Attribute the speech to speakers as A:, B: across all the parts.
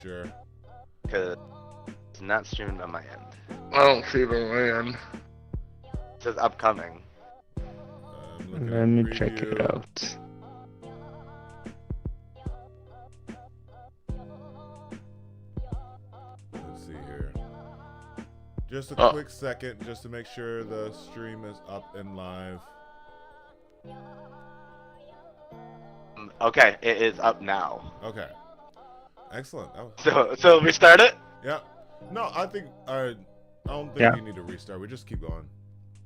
A: Sure.
B: Because it's not streamed on my end.
C: I don't see the land.
B: It says upcoming.
D: Let me check it out.
A: Let's see here. Just a quick second, just to make sure the stream is up and live.
B: Okay, it is up now.
A: Okay. Excellent.
B: So we start it?
A: Yeah. No, I think I don't think you need to restart. We just keep going.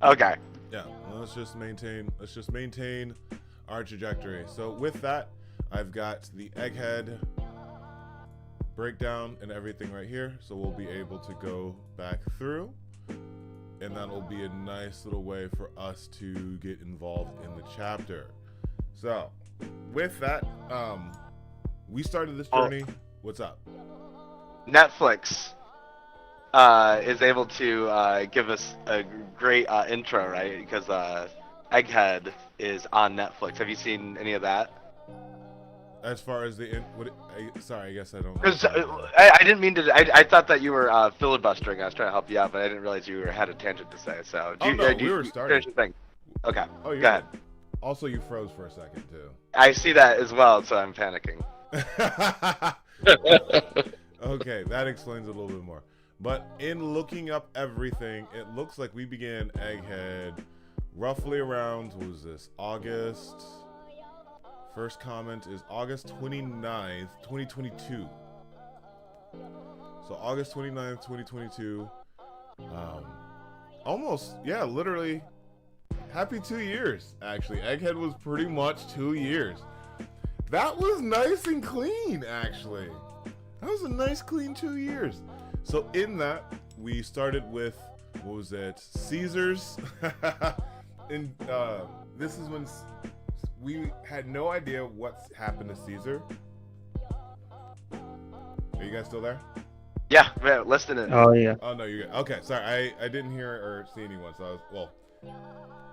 B: Okay.
A: Yeah. Let's just maintain our trajectory. So with that, I've got the Egghead breakdown and everything right here. So we'll be able to go back through, and that'll be a nice little way for us to get involved in the chapter. So with that, we started this journey. What's up?
B: Netflix is able to give us a great intro, right? Because Egghead is on Netflix. Have you seen any of that?
A: As far as the sorry, I guess I don't.
B: Because I didn't mean to. I thought that you were filibustering. I was trying to help you out, but I didn't realize you had a tangent to say. So do you,
A: we were starting.
B: Finish your thing. Okay.
A: Oh,
B: go ahead.
A: Also, you froze for a second too.
B: I see that as well, so I'm panicking.
A: Okay, that explains it a little bit more. But in looking up everything, it looks like we began Egghead roughly around, what was this, August? First comment is August 29th, 2022. So August 29th, 2022. Almost, yeah, literally, happy 2 years, actually. Egghead was pretty much 2 years. That was nice and clean, actually. That was a nice, clean 2 years. So in that, we started with, what was it, Caesar's. And this is when we had no idea what's happened to Caesar. Are you guys still there?
B: Yeah, listening.
D: Oh yeah.
A: Oh no, you're good. Okay, sorry, I didn't hear or see anyone, so I was, well,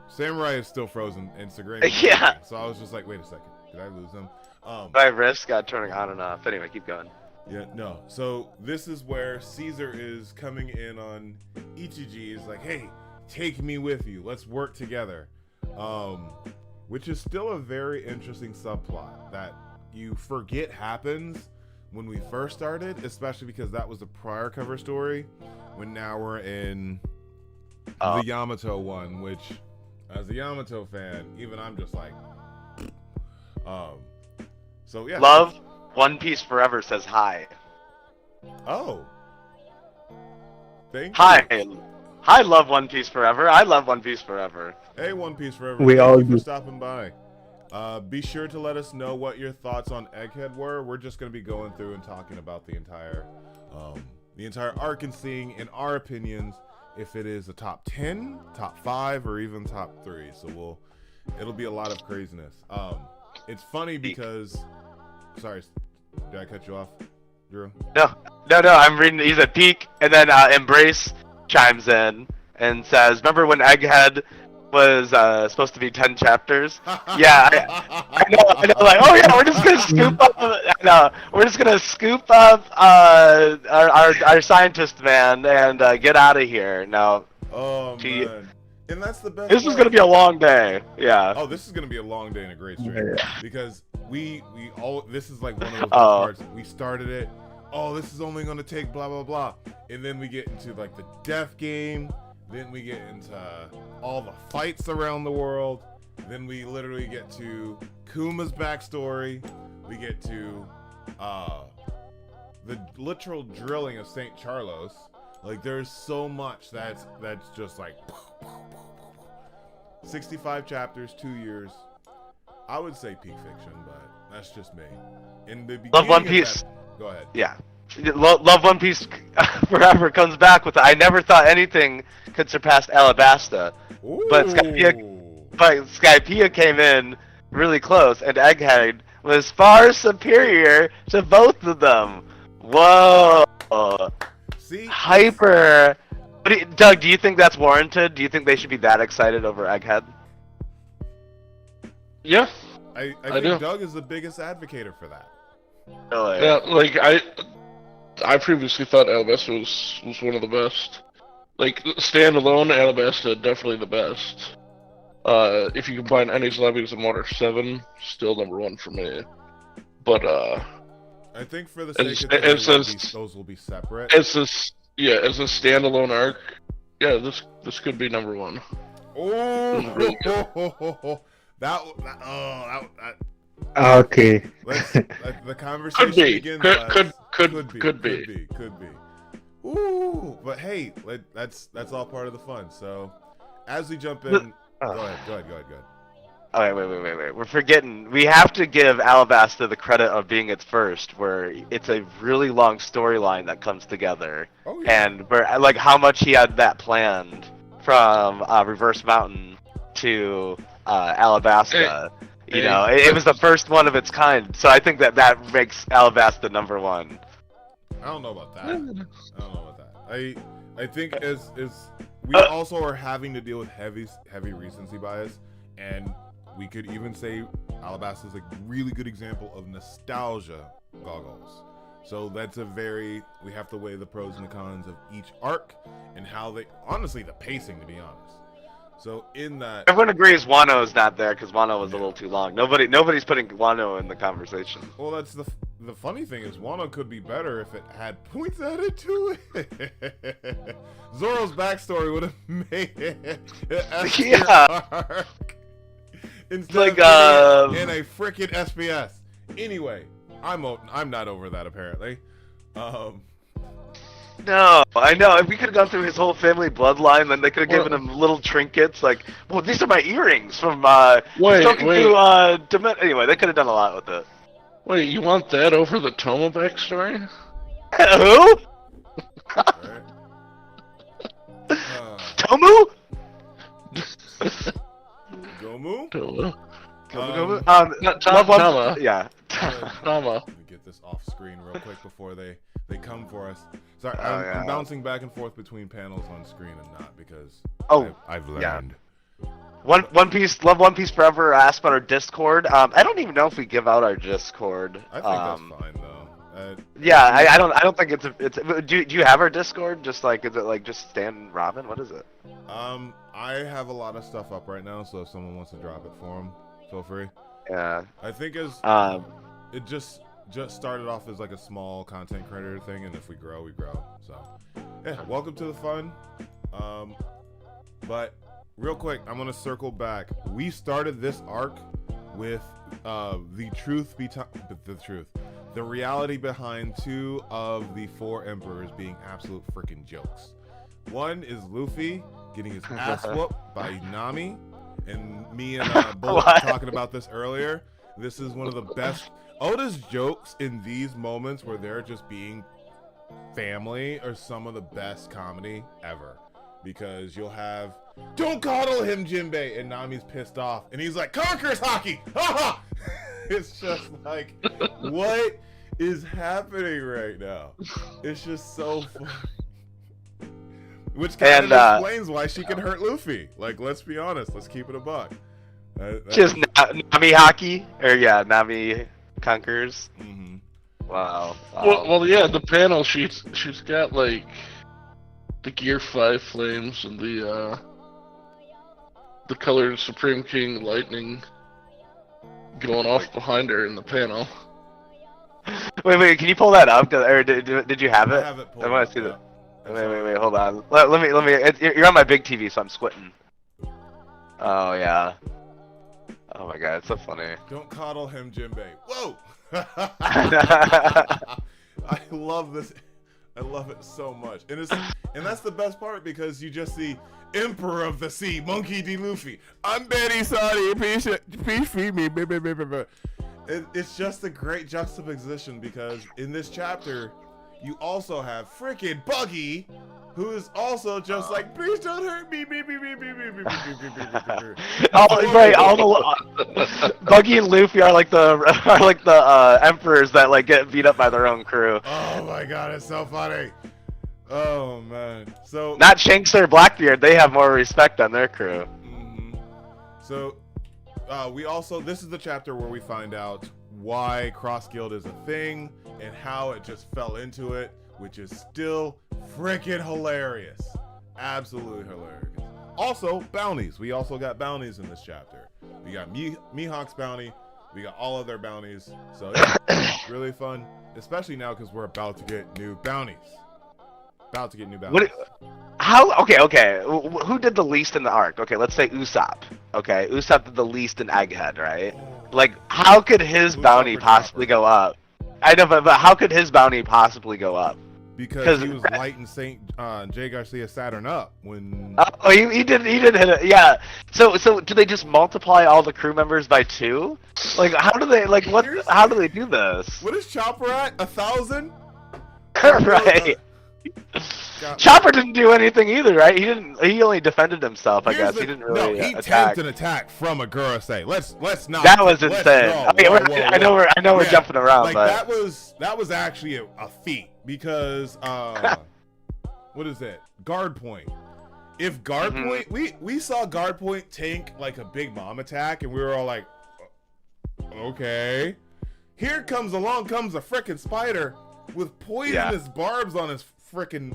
A: Samurai is still frozen and Segretti.
B: Yeah.
A: So I was just like, wait a second, did I lose him?
B: My wrist got turning on and off. Anyway, keep going.
A: Yeah, no. So this is where Caesar is coming in on Ichiji. Is like, hey, take me with you. Let's work together. Which is still a very interesting subplot that you forget happens when we first started, especially because that was the prior cover story. When now we're in the Yamato one, which, as a Yamato fan, even I'm just like, so yeah.
B: Love One Piece Forever says hi.
A: Oh. Thank
B: Hi.
A: you.
B: Hi, Love One Piece Forever. I love One Piece Forever.
A: Hey, One Piece Forever.
D: We
A: Thank
D: all
A: you for
D: do.
A: stopping by. Be sure to let us know what your thoughts on Egghead were. We're just going to be going through and talking about the entire arc and seeing, in our opinions, if it is a top 10, top 5, or even top 3. So it'll be a lot of craziness. It's funny because, sorry, did I cut you off, Drew?
B: No, I'm reading. He's at peak, and then Embrace chimes in and says, remember when Egghead was supposed to be 10 chapters? Yeah, I know, like, oh yeah, we're just gonna scoop up our scientist man and get out of here. Now,
A: Oh, man. And that's the best
B: this is
A: part.
B: gonna be a long day. Yeah.
A: Oh, this is gonna be a long day and a great stream.
D: Yeah.
A: Because this is like one of those parts. We started it. Oh, this is only gonna take blah blah blah, and then we get into like the death game. Then we get into all the fights around the world. Then we literally get to Kuma's backstory. We get to the literal drilling of St. Charlos. Like, there's so much that's just like 65 chapters, 2 years. I would say peak fiction, but that's just me. In the beginning
B: Love One Piece.
A: Go ahead.
B: Yeah. Love One Piece Forever comes back with I never thought anything could surpass Alabasta.
A: Ooh.
B: But Skypiea came in really close, and Egghead was far superior to both of them. Whoa.
A: See?
B: Hyper. Doug, do you think that's warranted? Do you think they should be that excited over Egghead?
C: Yeah.
A: I
C: I
A: think
C: do.
A: Doug is the biggest advocate for that.
B: Really?
C: Yeah, like I previously thought Alabasta was one of the best. Like, standalone, Alabasta, definitely the best. If you combine NA's Levies and Water 7, still number 1 for me. But,
A: I think for the sake of those will be separate.
C: As a standalone arc, yeah, this could be number 1.
A: Oh,
C: really
D: Okay.
A: The conversation begins.
C: Could be.
A: Ooh, but hey, that's all part of the fun. So, as we jump in, go ahead.
B: Oh, wait. We're forgetting. We have to give Alabasta the credit of being its first, where it's a really long storyline that comes together.
A: Oh, yeah.
B: And where, like, how much he had that planned from Reverse Mountain to Alabasta. It was the first one of its kind. So I think that makes Alabasta number 1.
A: I don't know about that. I think as we also are having to deal with heavy recency bias, and we could even say Alabasta is a really good example of nostalgia goggles. So we have to weigh the pros and the cons of each arc and how honestly, the pacing, to be honest. So in that,
B: everyone agrees Wano's not there because Wano was a little too long. Nobody's putting Wano in the conversation.
A: Well, that's the funny thing is Wano could be better if it had points added to it. Zoro's backstory would have made it arc instead of in a freaking SPS. Anyway, I'm not over that apparently.
B: No, I know. If we could have gone through his whole family bloodline, then they could have given him little trinkets like, well, these are my earrings from anyway, they could have done a lot with it.
C: Wait, you want that over the Toma backstory?
B: Who? Tomu?
A: Gomu?
C: Toma.
B: Toma. Yeah.
C: Toma.
A: Let me get this off screen real quick before they come for us. Sorry, I'm bouncing back and forth between panels on screen and not because I've learned.
B: OnePiece, love OnePiece forever. Ask about our Discord. I don't even know if we give out our Discord.
A: I think that's fine though.
B: I don't think it's. Do you have our Discord? Just like, is it like just Stan Robin? What is it?
A: I have a lot of stuff up right now, so if someone wants to drop it for them, feel free.
B: Yeah.
A: I think it just started off as like a small content creator thing, and if we grow, we grow. So, yeah, welcome to the fun. But real quick, I'm gonna circle back. We started this arc with the reality behind 2 of the 4 emperors being absolute freaking jokes. One is Luffy getting his ass whooped by Nami, and me and Bullet were talking about this earlier. This is one of the best. Oda's jokes in these moments where they're just being family are some of the best comedy ever. Because you'll have, don't coddle him, Jinbei, and Nami's pissed off, and he's like, conquerors hockey! Ha! It's just like, what is happening right now? It's just so funny. Which kind of explains why she can hurt Luffy. Like, let's be honest, let's keep it a buck.
B: Just Nami hockey? Nami conquers.
A: Mm-hmm.
B: Wow.
C: Well, yeah, the panel, she's got, like, the Gear 5 flames and the colored Supreme King lightning going off behind her in the panel.
B: Wait, can you pull that up? Or did you have it?
A: I have it pulled
B: I want to see
A: up,
B: that. Wait, hold on. Let me. You're on my big TV, so I'm squinting. Oh yeah. Oh my god, it's so funny.
A: Don't coddle him, Jinbei. Whoa! I love this. I love it so much, and that's the best part because you just see Emperor of the Sea, Monkey D. Luffy. I'm Betty Saudi. Please feed me. It's just a great juxtaposition because in this chapter, you also have freaking Buggy, who is also just like, please don't hurt me.
B: Buggy and Luffy are like the emperors that like get beat up by their own crew.
A: Oh my god, it's so funny. Oh man. So
B: not Shanks or Blackbeard, they have more respect on their crew.
A: Mm-hmm. So this is the chapter where we find out why Cross Guild is a thing and how it just fell into it, which is still freaking hilarious. Absolutely hilarious. Also, bounties. We also got bounties in this chapter. We got Mihawk's bounty. We got all of their bounties. So yeah, really fun, especially now because we're about to get new bounties.
B: Okay. Who did the least in the arc? Okay, let's say Usopp. Okay, Usopp did the least in Egghead, right? Like, how could his bounty possibly go up? I know, but how could his bounty possibly go up?
A: Because he was lighting Jay Garcia Saturn up when.
B: Oh, he did hit it. Yeah. So do they just multiply all the crew members by 2? Like, how do they How do they do this?
A: What is Chopper at? 1,000?
B: Right. Chopper didn't do anything either, right? He only defended himself, I guess. He didn't really
A: he
B: attack.
A: tanked an attack from a Gurusei. Let's not.
B: That was insane. I know we're jumping around,
A: like,
B: but
A: that was actually a feat because what is it? Guard point. If guard point, we saw guard point tank like a Big Mom attack, and we were all like, okay. Here comes a frickin' spider with poisonous barbs on his frickin'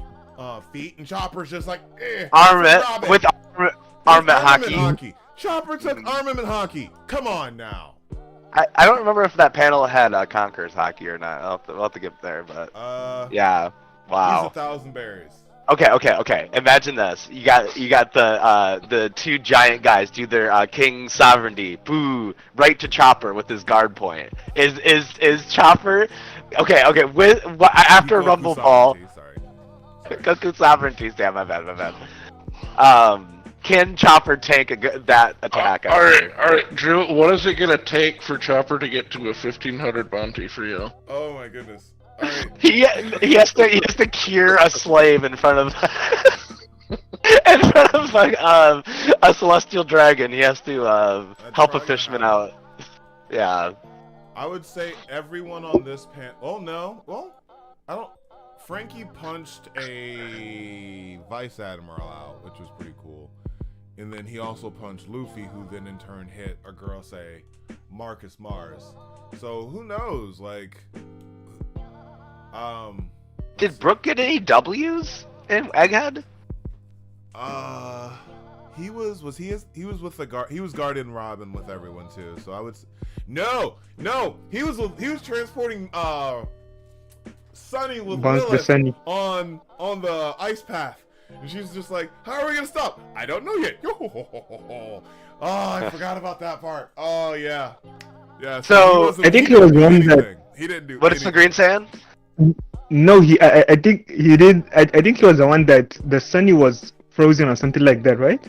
A: feet, and Chopper's just like,
B: armament hockey.
A: Chopper took armament hockey. Come on now.
B: I don't remember if that panel had Conqueror's hockey or not. We'll have to get there, but yeah. Wow.
A: He's 1,000 berries.
B: Okay. Imagine this. You got the 2 giant guys do their King Sovereignty. Boo! Right to Chopper with his guard point. Is Chopper? Okay. After a Rumble Ball. Goku Sovereignty. Damn, my bad. Can Chopper tank that attack?
C: All right, Drew. What is it gonna take for Chopper to get to a 1,500 bounty for you?
A: Oh my goodness. All right.
B: He has to cure a slave in front of a celestial dragon. He has to help a fisherman out. Yeah.
A: I would say everyone on this Oh no. Well, I don't. Frankie punched a Vice Admiral out, which was pretty cool. And then he also punched Luffy, who then in turn hit a girl, say, Marcus Mars. So who knows? Like,
B: did Brook get any W's in Egghead?
A: He was with the guard. He was guarding Robin with everyone too. So I would. No. He was transporting Sunny with Lilith on the ice path. And she's just like, how are we gonna stop? I don't know yet. Oh, I forgot about that part. Oh yeah.
B: So
D: I think he was one that
A: he didn't do.
B: What is the green sand?
D: No, I think he did. I think he was the one that the Sunny was frozen or something like that, right?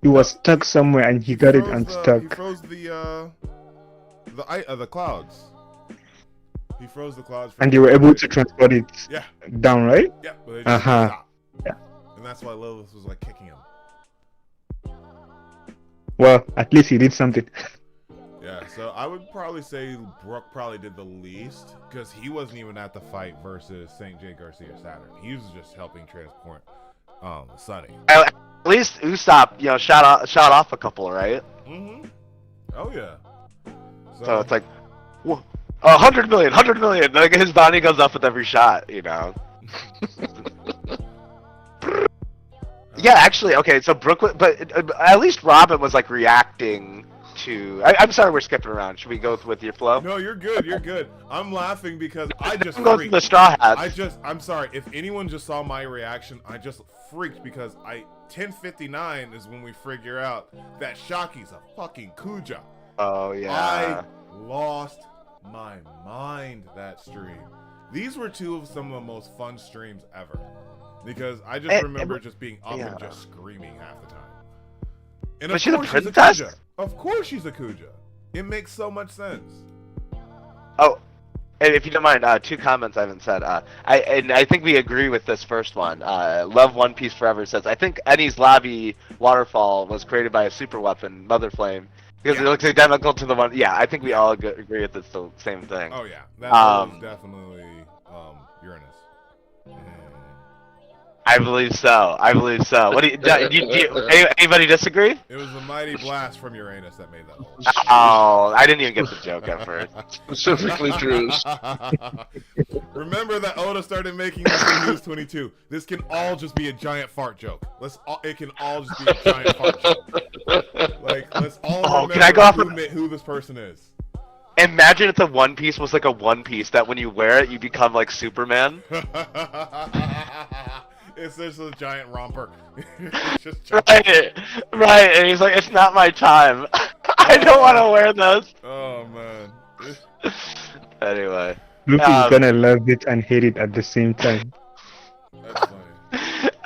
D: He was stuck somewhere and he got it unstuck.
A: He froze the clouds. He froze the clouds.
D: And they were able to transport it down, right?
A: Yeah. But they just stopped. Yeah. And that's why Lilith was like kicking him.
D: Well, at least he did something.
A: Yeah, so I would probably say Brook probably did the least because he wasn't even at the fight versus St. J. Garcia Saturn. He was just helping transport Sunny.
B: At least Usopp, shot off a couple, right?
A: Mm-hmm. Oh yeah.
B: So it's like 100 million. Like his bounty goes up with every shot, Yeah, actually, okay. So Brook, but at least Robin was like reacting to. I'm sorry, we're skipping around. Should we go with your flow?
A: No, you're good. I'm laughing because I just
B: I'm going through the Straw Hats.
A: I'm sorry. If anyone just saw my reaction, I just freaked because 10:59 is when we figure out that Shaki's a fucking Kuja.
B: Oh yeah.
A: I lost my mind that stream. These were two of some of the most fun streams ever. Because I just remember just being up and just screaming half the time. And
B: was she the princess?
A: Of course she's a Kuja. It makes so much sense.
B: Oh, and if you don't mind, 2 comments I haven't said. I think we agree with this first one. Love One Piece Forever says, I think Eni's lobby waterfall was created by a super weapon, Mother Flame. Because it looks identical to the one. Yeah, I think we all agree that it's the same thing.
A: Oh yeah, that was definitely Uranus.
B: I believe so. I believe so. What do anybody disagree?
A: It was the mighty blast from Uranus that made that hole.
B: Oh, I didn't even get the joke at first.
C: Specifically Drew's.
A: Remember that Oda started making this when he was 22. This can all just be a giant fart joke. It can all just be a giant fart joke. Like, let's all remember
B: can I go off
A: who this person is.
B: Imagine if the One Piece was like a One Piece that when you wear it, you become like Superman.
A: It's just a giant romper. It's just
B: Right, and he's like, it's not my time. I don't want to wear this.
A: Oh man.
B: Anyway.
D: Luffy's gonna love it and hate it at the same time.
A: That's funny.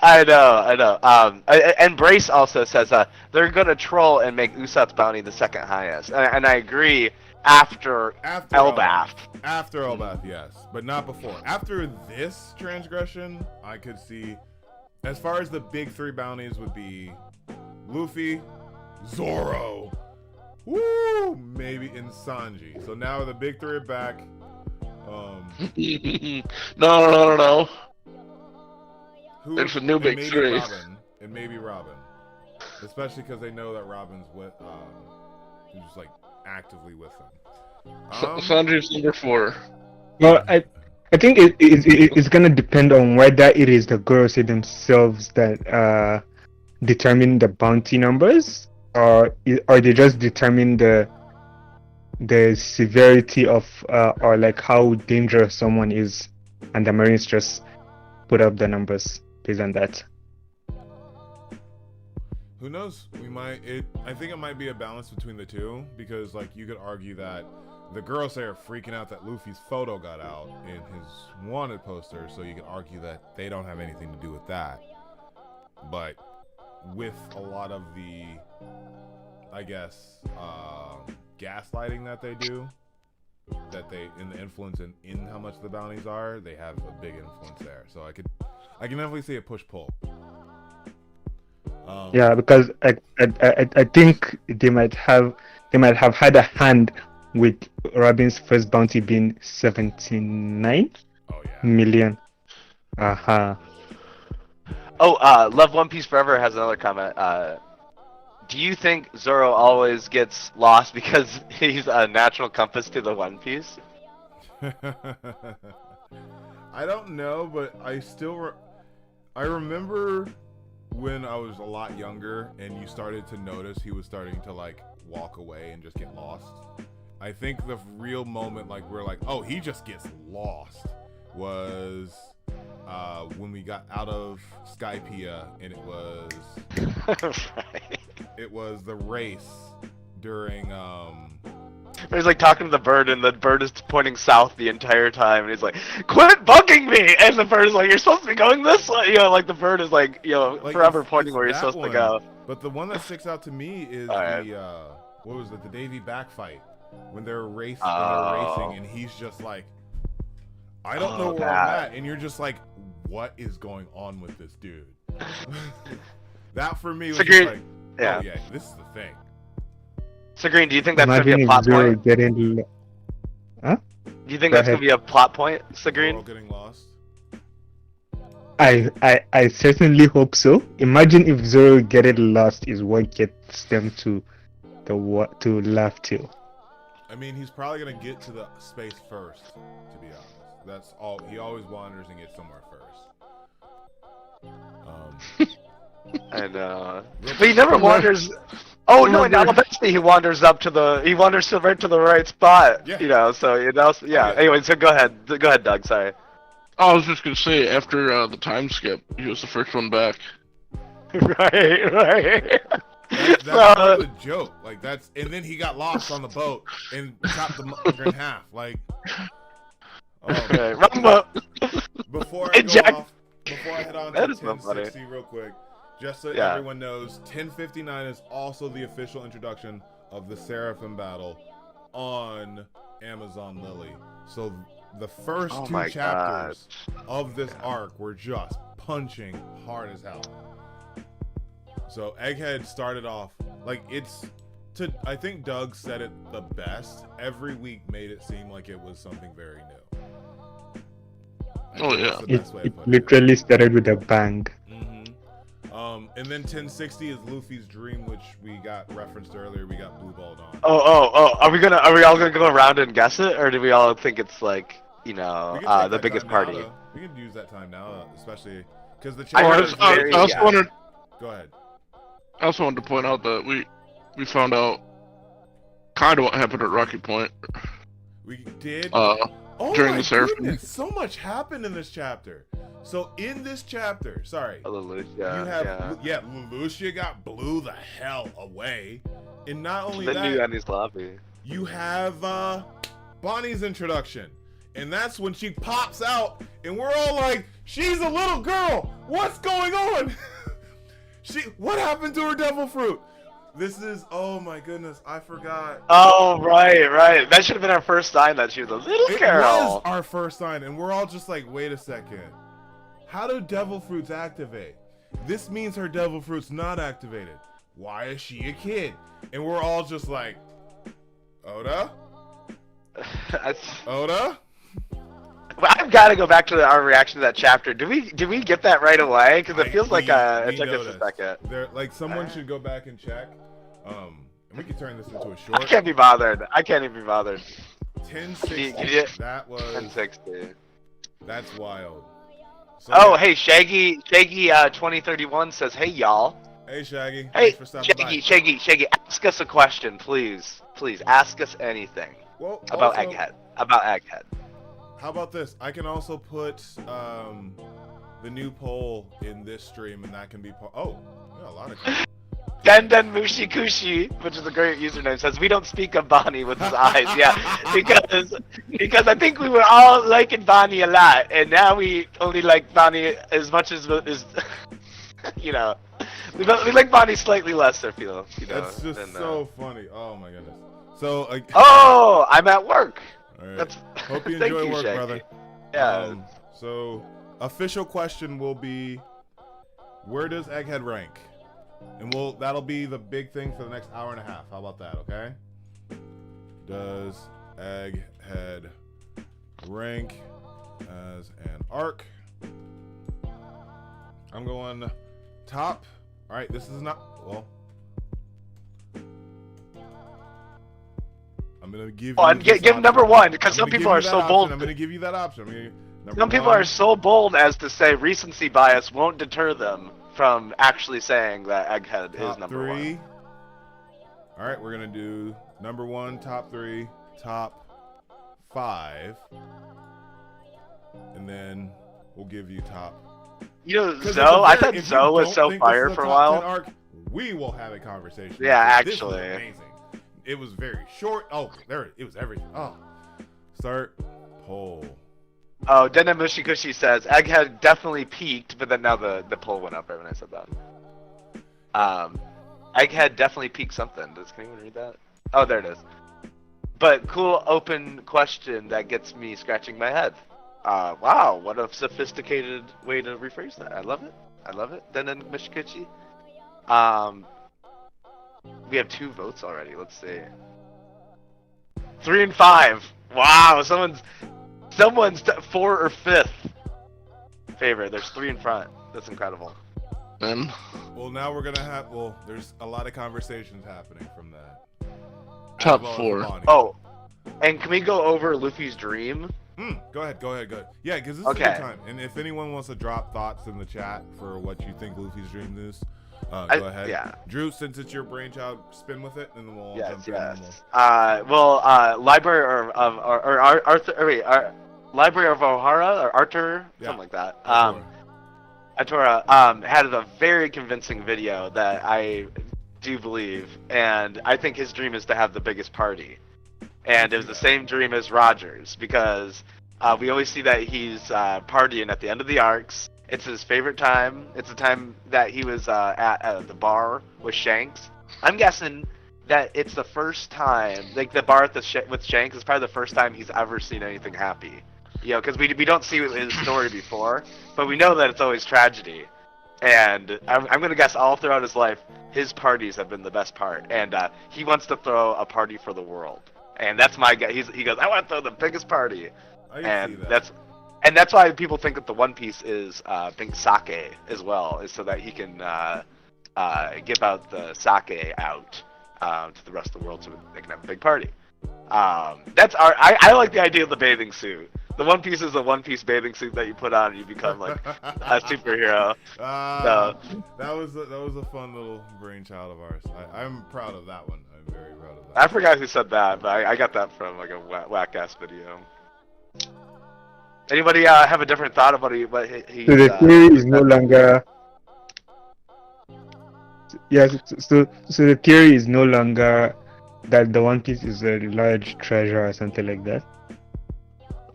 B: I know. And Brace also says they're gonna troll and make Usopp's bounty the second highest, and I agree. After Elbath.
A: After Elbath, yes, but not before. After this transgression, I could see, as far as the big three bounties would be, Luffy, Zoro, woo, maybe and Sanji. So now the big three are back.
C: No.
A: Who,
C: There's a new big
A: maybe
C: three.
A: Maybe Robin, especially because they know that Robin's with, who's just like actively with them.
C: Sanji's number 4.
D: Well, I think it's gonna depend on whether it is the girls themselves that determine the bounty numbers, or they just determine the severity of or like how dangerous someone is, and the Marines just put up the numbers based on that.
A: Who knows? I think it might be a balance between the two, because like you could argue that the girls there are freaking out that Luffy's photo got out in his wanted poster, so you could argue that they don't have anything to do with that. But with a lot of the, I guess, gaslighting that they do, in the influence in how much the bounties are, they have a big influence there. So I can definitely see a push-pull.
D: Yeah, because I think they might have had a hand with Robin's first bounty being 79 million.
B: Oh, Love One Piece Forever has another comment. Do you think Zoro always gets lost because he's a natural compass to the One Piece?
A: I don't know, but I remember when I was a lot younger and you started to notice he was starting to like walk away and just get lost. I think the real moment, like we're like, oh, he just gets lost, was when we got out of Skypiea, and it was
B: Right.
A: It was the race during
B: He's like talking to the bird, and the bird is pointing south the entire time, and he's like, "Quit bugging me!" And the bird is like, "You're supposed to be going this way." You know, like the bird is like,
A: like
B: forever pointing where you're supposed to go.
A: But the one that sticks out to me is what was it? The Davy back fight when they're racing, and he's just like, I don't know where I'm at, and you're just like, what is going on with this dude? That for me was just like, oh yeah, this is the thing.
B: So Green, do you think that's gonna be a plot point?
D: Huh?
B: Do you think that's gonna be a plot point, Green?
A: Getting lost.
D: I certainly hope so. Imagine if Zoro getting lost is what gets them to Laugh Tale.
A: I mean, he's probably gonna get to the space first, to be honest. That's all. He always wanders and gets somewhere first.
B: I know. But he never wanders. Oh no! Now eventually he wanders right to the right spot. Yeah. You know. So yeah. Anyway, so go ahead, Doug. Sorry.
C: I was just gonna say, after the time skip, he was the first one back.
B: Right.
A: That's the joke. Like and then he got lost on the boat and chopped the motherfucker in half. Like,
B: okay, Rumbo.
A: Before I head on to 1060 real quick, just so everyone knows, 1059 is also the official introduction of the Seraphim battle on Amazon Lily. So the first two chapters of this arc were just punching hard as hell. So Egghead started off like I think Doug said it the best. Every week made it seem like it was something very new.
C: Oh, yeah.
A: That's the best way to
D: It
A: put it.
D: literally started with a bang.
A: And then 1060 is Luffy's dream, which we got referenced earlier. We got blue balled on.
B: Oh! Are we all gonna go around and guess it, or do we all think it's like
A: We can take
B: the
A: that
B: biggest
A: time now,
B: party?
A: though. We can use that time now, especially because the
B: I
C: Well,
B: heard
A: chapter.
B: it's
C: I
B: very-
C: also
B: yeah.
C: wanted,
A: Go ahead.
C: I also wanted to point out that we found out kind of what happened at Rocky Point.
A: We did.
C: Oh during
A: my
C: the surfing.
A: goodness, so much happened in this chapter. So in this chapter, sorry,
B: Hallelujah.
A: you have Lelouch got blew the hell away, and not only
B: The new
A: that,
B: Annie's lobby.
A: you have Bonnie's introduction, and that's when she pops out, and we're all like, "She's a little girl. What's going on? What happened to her devil fruit?" This is, oh my goodness, I forgot.
B: Oh right. That should have been our first sign that she was a little
A: It
B: girl.
A: was our first sign, and we're all just like, wait a second. How do devil fruits activate? This means her devil fruit's not activated. Why is she a kid? And we're all just like, Oda? Oda?
B: I've got to go back to our reaction to that chapter. Do we get that right away? Because it feels like it took us a second.
A: Like someone should go back and check. And we can turn this into a short.
B: I can't be bothered. I can't even be bothered.
A: 1060. That was.
B: 1060.
A: That's wild. So,
B: Oh,
A: yeah.
B: hey, Shaggy 2031 says, "Hey y'all.
A: Hey Shaggy.
B: Hey,
A: Thanks for stopping by.
B: Shaggy, ask us a question, please. Please ask us anything
A: Well,
B: about
A: also,
B: Egghead. About Egghead."
A: How about this? I can also put the new poll in this stream, and that can be oh, yeah, a lot of.
B: Den Mushi Kushi, which is a great username, says we don't speak of Bonnie with his eyes. Yeah, because I think we were all liking Bonnie a lot, and now we only like Bonnie as much as you know, we like Bonnie slightly less. I feel, you know.
A: That's just so funny. Oh my goodness. So.
B: Oh, I'm at work.
A: All right.
B: That's.
A: Hope you
B: Thank
A: enjoy
B: you,
A: work,
B: Shaggy.
A: brother.
B: Yeah.
A: So, official question will be, where does Egghead rank? And that'll be the big thing for the next hour and a half. How about that, okay? Does Egghead rank as an arc? I'm going top. All right, this is not, well, I'm gonna give you
B: Give number one, because some people are so bold.
A: I'm gonna give you that option.
B: Some people are so bold as to say recency bias won't deter them from actually saying that Egghead is number one.
A: All right, we're gonna do number one, top three, top five, and then we'll give you top.
B: You know, Zoe. I thought Zoe was so fire for a while.
A: Arc, we will have a conversation.
B: Yeah,
A: This was
B: actually.
A: amazing. It was very short. Oh, there it was. Everything. Oh, start poll.
B: Oh, Denim Mushikushi says Egghead definitely peaked, but then now the poll went up right when I said that. Egghead definitely peaked something. Does anyone read that? Oh, there it is. But cool open question that gets me scratching my head. Wow, what a sophisticated way to rephrase that. I love it. I love it. Denim Mushikushi. We have 2 votes already. Let's see. 3 and 5. Wow, someone's 4 or 5th favorite. There's 3 in front. That's incredible.
C: Then
A: Well, now we're gonna have. Well, there's a lot of conversations happening from that.
C: top
A: As well as
C: 4.
A: Bonnie.
B: Oh, and can we go over Luffy's dream?
A: Go ahead. Yeah, because this is a
B: Okay.
A: good time. And if anyone wants to drop thoughts in the chat for what you think Luffy's dream is, go ahead.
B: Yeah.
A: Drew, since it's your brainchild, spin with it, and then we'll all
B: Yes,
A: jump in. And
B: yes. Library of Arthur. Wait, Library of O'Hara or Arthur,
A: Yeah.
B: something like that.
A: Sure.
B: Atora had a very convincing video that I do believe, and I think his dream is to have the biggest party. And it was the same dream as Roger's, because we always see that he's partying at the end of the arcs. It's his favorite time. It's the time that he was at the bar with Shanks. I'm guessing that it's the first time, like the bar at with Shanks is probably the first time he's ever seen anything happy. You know, because we don't see his story before, but we know that it's always tragedy. And I'm going to guess all throughout his life, his parties have been the best part. And he wants to throw a party for the world. And that's my guess. He goes, I want to throw the biggest party.
A: I can
B: And
A: see that.
B: And that's why people think that the One Piece is being sake as well, is so that he can give out the sake out to the rest of the world so they can have a big party. I like the idea of the bathing suit. The One Piece is a One Piece bathing suit that you put on and you become like a superhero.
A: That was a fun little brainchild of ours. I'm proud of that one. I'm very proud of that.
B: I forgot who said that, but I got that from like a whack ass video. Anybody have a different thought about what he?
D: So the theory is no longer. Yes, so the theory is no longer that the One Piece is a large treasure or something like that.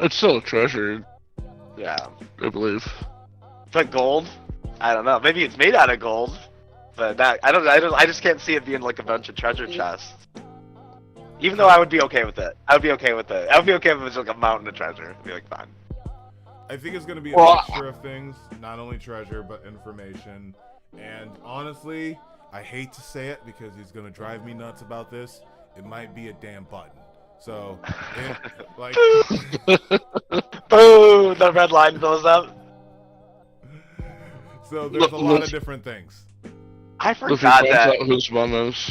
C: It's still a treasure,
B: Yeah.
C: I believe.
B: It's like gold. I don't know. Maybe it's made out of gold, but that I just can't see it being like a bunch of treasure chests. Even though I would be okay with it. I would be okay with it. I would be okay if it was like a mountain of treasure. I'd be like, fine.
A: I think it's gonna be a mixture of things, not only treasure but information. And honestly, I hate to say it because he's gonna drive me nuts about this. It might be a damn button. So, like,
B: boo! The red line goes up.
A: So there's a lot of different things.
B: I
C: Luffy
B: forgot
C: finds
B: that
C: out whose mom is.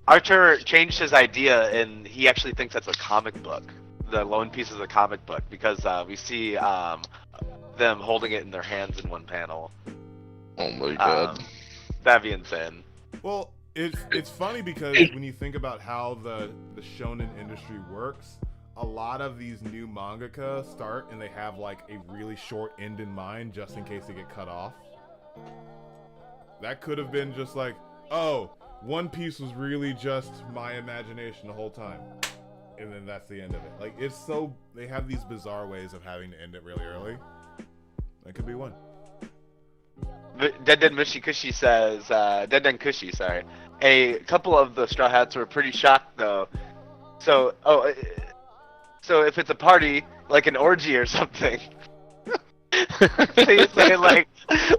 B: Archer changed his idea, and he actually thinks that's a comic book. The One Piece is a comic book because we see them holding it in their hands in one panel.
C: Oh my god.
B: That'd be insane.
A: Well, it's funny because when you think about how the shonen industry works, a lot of these new mangaka start and they have like a really short end in mind just in case they get cut off. That could have been just like, oh, One Piece was really just my imagination the whole time. And then that's the end of it. Like, it's so, they have these bizarre ways of having to end it really early. That could be one.
B: Denden Kushi says, Denden Kushi, sorry. A couple of the Straw Hats were pretty shocked though. So if it's a party, like an orgy or something. He's saying like,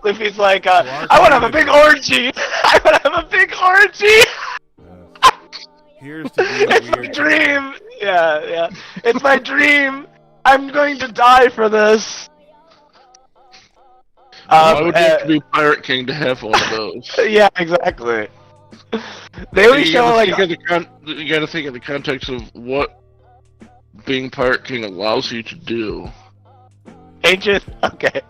B: Luffy's like, I want to have a big orgy! I want to have a big orgy!
A: Here's to be a
B: It's my dream! Yeah. It's my dream! I'm going to die for this!
C: I would have to be Pirate King to have one of those.
B: Yeah, exactly. They always show like...
C: You gotta think in the context of what being Pirate King allows you to do.
B: Ancient? Okay.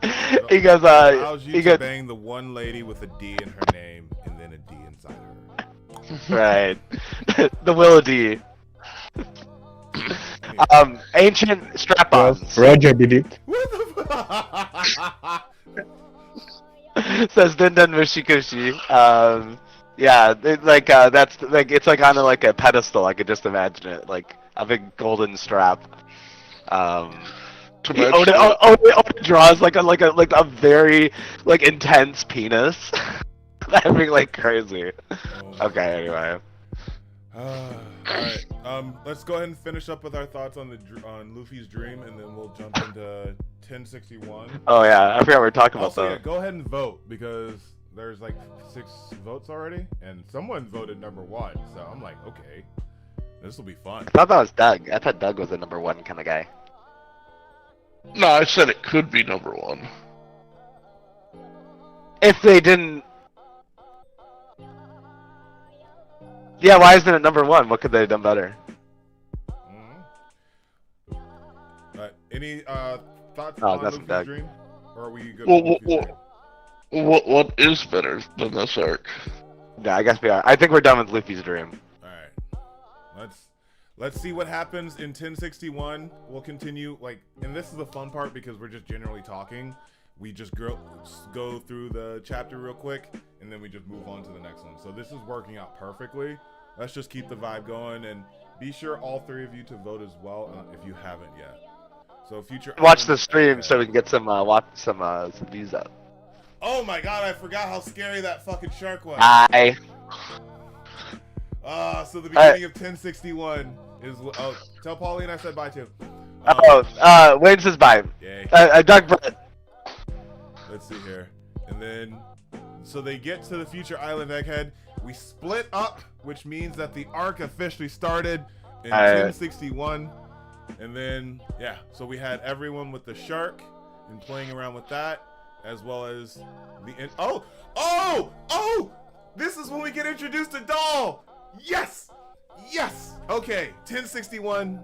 B: He goes,
A: allows you to bang the one lady with a D in her name and then a D inside her.
B: Right. The Willow D. Ancient strap-ons.
D: Roger did it.
A: What the fuck?
B: Says Denden Mushikushi. Yeah, that's like it's like on like a pedestal. I could just imagine it, like a big golden strap. Oda draws like a very like intense penis. That'd be like crazy. Okay, anyway.
A: Alright. Let's go ahead and finish up with our thoughts on Luffy's dream, and then we'll jump into 1061.
B: Oh yeah, I forgot we were talking about
A: Also,
B: that.
A: yeah, go ahead and vote because there's like 6 votes already, and someone voted number 1. So I'm like, okay, this will be fun.
B: I thought that was Doug. I thought Doug was the number 1 kind of guy.
C: No, I said it could be number 1.
B: If they didn't. Yeah, why isn't it number 1? What could they have done better?
A: Any thoughts
B: Oh,
A: on
B: that's
A: Luffy's
B: Doug.
A: dream? Or are we good
C: Well,
A: with Luffy's dream?
C: What is better than this arc?
B: Yeah, I guess we are. I think we're done with Luffy's dream.
A: Alright. Let's see what happens in 1061. We'll continue, like, and this is the fun part because we're just generally talking. We just go through the chapter real quick, and then we just move on to the next one. So this is working out perfectly. Let's just keep the vibe going, and be sure all 3 of you to vote as well if you haven't yet. So future.
B: Watch the stream so we can get some views up.
A: Oh my god, I forgot how scary that fucking shark was. So the beginning of 1061 is. Oh, tell Pauline I said bye too.
B: Wayne says bye.
A: Yay.
B: DarkBriton.
A: Let's see here. And then, so they get to the future island Egghead. We split up, which means that the arc officially started in 1061. And then, yeah, so we had everyone with the shark and playing around with that, as well as the... Oh! This is when we get introduced to Doll! Yes! Yes! Okay, 1061,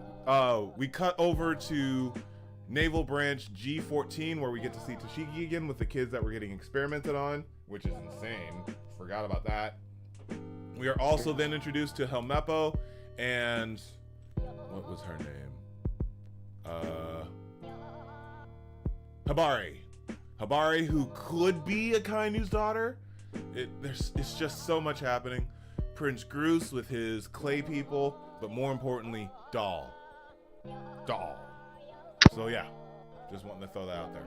A: we cut over to Naval Branch G14, where we get to see Toshiki again with the kids that were getting experimented on, which is insane. Forgot about that. We are also then introduced to Helmeppo and... what was her name? Habari, who could be Akainu's daughter. It's just so much happening. Prince Groose with his clay people, but more importantly, Doll. So yeah, just wanting to throw that out there.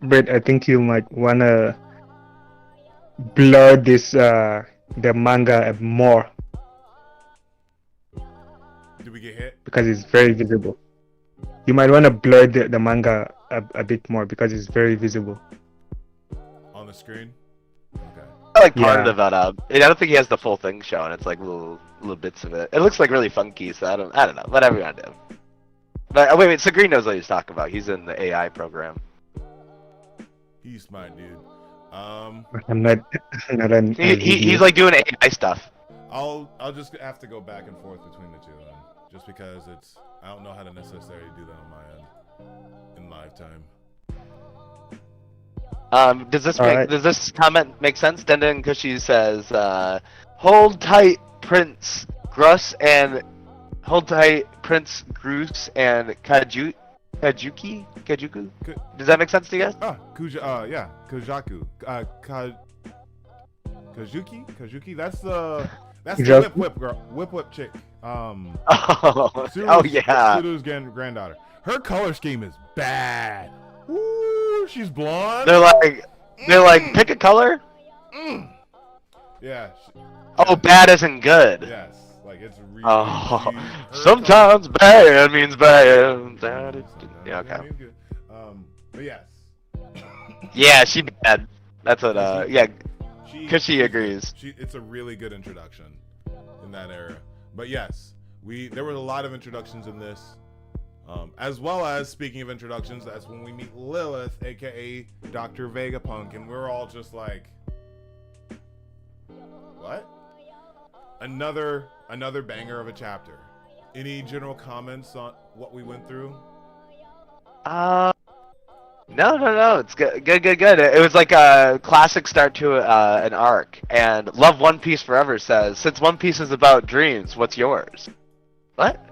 D: Brett, I think you might wanna blur this the manga more.
A: Did we get hit?
D: Because it's very visible. You might want to blur the manga a bit more because it's very visible.
A: On the screen? Okay.
B: I like part of it, but I don't think he has the full thing shown. It's like little bits of it. It looks like really funky, so I don't know. Whatever you want to do. But wait, so Green knows what he's talking about. He's in the AI program.
A: He's my dude.
D: I'm not an
B: he's like doing AI stuff.
A: I'll just have to go back and forth between the two then, just because I don't know how to necessarily do that on my end in live time.
B: Does this comment make sense? Denden Kushi says, "Hold tight, Prince Groose and Kajuku. Does that make sense to you guys?
A: Yeah, Kajaku. Kajuki. That's the whip girl, whip chick. Suru's granddaughter. Her color scheme is bad. Woo, she's blonde.
B: They're like pick a color.
A: Yeah.
B: Bad isn't good.
A: Yes, like it's really.
B: Sometimes bad means bad. Yeah, okay.
A: But yes.
B: Yeah, she bad. That's what. Because she agrees.
A: It's a really good introduction in that era. But yes, there were a lot of introductions in this. As well as, speaking of introductions, that's when we meet Lilith, aka Dr. Vegapunk, and we're all just like, what? Another banger of a chapter. Any general comments on what we went through?
B: No. It's good. It was like a classic start to an arc. And Love One Piece Forever says, since One Piece is about dreams, what's yours? What?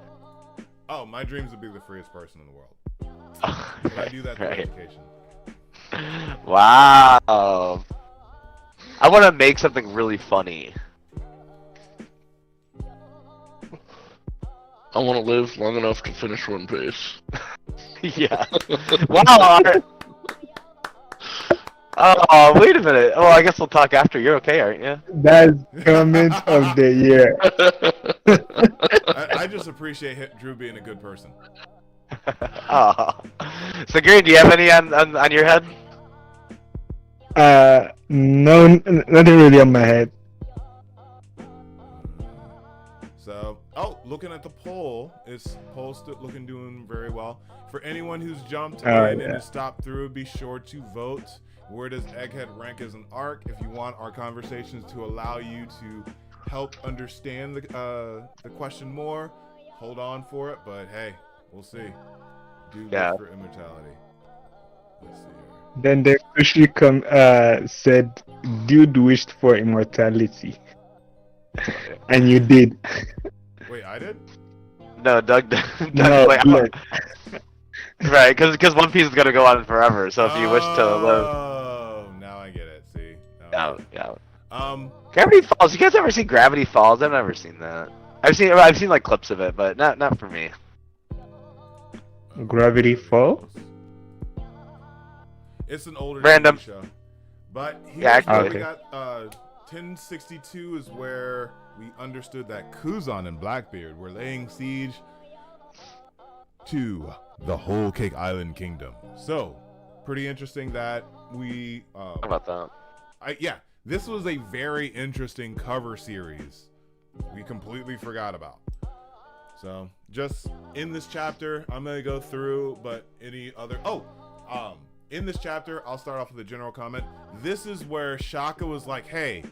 A: Oh, my dreams would be the freest person in the world. But I do that through education.
B: Wow. I want to make something really funny.
C: I want to live long enough to finish One Piece.
B: Yeah. Wow. Oh, wait a minute. Oh, I guess we'll talk after. You're okay, aren't you?
D: That's comment of the year.
A: I just appreciate Drew being a good person.
B: Oh. So, Green, do you have any on your head?
D: No, nothing really on my head.
A: So, looking at the poll, poll's still doing very well. For anyone who's jumped in and has stopped through, be sure to vote. Where does Egghead rank as an arc? If you want our conversations to allow you to help understand the question more, hold on for it. But hey, we'll see. Do look for immortality. Let's see here.
D: Then the Kushi said, "Dude wished for immortality," and you did.
A: Wait, I did?
B: No, Doug.
D: No,
B: right, because One Piece is gonna go on forever. So if you wish to live.
A: Oh, now I get it. See.
B: Yeah.
A: Gravity
B: Falls. You guys ever seen Gravity Falls? I've never seen that. I've seen like clips of it, but not for me.
D: Gravity Falls?
A: It's an older
B: Random
A: TV show. But we
B: actually.
A: got 1062 is where we understood that Kuzan and Blackbeard were laying siege to the whole Cake Island Kingdom. So, pretty interesting that we
B: How about that?
A: This was a very interesting cover series we completely forgot about. So just in this chapter, I'm gonna go through, but any other in this chapter, I'll start off with a general comment. This is where Shaka was like, hey,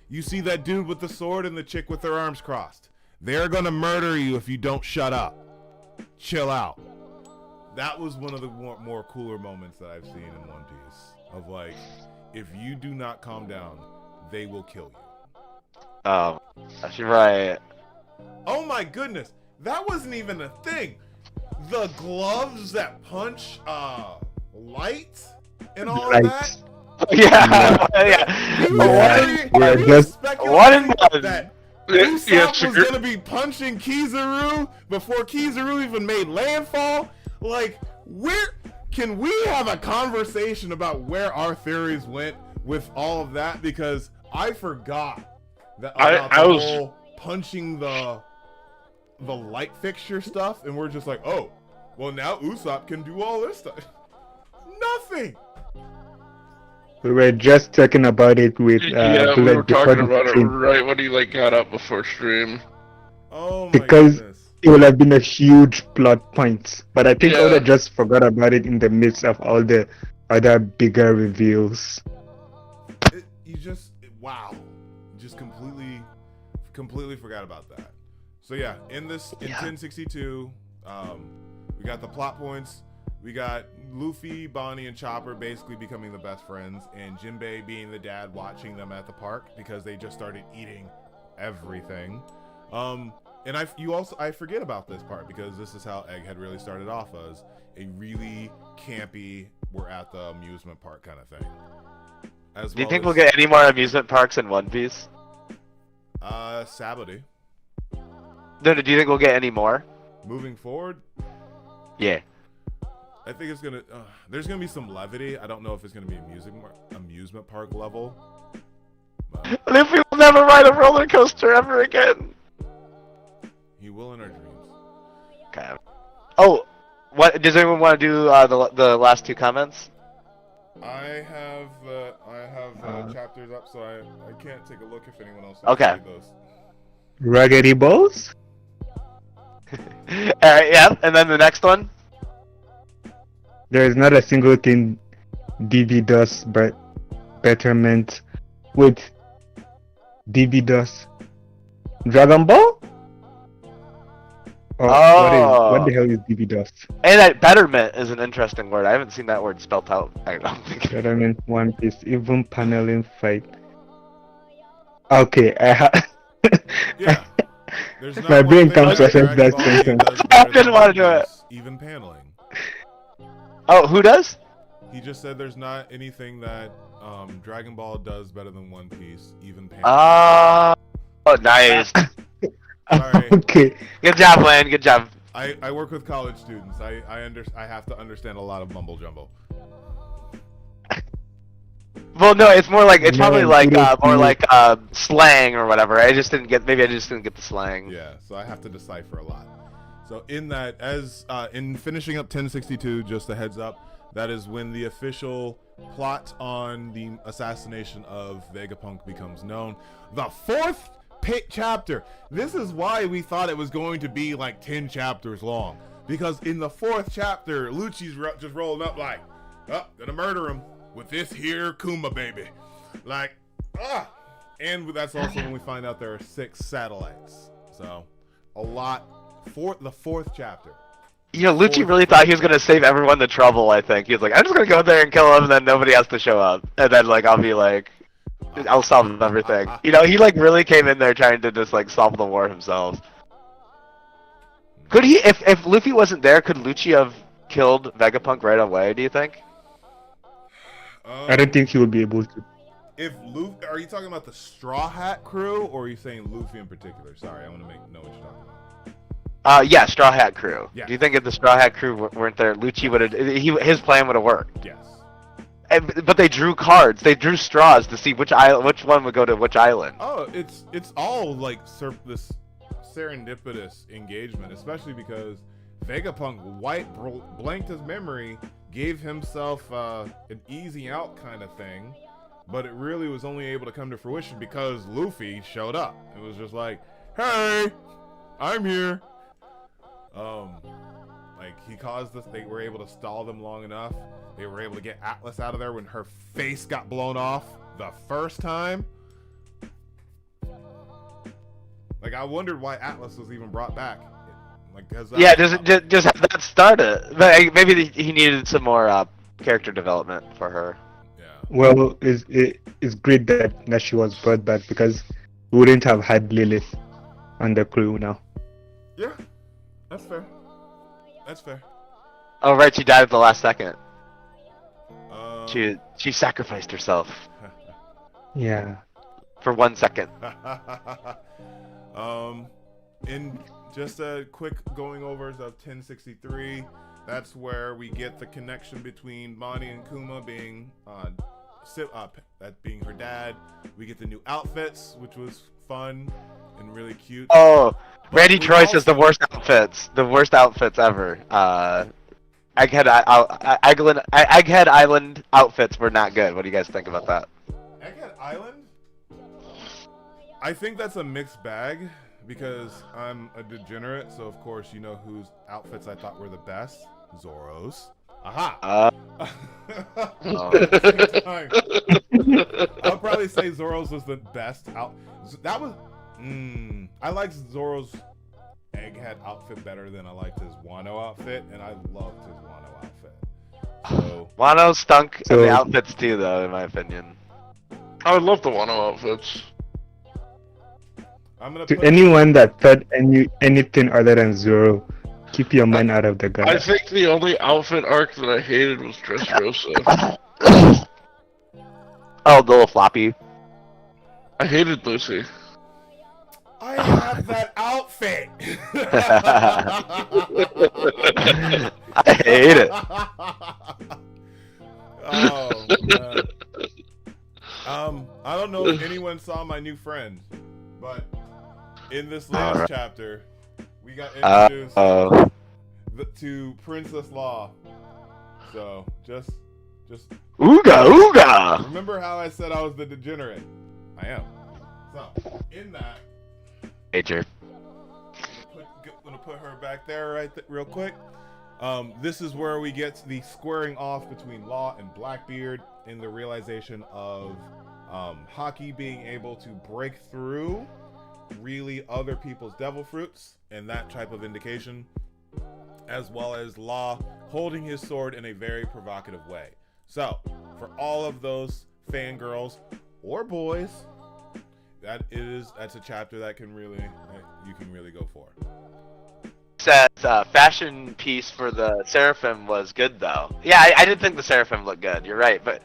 A: you see that dude with the sword and the chick with their arms crossed? They're gonna murder you if you don't shut up. Chill out. That was one of the more cooler moments that I've seen in One Piece. Of like, if you do not calm down, they will kill you.
B: Oh, that's right.
A: Oh my goodness, that wasn't even a thing. The gloves that punch light and all of that.
B: Yeah, yeah.
A: What that Usopp was gonna be punching Kizaru before Kizaru even made landfall? Like, where can we have a conversation about where our theories went with all of that? Because I forgot that about the whole punching the light fixture stuff, and we're just like, oh, well now Usopp can do all this stuff. Nothing.
D: We were just talking about it with
C: yeah, we
D: Blood
C: were
D: before
C: talking
D: the
C: about it
D: stream.
C: right when he got up before stream.
A: Oh my
D: Because
A: goodness.
D: it would have been a huge plot point, but I think
C: Yeah.
D: Oda just forgot about it in the midst of all the other bigger reveals.
A: Wow. Just completely forgot about that. So yeah, in 1062, we got the plot points. We got Luffy, Bonnie, and Chopper basically becoming the best friends, and Jinbei being the dad watching them at the park because they just started eating everything. And I forget about this part because this is how Egghead really started off as a really campy, we're at the amusement park kind of thing.
B: Do you think we'll get any more amusement parks in One Piece?
A: Saturday.
B: No, do you think we'll get any more?
A: Moving forward,
B: Yeah.
A: I think it's gonna. There's gonna be some levity. I don't know if it's gonna be amusement park level. But
B: Luffy will never ride a roller coaster ever again.
A: he will in our dreams.
B: Okay. Oh, what does anyone want to do? The last two comments.
A: I have chapters up, so I can't take a look if anyone else.
B: Okay.
A: Read those.
D: Raggedy Balls?
B: Alright, yeah, and then the next one.
D: There is not a single thing DB does but betterment with DB does Dragon Ball? Or what the hell is DB does?
B: And that betterment is an interesting word. I haven't seen that word spelled out. I don't think.
D: Betterment, One Piece, even paneling fight. Okay,
A: Yeah. There's not
D: My
A: one
D: brain
A: thing
D: comes
A: that
D: to
A: Dragon
D: that
A: Ball
D: sentence.
A: does
B: I
A: better
B: didn't
A: than
B: want to do
A: One
B: it.
A: Piece, even paneling.
B: Oh, who does?
A: He just said there's not anything that Dragon Ball does better than One Piece, even paneling.
B: Oh, nice.
A: Sorry.
D: Okay.
B: Good job, Lane. Good job.
A: I work with college students. I have to understand a lot of mumble jumble.
B: Well, no, it's more like it's
D: Man,
B: probably like
D: kudos to
B: more
D: you.
B: like slang or whatever. Maybe I just didn't get the slang.
A: Yeah, so I have to decipher a lot. So in that, in finishing up 1062, just a heads up, that is when the official plot on the assassination of Vegapunk becomes known. The fourth chapter. This is why we thought it was going to be like 10 chapters long, because in the fourth chapter, Lucci's just rolling up like, oh, gonna murder him with this here Kuma baby, like, and that's also when we find out there are 6 satellites. So a lot for the fourth chapter.
B: You know, Lucci really thought he was gonna save everyone the trouble. I think he was like, I'm just gonna go there and kill him, and then nobody has to show up, and then like I'll be like, I'll solve everything. You know, he like really came in there trying to just like solve the war himself. Could he, if Luffy wasn't there, could Lucci have killed Vegapunk right away? Do you think?
D: I don't think he will be able to.
A: If Luffy, are you talking about the Straw Hat crew, or are you saying Luffy in particular? Sorry, I want to know what you're talking about.
B: Yeah, Straw Hat crew.
A: Yeah.
B: Do you think if the Straw Hat crew weren't there, Lucci would have, his plan would have worked?
A: Yes.
B: But they drew cards. They drew straws to see which one would go to which island.
A: Oh, it's all like this serendipitous engagement, especially because Vegapunk blanked his memory, gave himself an easy out kind of thing, but it really was only able to come to fruition because Luffy showed up. It was just like, hey, I'm here. Like he caused this. They were able to stall them long enough. They were able to get Atlas out of there when her face got blown off the first time. Like I wondered why Atlas was even brought back. Like,
B: Yeah, just have that started. But maybe he needed some more character development for her.
A: Yeah.
D: Well, it's great that she was brought back because we wouldn't have had Lilith on the crew now.
A: Yeah, that's fair. That's fair.
B: Oh right, she died at the last second.
A: Um,
B: She sacrificed herself
D: Yeah.
B: for 1 second.
A: In just a quick going overs of 1063, that's where we get the connection between Bonnie and Kuma being that being her dad. We get the new outfits, which was fun and really cute.
B: Oh, Randy
A: we
B: Troy says
A: also-
B: the worst outfits ever. Egghead Island outfits were not good. What do you guys think about that?
A: Egghead Island? I think that's a mixed bag because I'm a degenerate, so of course you know whose outfits I thought were the best. Zoro's. Aha! I'll probably say Zoro's was the best out. That was. I liked Zoro's Egghead outfit better than I liked his Wano outfit, and I loved his Wano outfit. So
B: Wano stunk
D: So-
B: in the outfits too, though, in my opinion.
C: I would love the Wano outfits.
A: I'm gonna
D: To
A: put.
D: anyone that thought anything other than Zoro, keep your mind out of the
C: I
D: gutter.
C: think the only outfit arc that I hated was Dressrosa.
B: Oh, the little floppy.
C: I hated Lucy.
A: I have that outfit.
B: I hate it.
A: Oh man. I don't know if anyone saw my new friend, but in this latest
B: Alright.
A: chapter, we got introduced
B: Oh.
A: to Princess Law. So just
B: Ooga ooga!
A: remember how I said I was the degenerate. I am. So in that,
B: Major.
A: gonna put her back there real quick. This is where we get the squaring off between Law and Blackbeard in the realization of Haki being able to break through really other people's devil fruits and that type of indication, as well as Law holding his sword in a very provocative way. So, for all of those fangirls or boys, that's a chapter that you can really go for.
B: Says fashion piece for the Seraphim was good though. Yeah, I did think the Seraphim looked good. You're right, but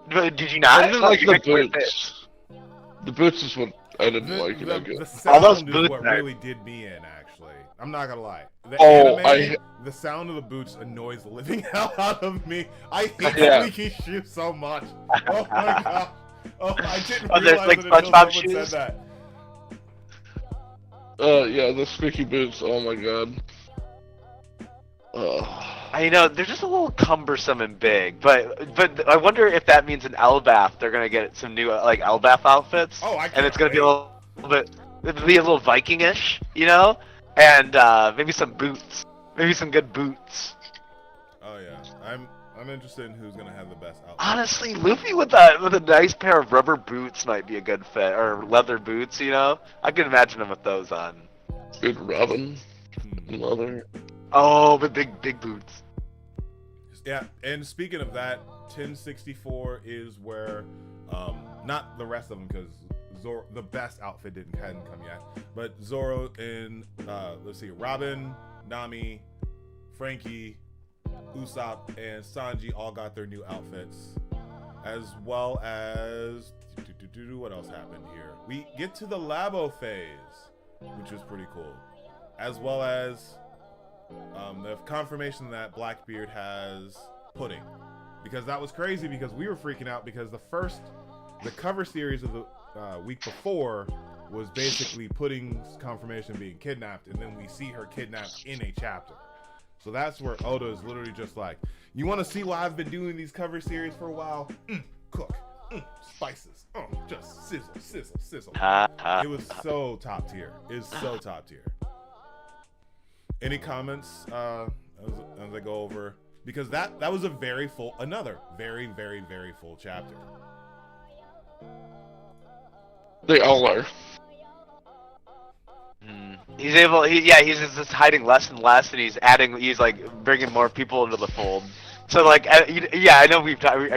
B: did you not?
C: I didn't like the boots. The boots is what I didn't like.
A: The
B: All those
A: sound is
B: boots
A: what
B: are-
A: really did me in, actually. I'm not gonna lie. The
C: Oh,
A: anime, the sound of the boots annoys the living hell out of me. I hate
C: Yeah.
A: squeaky shoes so much. Oh my god. Oh, I didn't
B: Oh, there's,
A: realize
B: like,
A: it until
B: SpongeBob
A: someone
B: shoes?
A: said that.
C: Yeah, the squeaky boots. Oh my god.
B: I know they're just a little cumbersome and big, but I wonder if that means in Elbath they're gonna get some new like Elbath outfits.
A: Oh, I
B: and it's gonna
A: can't
B: be a little bit, it'll be a little Viking-ish, you know, and maybe some boots, maybe some good boots.
A: Oh yeah, I'm interested in who's gonna have the best outfit.
B: Honestly, Luffy with a nice pair of rubber boots might be a good fit, or leather boots, you know. I can imagine him with those on.
C: Good Robin. Mother.
B: Oh, but big boots.
A: Yeah, and speaking of that, 1064 is where, not the rest of them because Zoro, the best outfit hadn't come yet, but Zoro and let's see, Robin, Nami, Frankie, Usopp, and Sanji all got their new outfits, as well as what else happened here? We get to the Labo phase, which was pretty cool, as well as the confirmation that Blackbeard has pudding, because that was crazy because we were freaking out because the cover series of the week before was basically Pudding's confirmation being kidnapped, and then we see her kidnapped in a chapter. So that's where Oda is literally just like, you want to see why I've been doing these cover series for a while? Cook, spices, just sizzle. It was so top tier. It's so top tier. Any comments as I go over? Because that was a another very, very, very full chapter.
C: They all are.
B: He's just hiding less and less, and he's like bringing more people into the fold. So like, I know we probably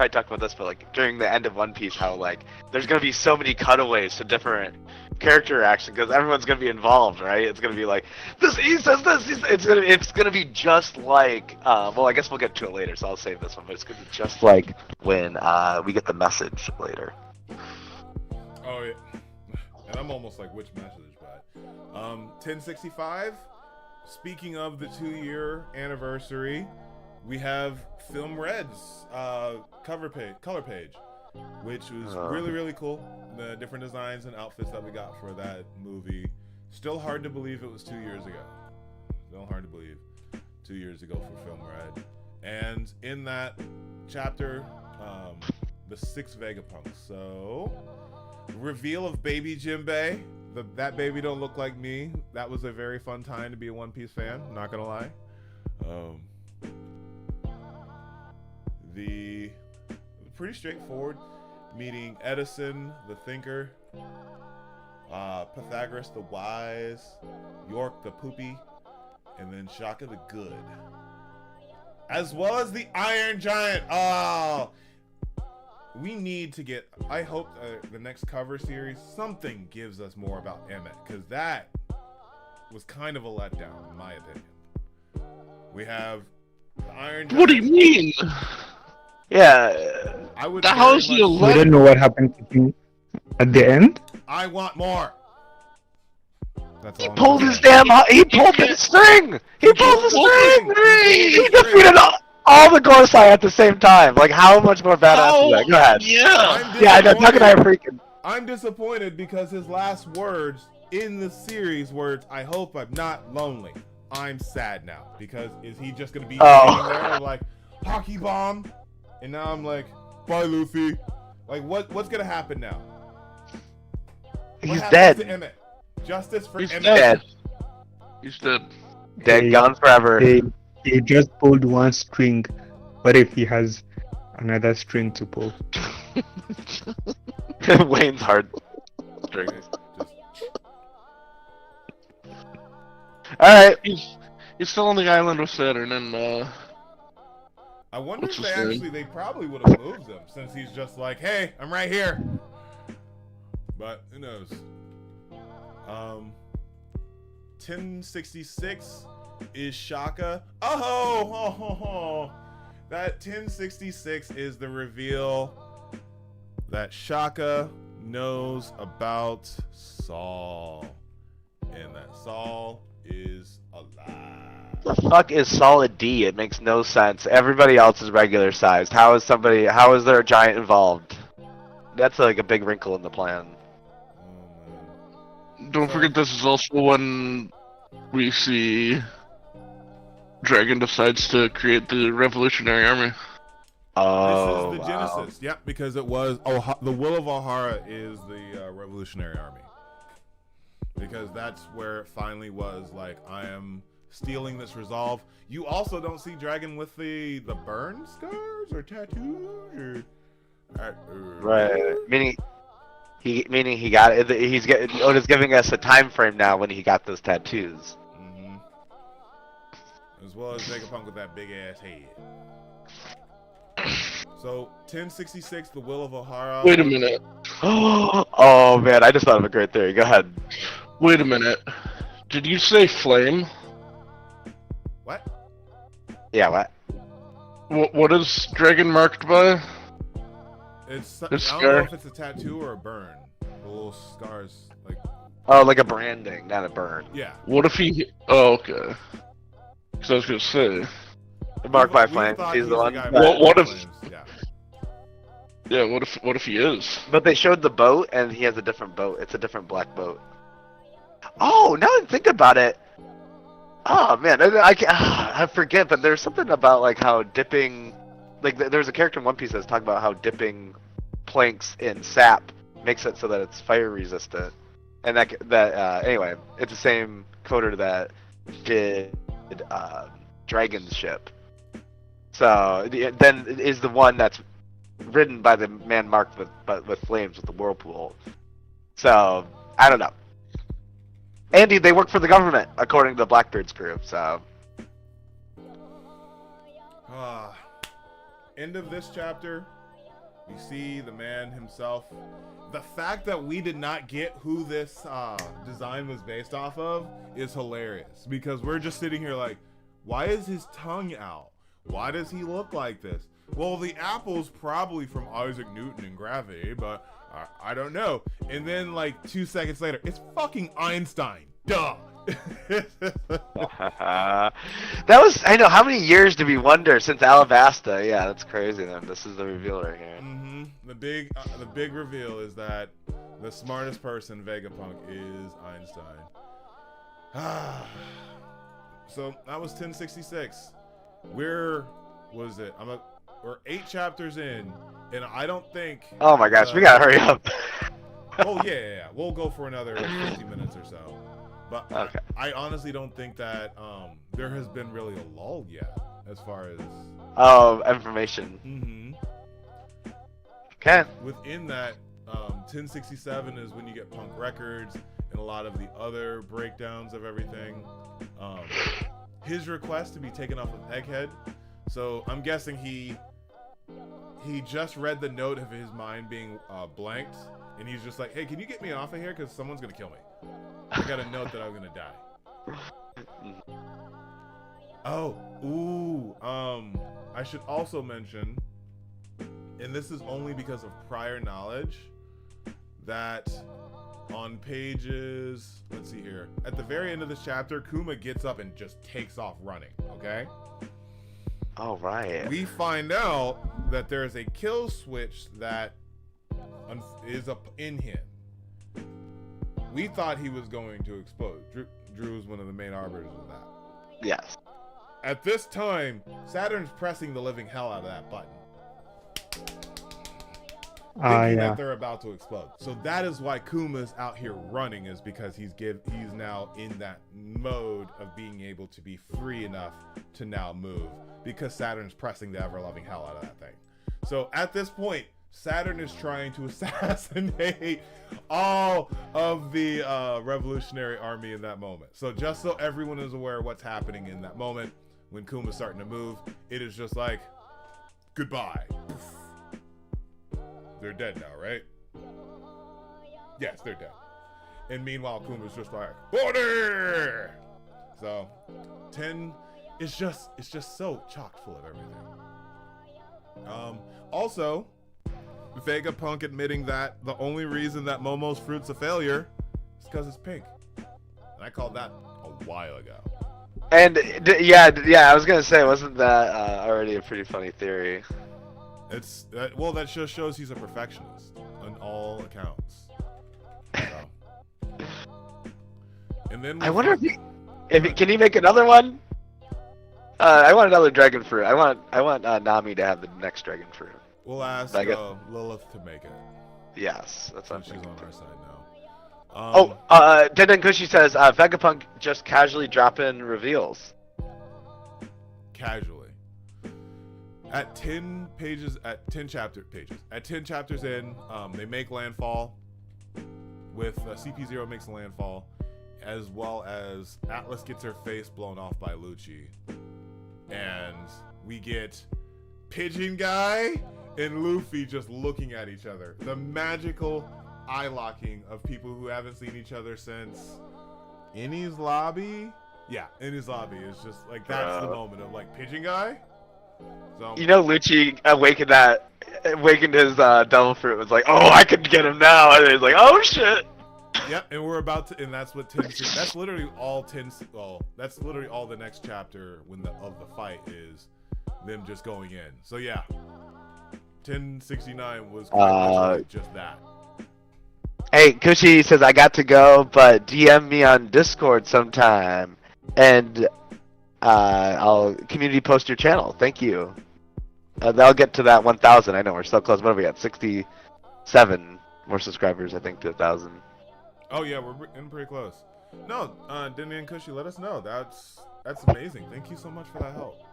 B: talked about this, but like during the end of One Piece, how like there's gonna be so many cutaways to different character action because everyone's gonna be involved, right? It's gonna be like he says this. It's gonna be just like well, I guess we'll get to it later, so I'll save this one. But it's gonna be just like when we get the message later.
A: Oh yeah, and I'm almost like which message, but 1065. Speaking of the 2-year anniversary, we have Film Red's color page, which was really, really cool. The different designs and outfits that we got for that movie. Still hard to believe it was 2 years ago. Still hard to believe 2 years ago for Film Red. And in that chapter, the 6 Vegapunks. So, reveal of Baby Jinbei. That baby don't look like me. That was a very fun time to be a One Piece fan. Not gonna lie. The pretty straightforward. Meeting Edison, the thinker, Pythagoras, the wise, York, the poopy, and then Shaka, the good, as well as the Iron Giant. Oh, we need to get. I hope the next cover series something gives us more about Emmett, because that was kind of a letdown, in my opinion. We have the Iron Giant.
C: What do you mean?
B: Yeah.
A: I would.
C: How is he a
D: We don't know what happened to him at the end.
A: I want more. That's
B: He
A: all I'm
B: pulled
A: gonna
B: his
A: say.
B: He pulled the string! He pulled the string!
A: He
B: He defeated all the Gorsai at the same time. Like, how much more badass is that? Go ahead.
C: Yeah.
B: Yeah, I know, Tuck and I are freaking.
A: I'm disappointed because his last words in the series were, "I hope I'm not lonely. I'm sad now." Because is he just gonna be sitting there like hockey bomb? And now I'm like, bye, Luffy. Like, what's gonna happen now?
B: He's
A: What
B: dead.
A: happens to Emmett? Justice for
C: He's
A: Emmett.
B: Dead.
C: He's dead.
B: Dead, gone forever.
D: He just pulled one string. What if he has another string to pull?
B: Wayne's hard. Alright.
C: He's still on the island with Saturn, and
A: I wonder
C: What's
A: if
C: his name?
A: they probably would have moved him since he's just like, hey, I'm right here. But who knows? 1066 is Shaka. Oh, that 1066 is the reveal that Shaka knows about Saul, and that Saul is alive.
B: The fuck is Solid D? It makes no sense. Everybody else is regular sized. How is there a giant involved? That's like a big wrinkle in the plan.
C: don't forget this is also when we see Dragon decides to create the Revolutionary Army.
B: Oh,
A: This is the Genesis. Yep, because it was the Will of O'Hara is the Revolutionary Army. Because that's where it finally was like, I am stealing this resolve. You also don't see Dragon with the burn scars or tattoos or
B: right. Meaning he got it. Oda's giving us a time frame now when he got those tattoos.
A: Mm-hmm. As well as Vegapunk with that big ass head. So 1066, the Will of O'Hara.
C: Wait a minute.
B: Oh man, I just thought of a great theory. Go ahead.
C: Wait a minute. Did you say flame?
A: What?
B: Yeah, what?
C: What is Dragon marked by?
A: It's I
C: The
A: don't know
C: scar?
A: if it's a tattoo or a burn. The little scars, like
B: Oh, like a branding, not a burn.
A: yeah.
C: What if he... Oh, okay. Because I was going to say...
B: Marked by
A: We
B: Flames.
A: thought
B: He's the one.
A: guy
C: What-
A: marked by
C: if-
A: Flames, Yeah.
C: Yeah, what if he is?
B: But they showed the boat, and he has a different boat. It's a different black boat. Oh, now I think about it. Oh man, I forget. But there's something about like how dipping, like there's a character in One Piece that's talking about how dipping planks in sap makes it so that it's fire resistant. And that anyway, it's the same coder that did Dragon's ship. So then is the one that's ridden by the man marked with flames with the whirlpool. So I don't know. Andy, they work for the government according to Blackbeard's crew. So
A: end of this chapter, you see the man himself. The fact that we did not get who this design was based off of is hilarious, because we're just sitting here like, why is his tongue out? Why does he look like this? Well, the apple's probably from Isaac Newton and gravity, but I don't know. And then like 2 seconds later, it's fucking Einstein. Duh.
B: that was, I know, how many years did we wonder since Alabasta? Yeah, that's crazy. Then this is the reveal right here.
A: Mm-hmm. The big reveal is that the smartest person, Vegapunk, is Einstein. So that was 1066. We're 8 chapters in, and I don't think.
B: Oh my gosh, we gotta hurry up.
A: Oh yeah. We'll go for another 50 minutes or so. But okay. I honestly don't think that there has been really a lull yet, as far as
B: information.
A: Mm-hmm.
B: Okay.
A: Within that, 1067 is when you get Punk Records and a lot of the other breakdowns of everything. His request to be taken off of Egghead. So I'm guessing he just read the note of his mind being blanked, and he's just like, hey, can you get me off of here, because someone's gonna kill me. I got a note that I'm gonna die. I should also mention, and this is only because of prior knowledge, that on pages, let's see here, at the very end of this chapter, Kuma gets up and just takes off running, okay?
B: All right.
A: We find out that there is a kill switch that is up in him. We thought he was going to explode. Drew was one of the main arbiters of that.
B: Yes.
A: At this time, Saturn's pressing the living hell out of that button. Thinking that they're about to explode. So that is why Kuma's out here running, is because he's now in that mode of being able to be free enough to now move, because Saturn's pressing the ever-loving hell out of that thing. So at this point, Saturn is trying to assassinate all of the Revolutionary Army in that moment. So just so everyone is aware of what's happening in that moment, when Kuma's starting to move, it is just like, goodbye. They're dead now, right? Yes, they're dead. And meanwhile, Kuma's just like, order! So, 10 is just, it's just so chock full of everything. Also, Vegapunk admitting that the only reason that Momo's fruit's a failure is because it's pink. And I called that a while ago.
B: And yeah, I was gonna say, wasn't that already a pretty funny theory?
A: It's well, that just shows he's a perfectionist on all accounts. So. And then
B: I wonder if can he make another one? I want another dragon fruit. I want Nami to have the next dragon fruit.
A: We'll ask Lilith to make it.
B: Yes, that's what
A: she's on our side
B: now. Denden Kushi says Vegapunk just casually drop in reveals.
A: Casually. At 10 chapters in, they make landfall. With CP0 makes a landfall, as well as Atlas gets her face blown off by Lucci, and we get Pigeon Guy and Luffy just looking at each other. The magical eye locking of people who haven't seen each other since Innie's Lobby. Yeah, Innie's Lobby is just like, that's the moment of like, Pigeon Guy. So,
B: you know, Lucci awakened his devil fruit, was like, oh, I could get him now, and he's like, oh shit.
A: Yep, and we're about to, and that's what that's literally all that's literally all the next chapter of the fight is them just going in. So yeah, 1069 was just that.
B: Hey, Kushi says, I got to go, but DM me on Discord sometime, and I'll community post your channel. Thank you. That'll get to that 1,000. I know we're so close. What have we got? 67 more subscribers, I think, to 1,000.
A: Oh yeah, we're in pretty close. No, Denny and Cushy, let us know. That's amazing. Thank you so much for that help.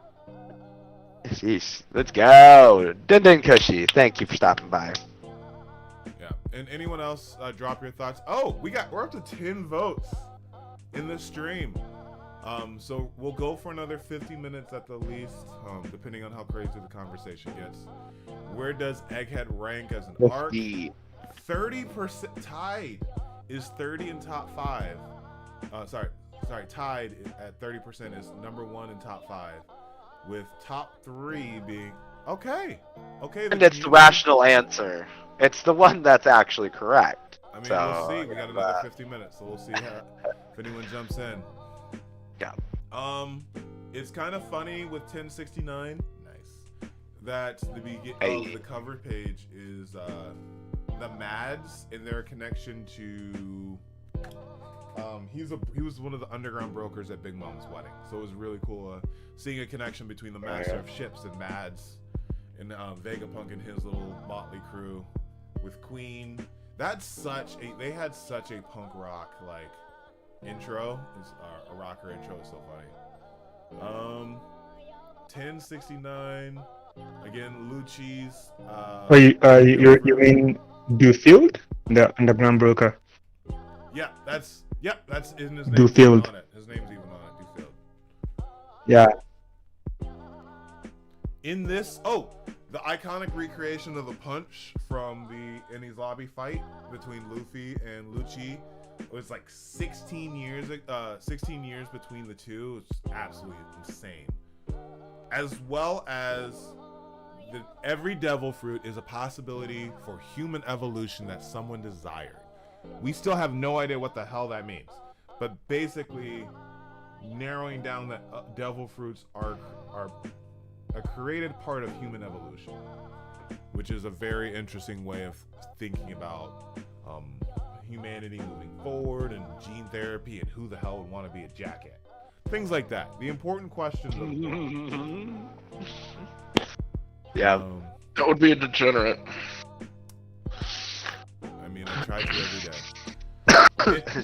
B: Jeez, let's go. Din Cushy, thank you for stopping by.
A: Yeah, and anyone else, drop your thoughts. Oh, we're up to 10 votes in the stream. So we'll go for another 50 minutes at the least, depending on how crazy the conversation gets. Where does Egghead rank as an arc? 30% tied is 30 in top 5. Tied at 30% is number 1 in top 5, with top 3 being okay.
B: And it's the rational answer. It's the one that's actually correct.
A: I mean,
B: so,
A: we'll see. We got another 50 minutes, so we'll see if anyone jumps in.
B: Yeah.
A: It's kind of funny with 1069. Nice. That the cover page is the Mads and their connection to. He was one of the underground brokers at Big Mom's wedding, so it was really cool seeing a connection between the Master of Ships and Mads, and Vegapunk and his little motley crew with Queen. They had such a punk rock like intro. A rocker intro is so funny. 1069 again. Lucci's.
D: You mean Dewfield, the underground broker?
A: Yeah, that's in his name.
D: Dewfield.
A: On it. His name's even on it. Dewfield.
D: Yeah.
A: In this, the iconic recreation of the punch from the Enies Lobby fight between Luffy and Lucci. It was like 16 years between the two. It's absolutely insane. As well as every devil fruit is a possibility for human evolution that someone desired. We still have no idea what the hell that means, but basically narrowing down that devil fruits are a created part of human evolution, which is a very interesting way of thinking about humanity moving forward and gene therapy and who the hell would want to be a jacket. Things like that. The important questions of the book.
B: Yeah.
C: That would be a degenerate.
A: I mean, I try to every day.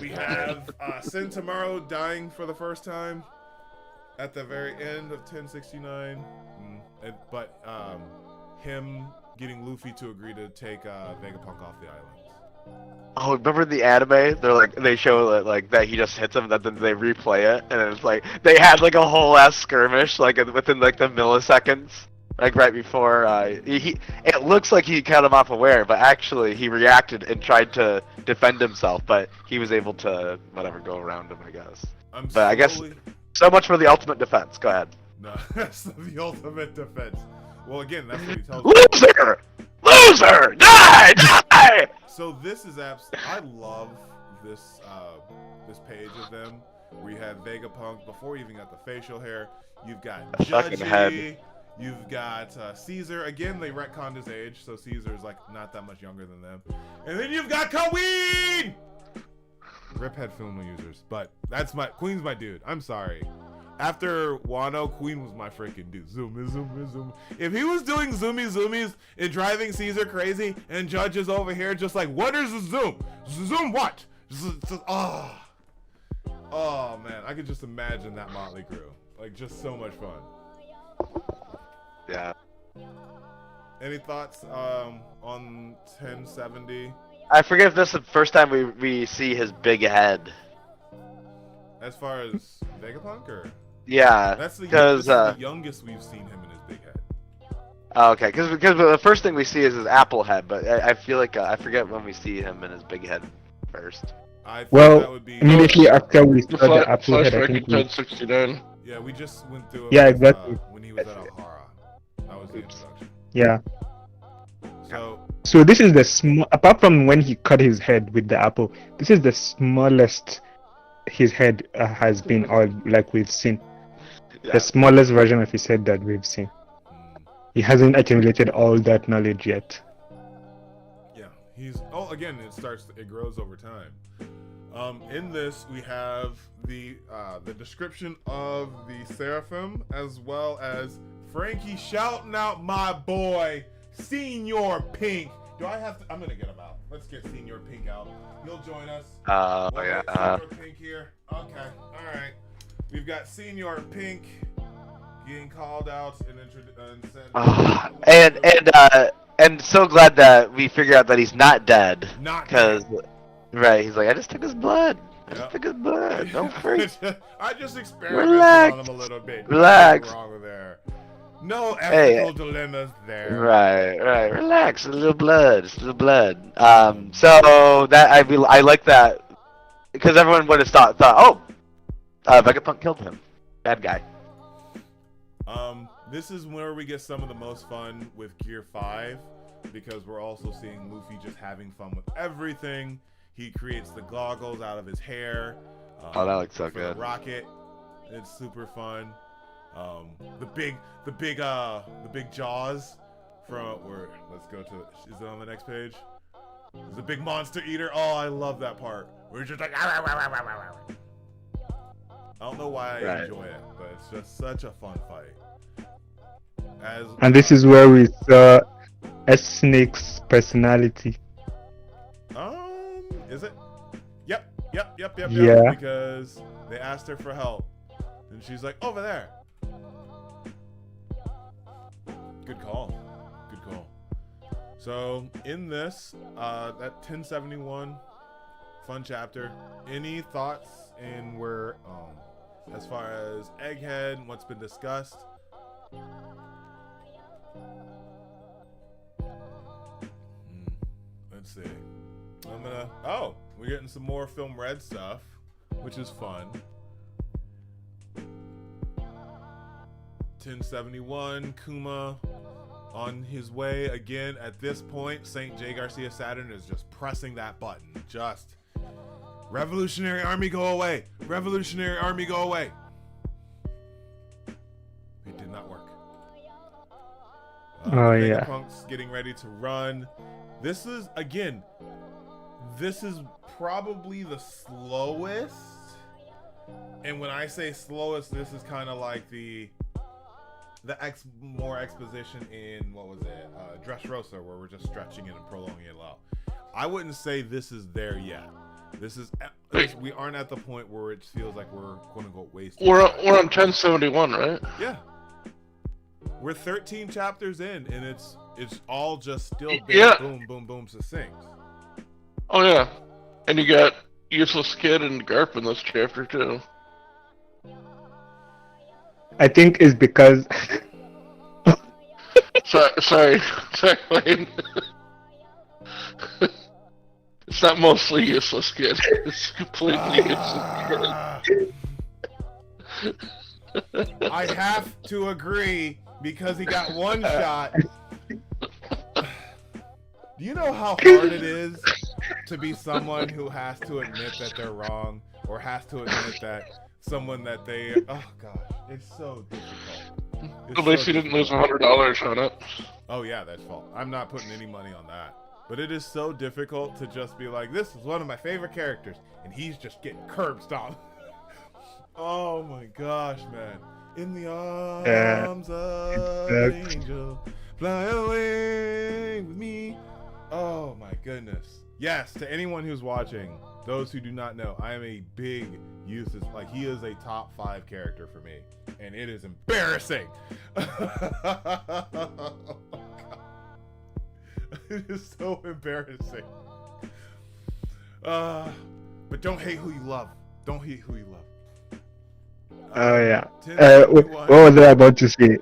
A: We have Sentomaru dying for the first time at the very end of 1069. But him getting Luffy to agree to take Vegapunk off the islands.
B: Oh, remember the anime? They show that he just hits him, and then they replay it, and it's like they had like a whole ass skirmish within the milliseconds, right before it looks like he cut him off aware, but actually he reacted and tried to defend himself, but he was able to go around him, I guess. I guess so much for the ultimate defense. Go ahead.
A: No, that's the ultimate defense. Well, again, that's what he tells
B: Loser! Die!
A: So this is I love this page of them where you have Vegapunk before you even got the facial hair. You've got Judgy. You've got Caesar. Again, they retconned his age, so Caesar's like not that much younger than them. And then you've got Queen. Rip headphone users, but Queen's my dude. I'm sorry. After Wano, Queen was my freaking dude. Zoom. If he was doing zoomies and driving Caesar crazy, and Judge is over here just like, what is the zoom? Zoom what? Oh man, I could just imagine that motley crew. Like, just so much fun.
B: Yeah.
A: Any thoughts on 1070?
B: I forget if this is the first time we see his big head.
A: As far as Vegapunk, or?
B: Yeah,
A: that's the youngest we've seen him in his big head.
B: Oh, okay, because the first thing we see is his apple head, but I feel like I forget when we see him in his big head first.
A: I think that would be
D: immediately after we saw the apple head. I think
C: 1069.
A: Yeah, we just went through it.
D: Yeah, exactly.
A: When he was at Ohara, that was the introduction.
D: Yeah.
A: So
D: this is the apart from when he cut his head with the apple, this is the smallest his head has been, or like we've seen. Yeah. The smallest version of his head that we've seen. He hasn't accumulated all that knowledge yet.
A: Yeah, again, it grows over time. In this, we have the description of the Seraphim, as well as Frankie shouting out my boy, Senior Pink, Do I have to? I'm gonna get him out. Let's get Senior Pink out. He'll join us.
B: Oh
A: We'll
B: yeah.
A: get Senior Pink here. Okay. All right. We've got Senior Pink getting called out and said.
B: And so glad that we figure out that he's not dead.
A: Not
B: Because,
A: dead.
B: right, he's like, I just took his blood.
A: Yep.
B: Don't freak.
A: I just experimented
B: Relax.
A: on him a little bit.
B: Relax.
A: Nothing wrong with there. No ethical dilemmas there.
B: Right. Relax. A little blood. So that I like that because everyone would have thought, Vegapunk killed him. Bad guy.
A: This is where we get some of the most fun with Gear 5 because we're also seeing Luffy just having fun with everything. He creates the goggles out of his hair.
B: That looks so
A: for
B: good.
A: The rocket. It's super fun. The big jaws from where let's go to is it on the next page? There's a big monster eater. Oh, I love that part. We're just like I don't know why I enjoy it, but it's just such a fun fight.
D: And this is where we saw Snake's personality.
A: Is it? Yep.
D: Yeah.
A: Because they asked her for help, and she's like, over there. Good call. So in this, that 1071 fun chapter. Any thoughts in where, as far as Egghead and what's been discussed? Let's see. We're getting some more Film Red stuff, which is fun. 1071, Kuma on his way again. At this point, St. J. Garcia Saturn is just pressing that button. Just, Revolutionary Army, go away! Revolutionary Army, go away! It did not work.
D: Vegapunk's
A: getting ready to run. This is probably the slowest. And when I say slowest, this is kind of like more exposition in, what was it? Dressrosa, where we're just stretching it and prolonging it out. I wouldn't say this is there yet. We aren't at the point where it feels like we're quote unquote wasting.
C: We're on 1071, right?
A: Yeah. We're 13 chapters in, and it's all just still boom, boom, boom, succinct.
C: Oh yeah, and you got Useless Kid and Garp in this chapter too.
D: I think it's because.
C: Sorry, Wayne. It's not mostly Useless Kid. It's completely Useless Kid.
A: I have to agree because he got one shot. Do you know how hard it is to be someone who has to admit that they're wrong, or has to admit that someone that they... Oh gosh, it's so difficult.
C: At least you didn't lose $100 on it.
A: Oh yeah, that's fault. I'm not putting any money on that. But it is so difficult to just be like, this is one of my favorite characters, and he's just getting curb stomped. Oh my gosh, man. In the arms of an angel, fly away with me. Oh my goodness. Yes, to anyone who's watching, those who do not know, I am a big Useless, he is a top 5 character for me, and it is embarrassing. It is so embarrassing. But don't hate who you love. Don't hate who you love.
D: Oh yeah. What was I about to say?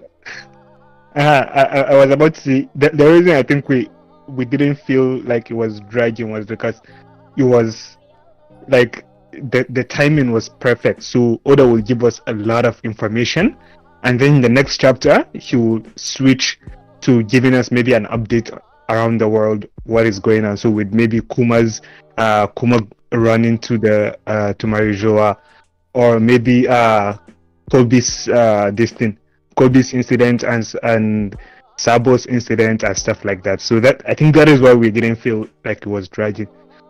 D: I was about to say the reason I think we didn't feel like it was dragging was because it was like the timing was perfect. So Oda will give us a lot of information, and then in the next chapter he will switch to giving us maybe an update around the world, what is going on. So with maybe Kuma running to the to Marijoa, or maybe Kobe's incident and Sabo's incident and stuff like that. So that, I think that is why we didn't feel like it was dragging.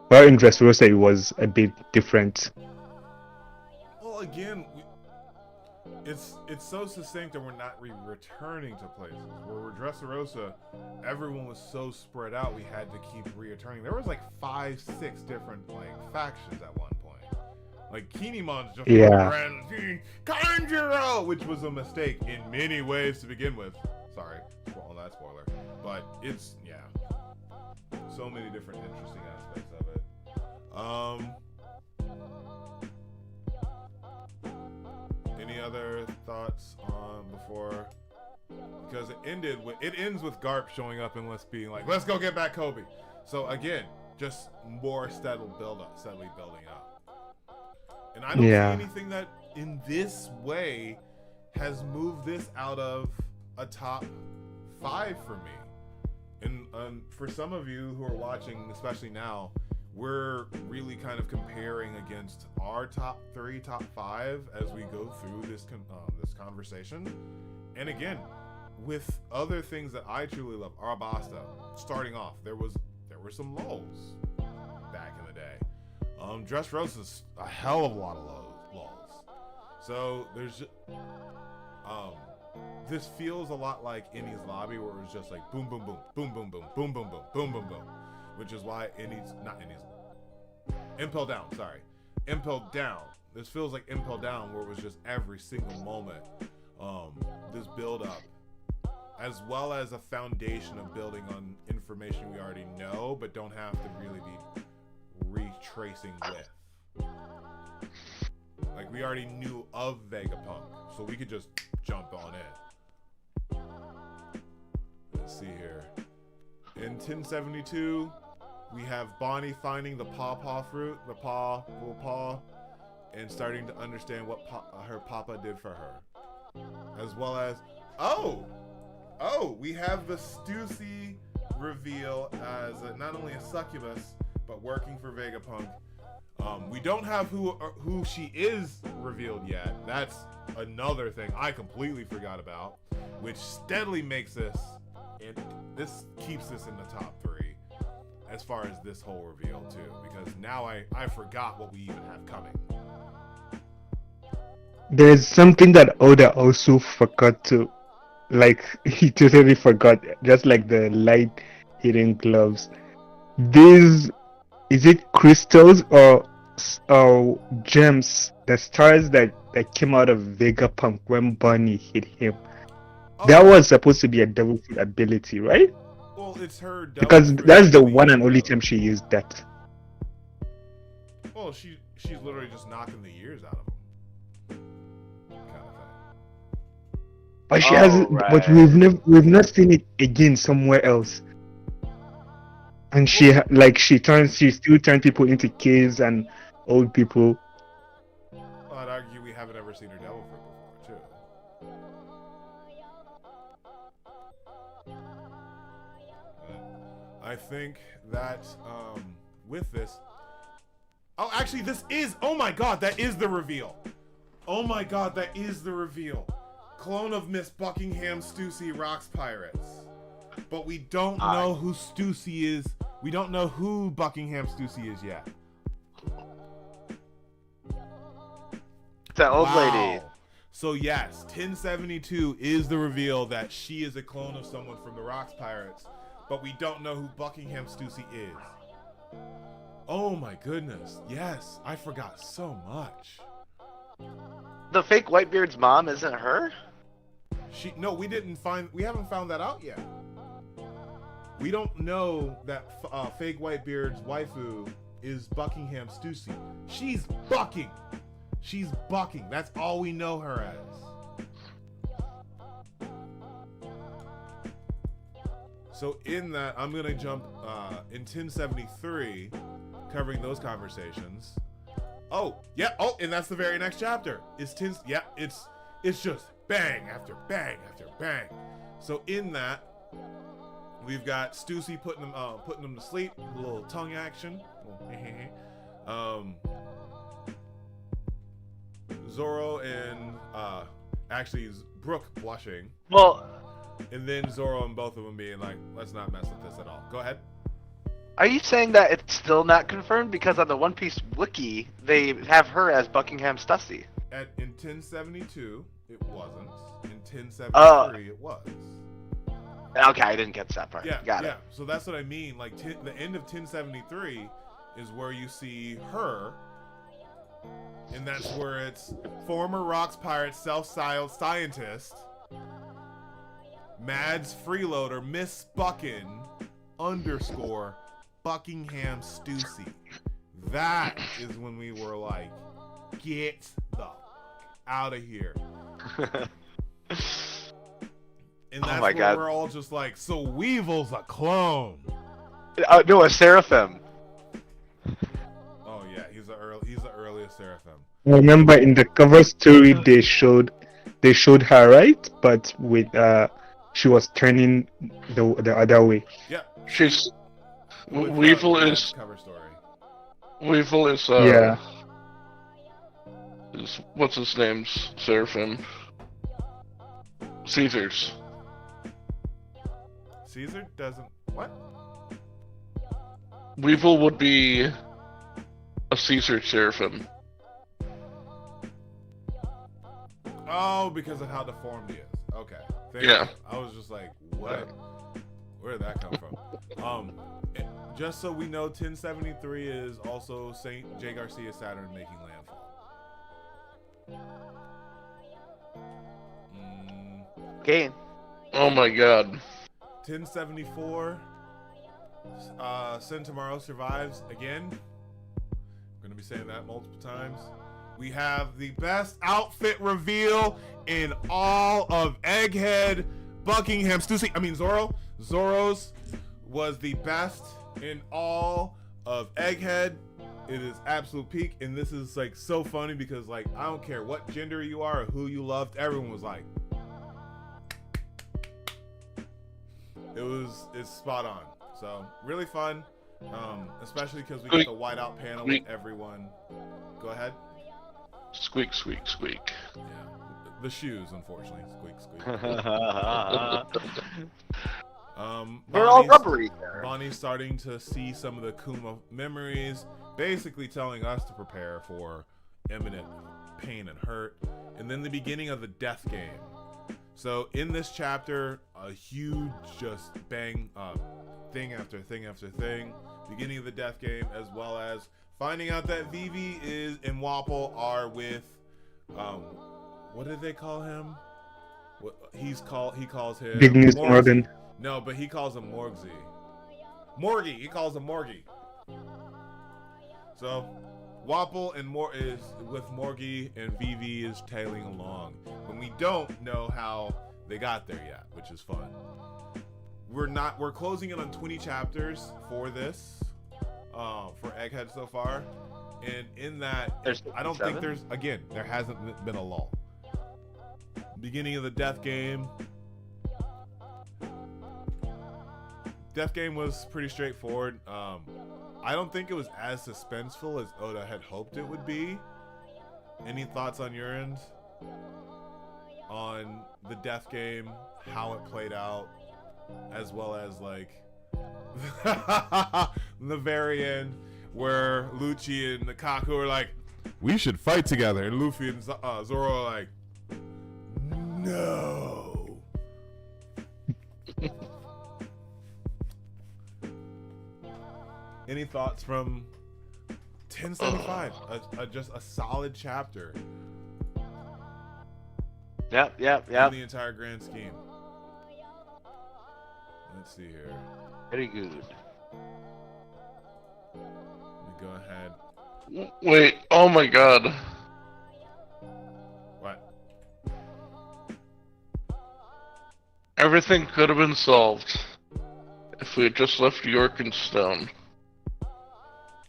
D: While in Dressrosa it was a bit different.
A: Well, again, it's so succinct, and we're not returning to places. Where we're Dressrosa, everyone was so spread out, we had to keep returning. There was like 5, 6 different like factions at one point. Like Kinemon's just running around singing Kanjuro, which was a mistake in many ways to begin with. Sorry, on that spoiler, but it's so many different interesting aspects of it. Any other thoughts on before? Because it ends with Garp showing up and being like, let's go get back Kobe. So again, just more steadily building up. And I don't see anything that in this way has moved this out of a top 5 for me. And for some of you who are watching, especially now, we're really kind of comparing against our top 3, top 5 as we go through this conversation. And again, with other things that I truly love, Arabasta, starting off, there were some lulls back in the day. Dressrosa's a hell of a lot of lulls. So there's this feels a lot like Innie's Lobby, where it was just like boom, boom, boom, boom, boom, boom, boom, boom, boom, boom, boom, boom, which is why Impel Down. Impel Down. This feels like Impel Down, where it was just every single moment, this build up, as well as a foundation of building on information we already know, but don't have to really be retracing with. Like, we already knew of Vegapunk, so we could just jump on it. Let's see here. In 1072, we have Bonnie finding the pawpaw fruit, the little paw, and starting to understand what her papa did for her. As well as, we have the Stussy reveal as not only a succubus, but working for Vegapunk. We don't have who she is revealed yet. That's another thing I completely forgot about, which steadily makes this keeps this in the top 3 as far as this whole reveal too, because now I forgot what we even have coming.
D: There's something that Oda also forgot to, like, he totally forgot, just like the light hitting gloves. Is it crystals or gems, the stars that came out of Vegapunk when Bonnie hit him? That was supposed to be a devil fruit ability, right?
A: Well, it's her devil
D: because
A: fruit
D: that's the
A: ability.
D: one and only time she used that.
A: Well, she's literally just knocking the ears out of him. Kind of thing.
D: But she hasn't.
B: Right.
D: But we've not seen it again somewhere else. And she still turns people into kids and old people.
A: Well, I'd argue we haven't ever seen her devil fruit before, too. I think that with this, actually, oh my god, that is the reveal. Oh my god, that is the reveal. Clone of Miss Buckingham Stussy Rocks Pirates. But we don't know who Stussy is. We don't know who Buckingham Stussy is yet.
B: That old lady.
A: So yes, 1072 is the reveal that she is a clone of someone from the Rocks Pirates, but we don't know who Buckingham Stussy is. Oh my goodness. Yes, I forgot so much.
B: The fake Whitebeard's mom isn't her?
A: We haven't found that out yet. We don't know that fake Whitebeard's waifu is Buckingham Stussy. She's bucking. That's all we know her as. So in that, I'm gonna jump in 1073, covering those conversations. And that's the very next chapter. It's just bang after bang after bang. So in that, we've got Stussy putting them to sleep, a little tongue action. Zoro and actually Brooke blushing.
B: Well,
A: and then Zoro and both of them being like, let's not mess with this at all. Go ahead.
B: are you saying that it's still not confirmed? Because on the One Piece wiki, they have her as Buckingham Stussy.
A: In 1072, it wasn't. In 1073, it was.
B: Okay, I didn't catch that part.
A: Yeah,
B: Got
A: yeah.
B: it.
A: So that's what I mean. Like the end of 1073 is where you see her, and that's where it's former Rocks pirate, self-styled scientist, Mads freeloader, Miss Buckin _ Buckingham Stussy. That is when we were like, get the out of here. And that's
B: my
A: where
B: God.
A: we're all just like, so Weevil's a clone.
B: No, a Seraphim.
A: Oh yeah, he's the earliest Seraphim.
D: Remember in the cover story they showed her, right? But with she was turning the other way.
A: Yeah.
C: She's
A: with,
C: Weevil
A: Matt's
C: is
A: cover story.
C: Weevil is
D: Yeah.
C: Is, what's his name's Seraphim? Caesar's.
A: Caesar doesn't what?
C: Weevil would be a Caesar Seraphim.
A: Oh, because of how deformed he is. Okay. Thank
C: Yeah.
A: you. I was just like, what? Where did that come from? Just so we know, 1073 is also Saint J. Garcia Saturn making landfall.
B: Okay.
C: Oh my god.
A: 1074. Sin Tomorrow survives again. I'm gonna be saying that multiple times. We have the best outfit reveal in all of Egghead, Buckingham Stussy. I mean Zoro. Zoro's was the best in all of Egghead. It is absolute peak, and this is like so funny because like I don't care what gender you are or who you loved, everyone was like, it's spot on. So really fun, especially because we got the whiteout panel with everyone. Go ahead.
C: Squeak, squeak, squeak.
A: Yeah, the shoes, unfortunately, squeak, squeak.
B: They're all rubbery there.
A: Bonnie's starting to see some of the Kuma memories, basically telling us to prepare for imminent pain and hurt. And then the beginning of the death game. So in this chapter, a huge just bang thing after thing after thing. Beginning of the death game, as well as finding out that Vivi and Wapol are with, what did they call him? What he calls him
D: Big News
A: Morgsy.
D: Morgan.
A: No, but he calls him Morgsy. Morgy, he calls him Morgy. So Wapol is with Morgy and Vivi is tailing along. And we don't know how they got there yet, which is fun. We're closing in on 20 chapters for this, for Egghead so far. And in that, I don't think there hasn't been a lull. Beginning of the death game. Death game was pretty straightforward. I don't think it was as suspenseful as Oda had hoped it would be. Any thoughts on your end? On the death game, how it played out, as well as like the very end where Lucci and Nakaku are like, we should fight together, and Luffy and Zoro are like, no. Any thoughts from 1075? Just a solid chapter.
B: Yep.
A: In the entire grand scheme. Let's see here.
B: Very good.
A: Let me go ahead.
C: Wait, oh my god.
A: What?
C: Everything could have been solved if we had just left York in stone.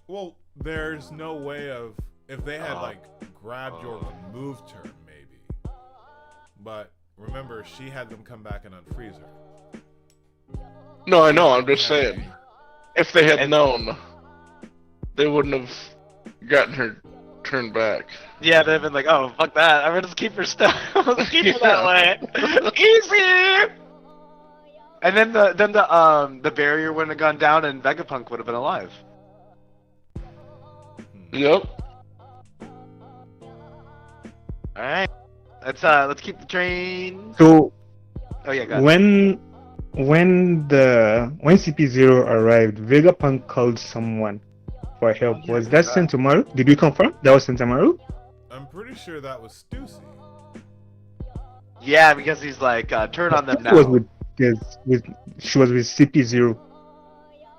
A: Well, there's no way of, if they had like grabbed York and moved her, maybe. But remember, she had them come back and unfreeze her.
C: No, I know, I'm just saying. If they had known, they wouldn't have gotten her turned back.
B: Yeah, they've been like, oh, fuck that. I'm gonna just keep her stuff. Let's keep her that way. Easy! And then the barrier wouldn't have gone down and Vegapunk would have been alive.
C: Yep.
B: Alright. Let's keep the train.
D: So
B: Oh yeah, go
D: when CP0 arrived, Vegapunk called someone for help.
B: Oh, yeah,
D: Was that Sentomaru? Did we confirm that was Sentomaru?
A: I'm pretty sure that was Stussy.
B: Yeah, because he's like, turn on them
D: She
B: now.
D: was she was with CP0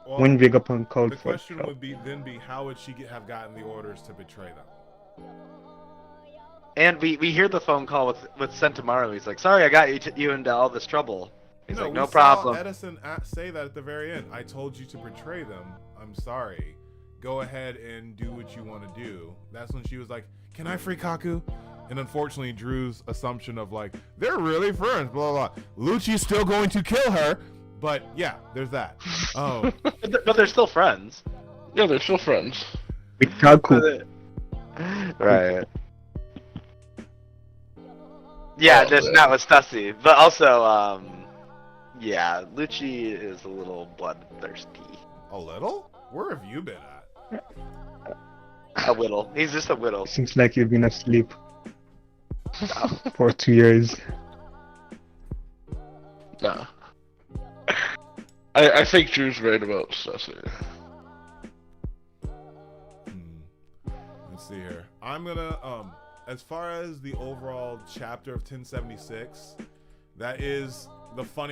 A: Well,
D: when Vegapunk called
A: the
D: for
A: question
D: help.
A: would be how would she have gotten the orders to betray them?
B: And we hear the phone call with Sentomaru. He's like, sorry, I got you into all this trouble. He's like, no
A: we
B: problem.
A: saw Edison say that at the very end. I told you to betray them. I'm sorry. Go ahead and do what you want to do. That's when she was like, can I free Kaku? And unfortunately, Drew's assumption of like, they're really friends, blah, blah, blah. Lucci's still going to kill her. But yeah, there's that. Oh.
B: But they're still friends.
C: Yeah, they're still friends.
D: With Kaku.
B: Right. Yeah, not with Stussy. But also, yeah, Lucci is a little bloodthirsty.
A: A little? Where have you been at?
B: A whittle. He's just a whittle.
D: Seems like you've been asleep for 2 years.
C: Nah. I think Drew's right about Stussy.
A: Let's see here. I'm gonna as far as the overall chapter of 1076, that is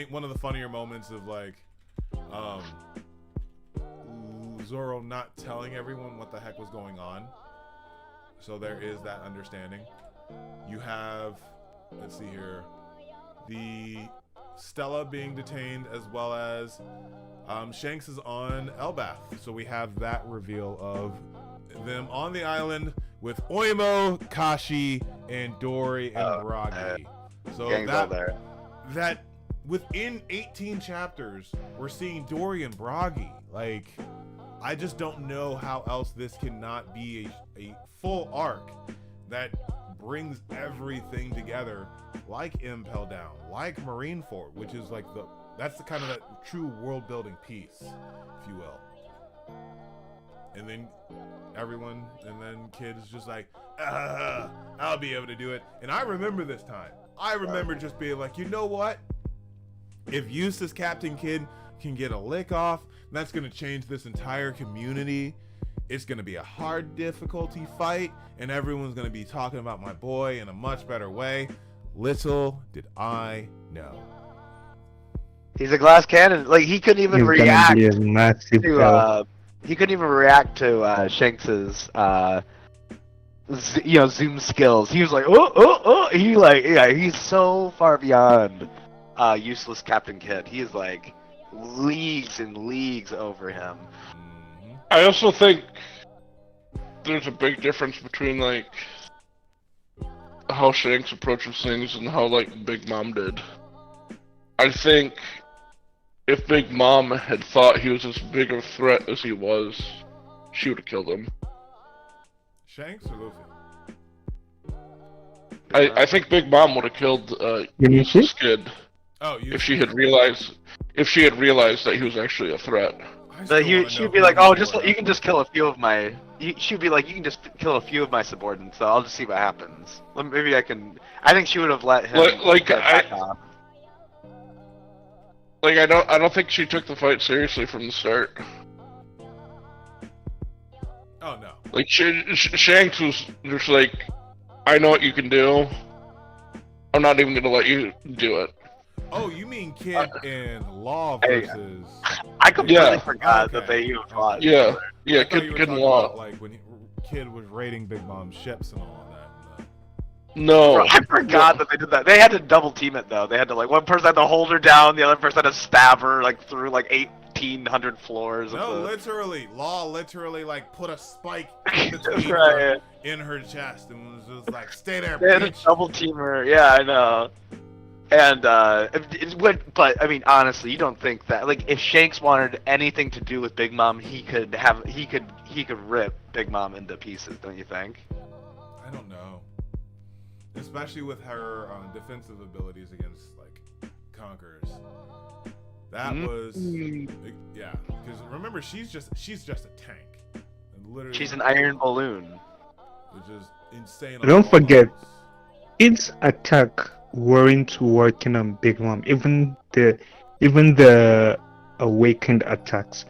A: one of the funnier moments of like Zoro not telling everyone what the heck was going on. So there is that understanding. You have, let's see here, the Stella being detained, as well as Shanks is on Elbath. So we have that reveal of them on the island with Oimo, Kashi, and Dory and Bragi. So that within 18 chapters, we're seeing Dory and Bragi. Like, I just don't know how else this cannot be a full arc that brings everything together, like Impel Down, like Marineford, which is like that's the kind of that true world building piece, if you will. And then Kid is just like, I'll be able to do it. And I remember this time. I remember just being like, you know what? If Eustace Captain Kid can get a lick off, that's going to change this entire community. It's going to be a hard difficulty fight, and everyone's going to be talking about my boy in a much better way. Little did I know.
B: He's a glass cannon. Like, he couldn't even react to he couldn't even react to Shanks's zoom skills. He was like, oh. He's so far beyond useless Captain Kid. He is like leagues and leagues over him.
C: I also think there's a big difference between like how Shanks approaches things and how like Big Mom did. I think if Big Mom had thought he was as big of a threat as he was, she would have killed him.
A: Shanks or Luffy?
C: I think Big Mom would have killed Useless Kid if she had realized that he was actually a threat.
B: She'd be like, "Oh, you can just kill a few of my." She'd be like, "You can just kill a few of my subordinates, so I'll just see what happens." Maybe I can. I think she would have let him.
C: I don't think she took the fight seriously from the start.
A: Oh no.
C: Like Shanks was just like, "I know what you can do. I'm not even gonna let you do it."
A: Oh, you mean Kid and Law versus?
B: I completely forgot that they even fought.
C: Yeah, Kid and Law.
A: Like when Kid was raiding Big Mom's ships and all of that.
C: No.
B: Bro, I forgot that they did that. They had to double team it though. They had to one person had to hold her down, the other person had to stab her through 1,800 floors.
A: No, literally, Law literally put a spike in between her in her chest and was just like, "Stay there,
B: bitch." They had to double team her. Yeah, I know. And but I mean, honestly, you don't think that if Shanks wanted anything to do with Big Mom, he could rip Big Mom into pieces, don't you think?
A: I don't know, especially with her defensive abilities against conquerors. That was yeah, because remember she's just a tank, and literally
B: she's an iron balloon,
A: which is insane.
D: Don't forget. Its attack weren't working on Big Mom. Even the awakened attacks.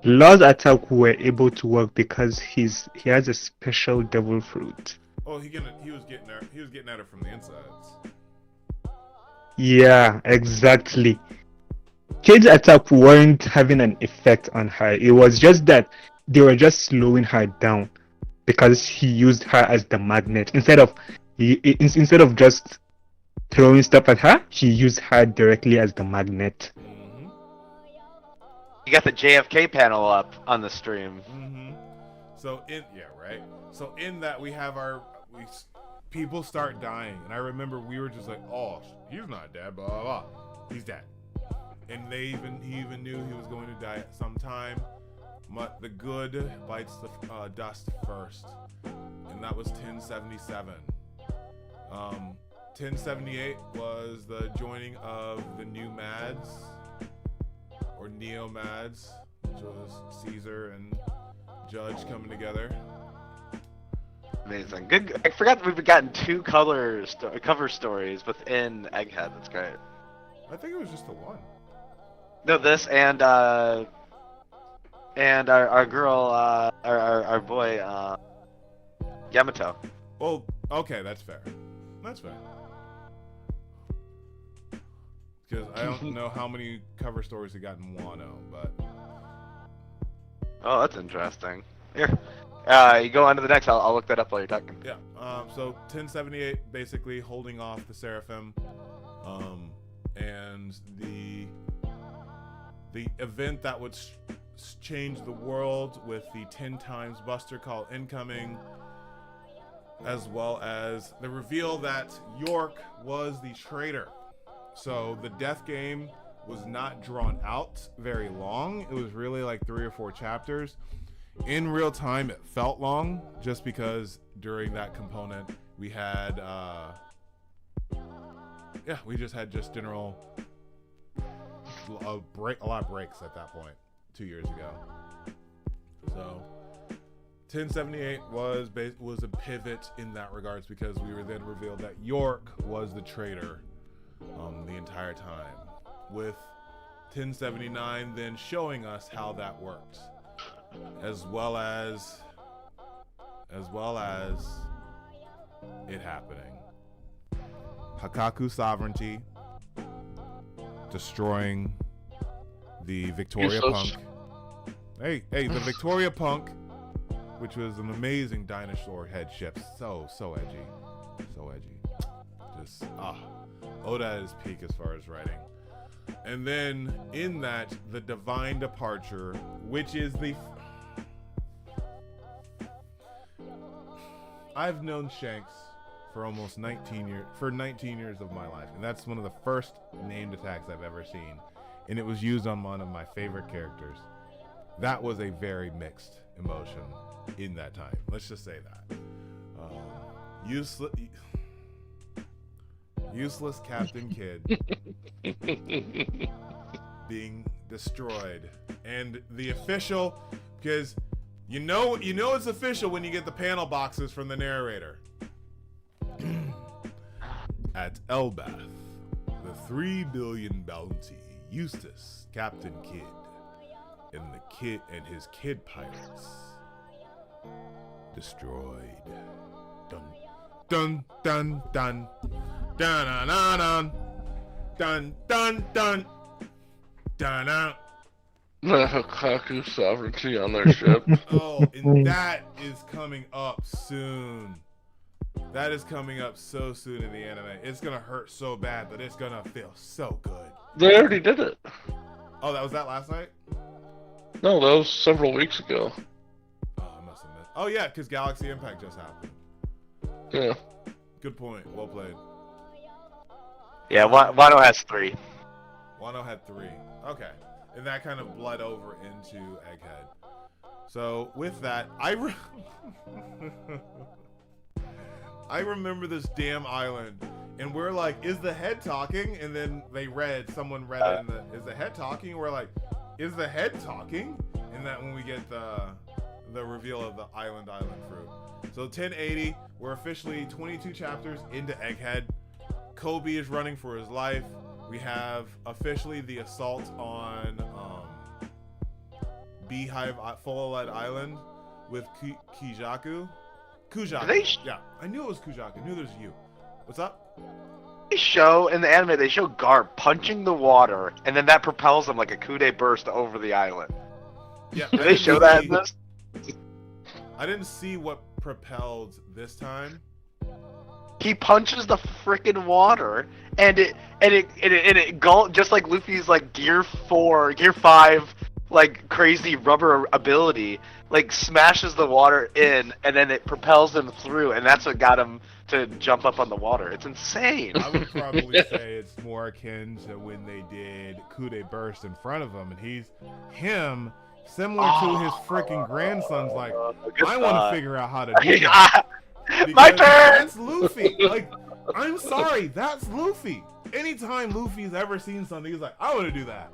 D: Law's attack were able to work because he has a special devil fruit.
A: Oh, he was getting at her from the insides.
D: Yeah, exactly. Kate's attack weren't having an effect on her. It was just that they were just slowing her down because he used her as the magnet. Instead of just throwing stuff at her, he used her directly as the magnet.
A: Mm-hmm.
B: You got the JFK panel up on the stream.
A: Mm-hmm. So in that we have people start dying, and I remember we were just like, oh, he's not dead, blah blah blah. He's dead. And he even knew he was going to die at some time. But the good bites the dust first, and that was 1077. 1078 was the joining of the new Mads, or Neo Mads, which was Caesar and Judge coming together.
B: Amazing. Good. I forgot that we've gotten two cover stories within Egghead. That's great.
A: I think it was just the one.
B: No, this and our girl, our boy, Yamato.
A: Well, okay, that's fair. That's fair. Because I don't know how many cover stories we got in Wano, but...
B: Oh, that's interesting. Here, you go on to the next. I'll look that up while you're talking.
A: Yeah. So 1078, basically holding off the Seraphim, and the event that would change the world with the 10 times Buster Call incoming, as well as the reveal that York was the traitor. So the death game was not drawn out very long. It was really like 3 or 4 chapters. In real time, it felt long, just because during that component we had we just had general a lot of breaks at that point 2 years ago. So 1078 was a pivot in that regards, because we were then revealed that York was the traitor the entire time, with 1079 then showing us how that worked, as well as it happening. Hakaku sovereignty, destroying the Victoria Punk. Hey, the Victoria Punk, which was an amazing dinosaur head ship. So edgy. Just Oda at his peak as far as writing. And then in that, the Divine Departure, which is I've known Shanks for almost 19 years of my life, and that's one of the first named attacks I've ever seen, and it was used on one of my favorite characters. That was a very mixed emotion in that time. Let's just say that. Useless Captain Kidd being destroyed, and the official, because you know it's official when you get the panel boxes from the narrator. At Elbath, the 3 billion bounty, Eustace, Captain Kidd, and his Kid pirates destroyed. Dun dun dun dun dun dun dun dun dun dun dun dun.
C: Hakaku sovereignty on their ship.
A: Oh, and that is coming up soon. That is coming up so soon in the anime. It's gonna hurt so bad, but it's gonna feel so good.
C: They already did it.
A: Oh, that was that last night?
C: No, that was several weeks ago.
A: Oh, I must have missed. Oh yeah, because Galaxy Impact just happened.
C: Yeah.
A: Good point. Well played.
B: Yeah, Wano has 3.
A: Wano had 3. Okay. And that kind of bled over into Egghead. So with that, I remember this damn island, and we're like, is the head talking? And then someone read it in the, is the head talking? And we're like, is the head talking? And that when we get the the reveal of the island fruit. So 1080, we're officially 22 chapters into Egghead. Kobe is running for his life. We have officially the assault on Beehive Full-Lead Island with Kujaku. Yeah, I knew it was Kujaku. I knew there's you. What's up?
B: They show in the anime, they show Garp punching the water, and then that propels him like a Kude burst over the island.
A: Yeah.
B: Did they show that in this?
A: I didn't see what propelled this time.
B: He punches the freaking water, and it just like Luffy's like Gear 5 like crazy rubber ability, like smashes the water in, and then it propels him through, and that's what got him to jump up on the water. It's insane.
A: I would probably say it's more akin to when they did Kude burst in front of him, and him similar to his freaking grandson's like, I want to figure out how to do that.
B: My turn!
A: That's Luffy. Like, I'm sorry, that's Luffy. Anytime Luffy's ever seen something, he's like, I want to do that.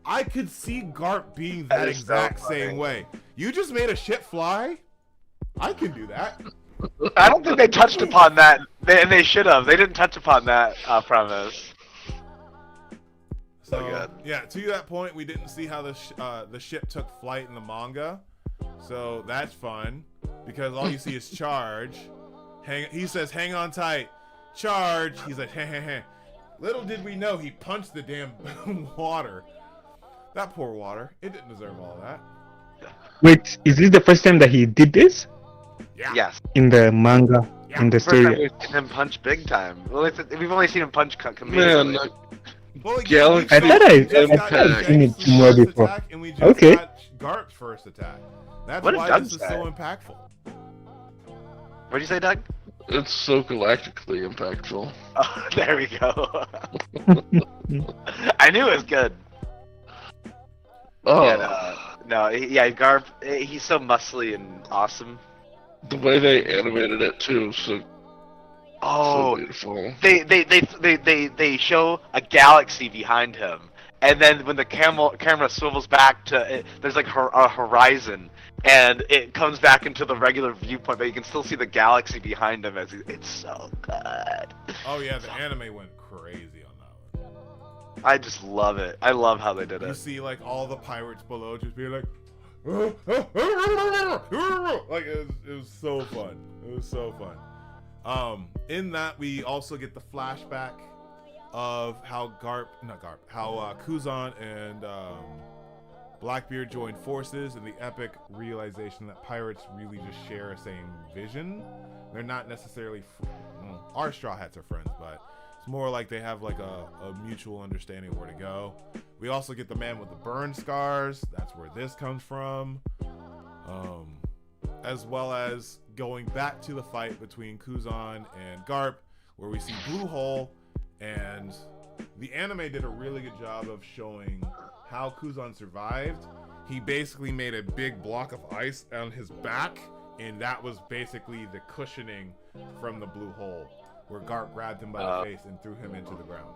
A: I could see Garp being that exact same way. You just made a ship fly? I can do that.
B: I don't think they touched upon that, and they should have. They didn't touch upon that premise.
A: So good. Yeah, to that point, we didn't see how the ship took flight in the manga, so that's fun because all you see is charge. He says, "Hang on tight, charge." He's like, "Heh heh heh." Little did we know he punched the damn water. That poor water. It didn't deserve all that.
D: Wait, is this the first time that he did this?
A: Yeah.
B: Yes.
D: In the manga, in the
B: First time
D: story.
B: we've seen him punch big time. Well, we've only seen him punch
C: Man,
B: Carmean.
A: Well,
C: Galaxy
D: I thought I've
C: Impact.
D: seen it more before.
A: Attack, and we just
D: Okay.
A: got Garp's first attack. That's
B: What did
A: why
B: Doug
A: this is
B: say?
A: so impactful.
B: What'd you say, Doug?
C: It's so galactically impactful.
B: Oh, there we go. I knew it was good.
C: Oh,
B: Yeah, Garp, he's so muscly and awesome.
C: the way they animated it too, so
B: Oh,
C: beautiful.
B: they show a galaxy behind him, and then when the camera swivels back to it, there's like a horizon, and it comes back into the regular viewpoint, but you can still see the galaxy behind him. It's so good.
A: Oh yeah, the anime went crazy on that one.
B: I just love it. I love how they did
A: You
B: it.
A: see like all the pirates below just being like, like it was so fun. It was so fun. In that we also get the flashback of how Kuzan and Blackbeard joined forces, and the epic realization that pirates really just share a same vision. They're not necessarily our Straw Hats are friends, but it's more like they have like a mutual understanding of where to go. We also get the man with the burn scars. That's where this comes from. As well as going back to the fight between Kuzan and Garp, where we see Blue Hole, and the anime did a really good job of showing how Kuzan survived. He basically made a big block of ice on his back, and that was basically the cushioning from the Blue Hole, where Garp grabbed him by the face and threw him into the ground.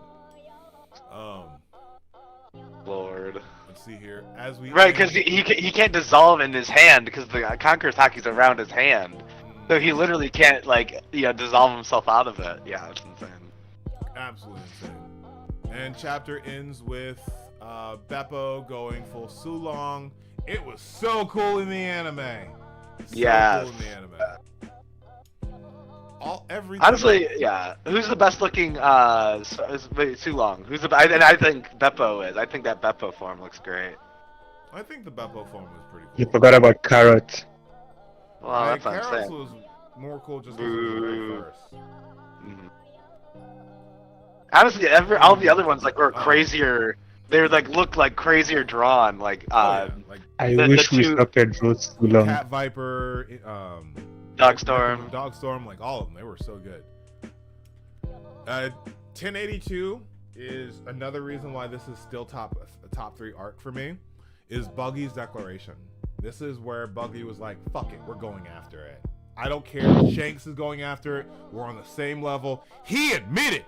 B: Lord.
A: Let's see here. As we
B: Right, because he can't dissolve in his hand because the Conqueror's Haki's around his hand, so he literally can't dissolve himself out of it. Yeah, it's insane.
A: Absolutely insane. And chapter ends with Beppo going full Sulong. It was so cool in the anime.
B: Yeah.
A: Cool in the anime.
B: Honestly, yeah. Who's the best looking? Too long. Who's the? I think Beppo is. I think that Beppo form looks great.
A: I think the Beppo form was pretty cool.
D: You forgot about Carrot.
B: Well, that's what I'm
A: Carrots
B: saying.
A: was more cool just because it was very first.
B: Honestly, all the other ones were crazier. They were looked like crazier drawn.
A: Like
D: I
B: the
D: wish we
B: two-
D: stopped at Rose too long.
A: Cat Viper,
B: Dogstorm.
A: Dogstorm, like all of them, they were so good. 1082 is another reason why this is still a top 3 arc for me. Is Buggy's declaration. This is where Buggy was like, "Fuck it, we're going after it. I don't care if Shanks is going after it. We're on the same level." He admitted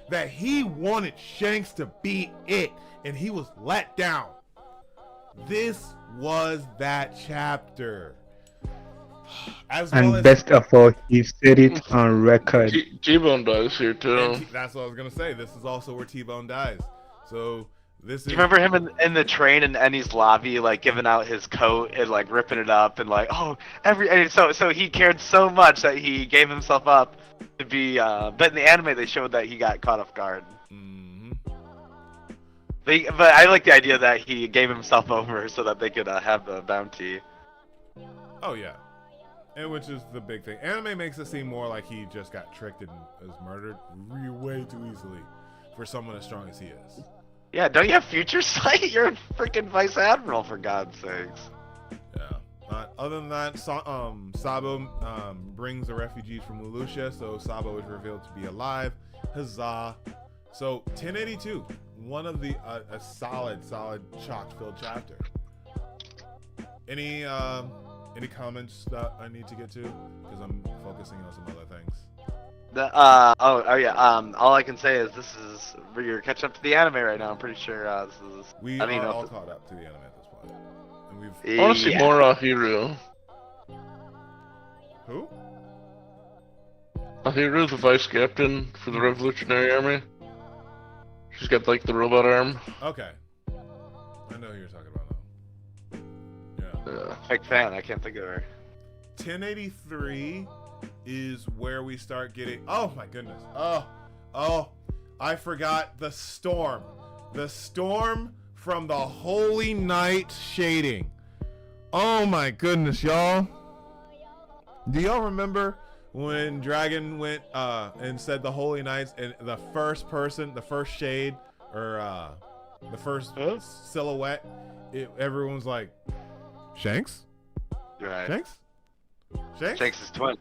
A: that he wanted Shanks to be it, and he was let down. This was that chapter. As
D: And
A: well as
D: best of all, he said it on record.
C: T-Bone dies here too.
A: that's what I was gonna say. This is also where T-Bone dies. So this
B: Do
A: is.
B: you remember him in the train in Ennie's lobby, like giving out his coat and like ripping it up and like, oh, and so he cared so much that he gave himself up to be. But in the anime, they showed that he got caught off guard.
A: Mm-hmm.
B: But I like the idea that he gave himself over so that they could have the bounty.
A: Oh yeah, and which is the big thing. Anime makes it seem more like he just got tricked and was murdered way too easily for someone as strong as he is.
B: Yeah, don't you have future sight? You're a freaking vice admiral, for God's sakes.
A: Yeah. Other than that, Sabo brings the refugees from Lelouch, so Sabo is revealed to be alive. Huzzah! So 1082, one of the a solid chock-filled chapter. Any comments that I need to get to? Because I'm focusing on some other things.
B: All I can say is this is you're catching up to the anime right now. I'm pretty sure this is.
A: We are all caught up to the anime at this point, and we've.
C: I want to see more Ahiru.
A: Who?
C: Ahiru, the vice captain for the Revolutionary Army. She's got like the robot arm.
A: Okay. I know who you're talking about now. Yeah.
B: Big fan. I can't think of her.
A: 1083 is where we start getting. Oh my goodness. I forgot the storm. The storm from the Holy Night shading. Oh my goodness, y'all. Do y'all remember when Dragon went and said the Holy Knights, and the first shade, or the first silhouette, everyone's like, Shanks?
B: Right.
A: Shanks?
B: Shanks' twin.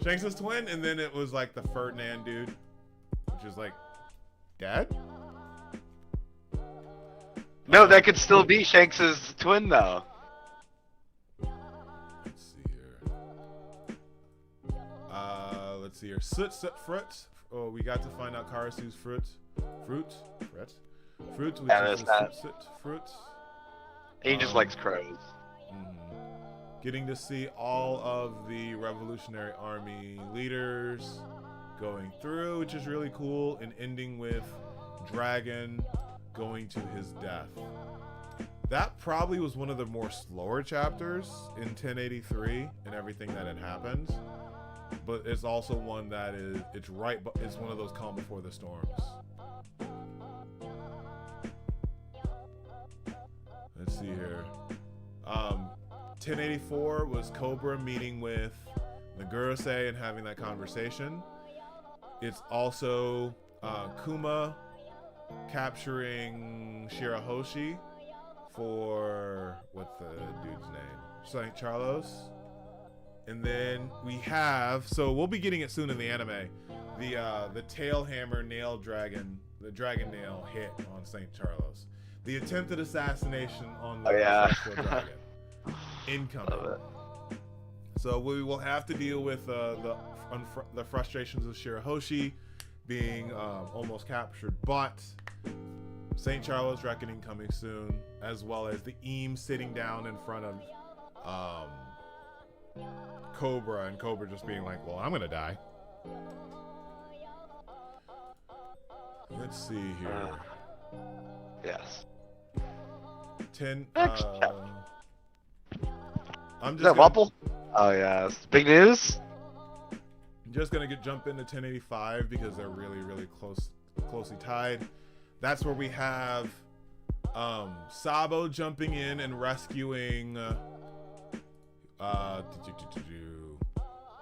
A: Shanks' twin, and then it was like the Ferdinand dude, which is like, Dad?
B: No, that could still be Shanks' twin, though.
A: Let's see here. Soot fruit. Oh, we got to find out Karasu's fruit, which is the soot fruit.
B: He just likes crows.
A: Getting to see all of the Revolutionary Army leaders going through, which is really cool, and ending with Dragon going to his death. That probably was one of the more slower chapters in 1083 and everything that had happened, but it's also one that it's one of those calm before the storms. Let's see here. 1084 was Cobra meeting with Nagurase and having that conversation. It's also Kuma capturing Shirahoshi for what's the dude's name? St. Charlos. And then we have, so we'll be getting it soon in the anime, the tail hammer nail dragon, the dragon nail hit on St. Charlos. The attempted assassination on the celestial dragon. Incoming. So we will have to deal with the frustrations of Shirahoshi being almost captured, but St. Charles Reckoning coming soon, as well as the Eames sitting down in front of Cobra, and Cobra just being like, well, I'm gonna die. Let's see here.
B: Yes.
A: 10. I'm
B: Is
A: just
B: that Wapol? Oh yes. Big news?
A: I'm just gonna jump into 1085 because they're really, really closely tied. That's where we have Sabo jumping in and rescuing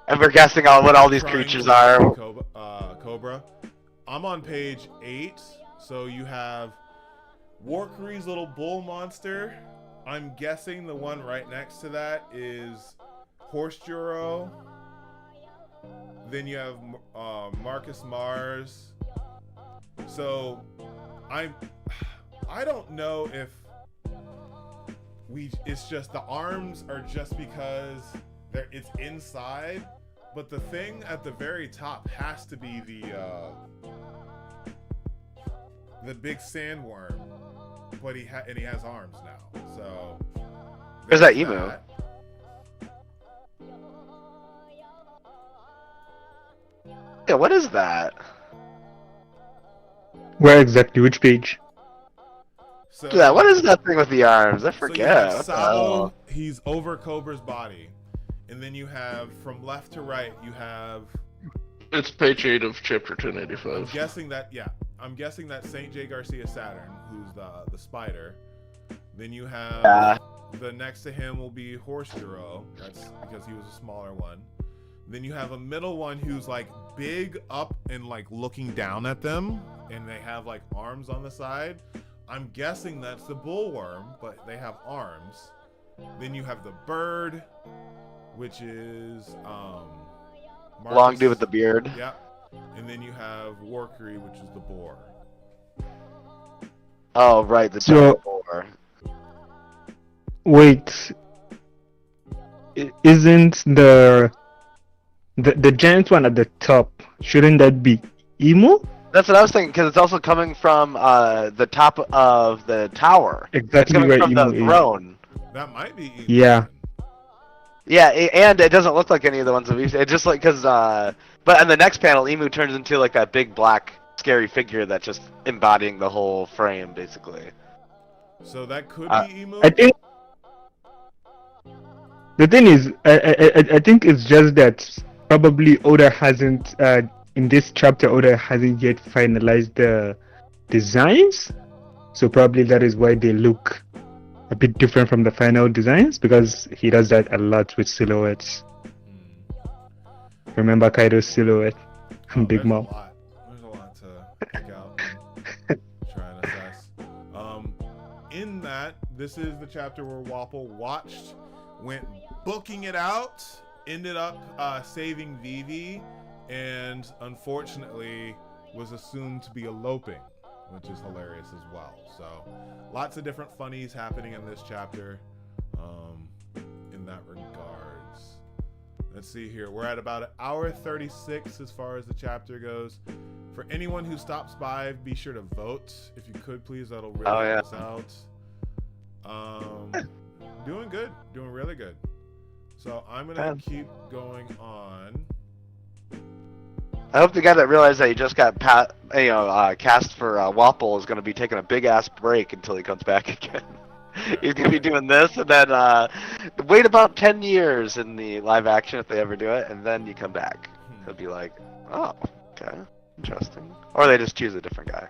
B: and we're guessing what all these creatures are.
A: Cobra. I'm on page 8, so you have Warcry's little bull monster. I'm guessing the one right next to that is Horse Juro. Then you have Marcus Mars. So I don't know if it's just the arms are just because it's inside, but the thing at the very top has to be the big sandworm, but he has arms now. So
B: Where's that emu? Yeah, what is that?
D: Where exactly? Which page?
A: So,
B: Yeah, what is that thing with the arms? I
A: So you
B: forget.
A: have
B: What the
A: Sabo,
B: hell?
A: he's over Cobra's body. And then you have, from left to right, you have,
C: It's page 8 of chapter
A: I'm
C: 1085.
A: guessing that St. J. Garcia Saturn, who's the spider. Then you have, the next to him will be Horse Duro. That's because he was a smaller one. Then you have a middle one who's like big up and like looking down at them. And they have like arms on the side. I'm guessing that's the bullworm, but they have arms. Then you have the bird, which is Marcus.
B: Long dude with the beard.
A: Yep. And then you have Warkery, which is the boar.
B: Oh, right, the
D: So-
B: giant boar.
D: Wait, isn't the giant one at the top? Shouldn't that be Emu?
B: That's what I was thinking, because it's also coming from the top of the tower. It's
D: Exactly
B: coming
D: where
B: from
D: Emu
B: the
D: is.
B: throne.
A: That might be Emu.
D: Yeah.
B: Yeah, and it doesn't look like any of the ones that we've seen. It's just like, but in the next panel, Emu turns into like that big black scary figure that's just embodying the whole frame, basically.
A: So that could be Emu.
D: I think the thing is, I think it's just that probably Oda hasn't in this chapter. Oda hasn't yet finalized the designs, so probably that is why they look a bit different from the final designs, because he does that a lot with silhouettes. Remember Kaido's silhouette and Big Mom?
A: There's a lot to pick out and try and assess. In that, this is the chapter where Wapol watched, went booking it out, ended up saving Vivi, and unfortunately was assumed to be eloping, which is hilarious as well. So lots of different funnies happening in this chapter in that regards. Let's see here. We're at about 1:36 as far as the chapter goes. For anyone who stops by, be sure to vote. If you could, please. That'll really help us out. Doing good. Doing really good. So I'm going to keep going on.
B: I hope the guy that realized that he just got cast for Wapol is going to be taking a big ass break until he comes back again. He's going to be doing this and then wait about 10 years in the live action if they ever do it, and then you come back. He'll be like, oh, okay, interesting. Or they just choose a different guy.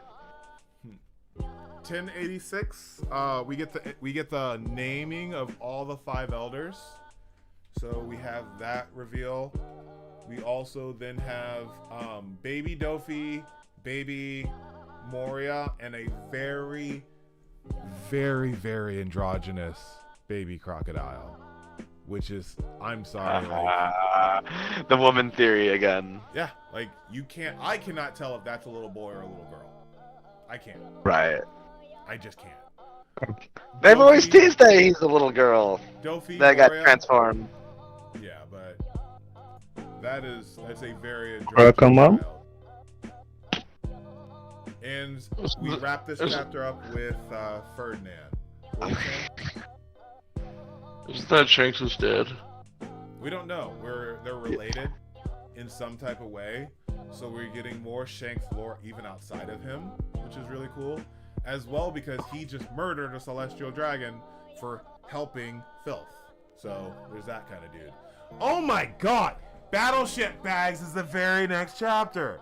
A: 1086. We get the naming of all the 5 elders. So we have that reveal. We also then have Baby Dofi, Baby Moria, and a very, very, very androgynous Baby Crocodile. Which is, I'm sorry, like,
B: the woman theory again.
A: yeah, like I cannot tell if that's a little boy or a little girl. I can't.
B: Right.
A: I just can't.
B: They've always teased that he's a little girl
A: Dofi,
B: that got
A: Moria,
B: transformed.
A: yeah, but that's a very
D: Welcome,
A: androgynous
D: Mom.
A: child. And we wrap this chapter up with Ferdinand. What was that?
C: Isn't that Shanks' dad?
A: We don't know. They're related in some type of way, so we're getting more Shanks lore even outside of him, which is really cool. As well, because he just murdered a celestial dragon for helping Filth. So there's that kind of dude. Oh my god! Battleship Bags is the very next chapter.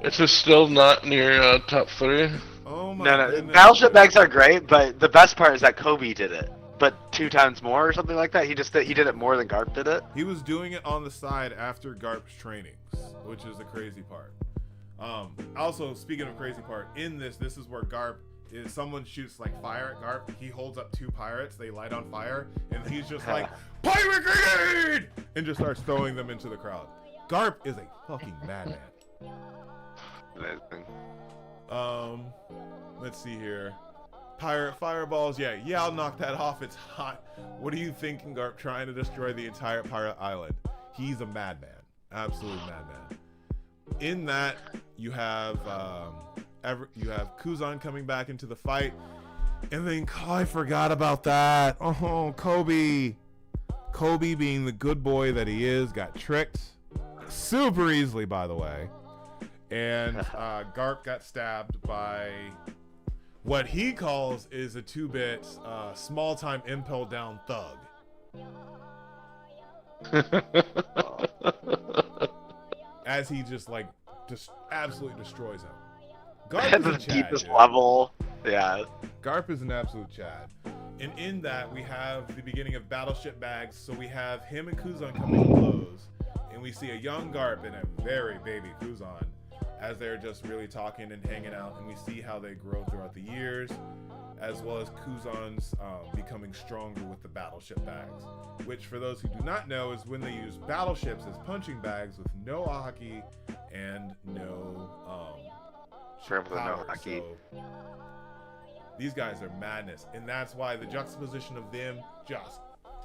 C: It's just still not near top 3.
A: Oh my
B: No,
A: goodness.
B: Battleship bags are great, but the best part is that Kobe did it, but 2 times more or something like that. He did it more than Garp did it.
A: He was doing it on the side after Garp's trainings, which is the crazy part. Also, speaking of crazy part, in this is where Garp is. Someone shoots like fire at Garp. He holds up 2 pirates. They light on fire, and he's just like, "Pirate grenade!" and just starts throwing them into the crowd. Garp is a fucking madman.
B: Amazing.
A: Let's see here. Pirate fireballs. Yeah, I'll knock that off. It's hot. What are you thinking, Garp? Trying to destroy the entire pirate island. He's a madman. Absolute madman. In that, you have Kuzan coming back into the fight. And then I forgot about that. Oh, Kobe. Kobe, being the good boy that he is, got tricked super easily, by the way. And Garp got stabbed by what he calls is a 2-bit small-time impel down thug. As he just absolutely destroys him. Garp
B: At
A: is
B: the
A: a Chad,
B: deepest
A: dude.
B: level. Yeah.
A: Garp is an absolute Chad. And in that, we have the beginning of Battleship Bags. So we have him and Kuzan coming to blows. And we see a young Garp and a very baby Kuzan as they're just really talking and hanging out. And we see how they grow throughout the years, as well as Kuzan's becoming stronger with the Battleship Bags. Which, for those who do not know, is when they use battleships as punching bags with no Ahaki and no power. So these guys are madness, and that's why the juxtaposition of them just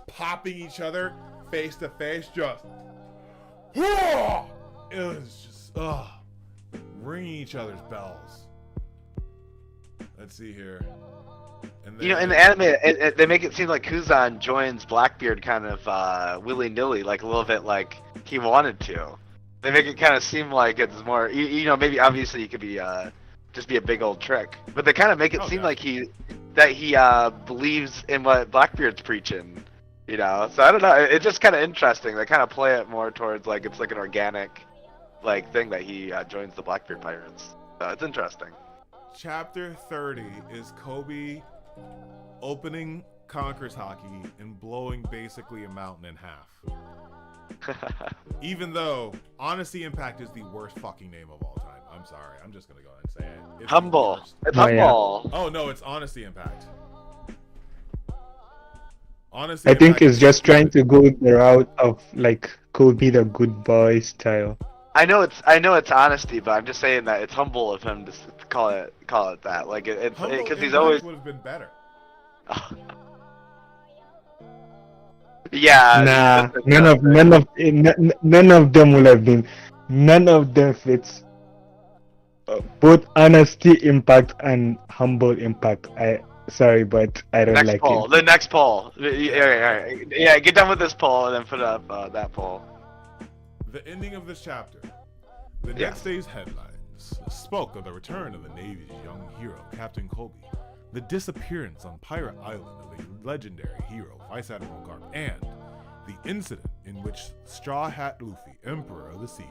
A: popping each other face to face, just it was just ringing each other's bells. Let's see here. And then,
B: in the anime, they make it seem like Kuzan joins Blackbeard kind of willy-nilly, like a little bit like he wanted to. They make it kind of seem like it's more, maybe obviously he could be just be a big old trick, but they kind of make it seem like he believes in what Blackbeard's preaching, So I don't know. It's just kind of interesting. They kind of play it more towards like it's like an organic, thing that he joins the Blackbeard pirates. So it's interesting.
A: Chapter 30 is Kobe opening Conqueror's Haki and blowing basically a mountain in half. Even though Honesty Impact is the worst fucking name of all time. I'm sorry. I'm just going to go ahead and say it. It's
B: Humble. It's
D: humble.
A: Oh, no, it's Honesty Impact. Honesty
D: I think
A: Impact
D: it's just trying to go the route of Kobe the good boy style.
B: I know it's honesty, but I'm just saying that it's humble of him to call it that. It's because he's always
A: would have been better.
B: Yeah.
D: Nah, none of them will have been. None of them fits. Both honesty impact and humble impact. Sorry, but I don't like it.
B: The next poll. Yeah, get done with this poll and then put up that poll.
A: The ending of this chapter. The next day's headlines spoke of the return of the Navy's young hero, Captain Kobe, the disappearance on Pirate Island of a legendary hero, Vice Admiral Garp, and the incident in which Straw Hat Luffy, Emperor of the Sea,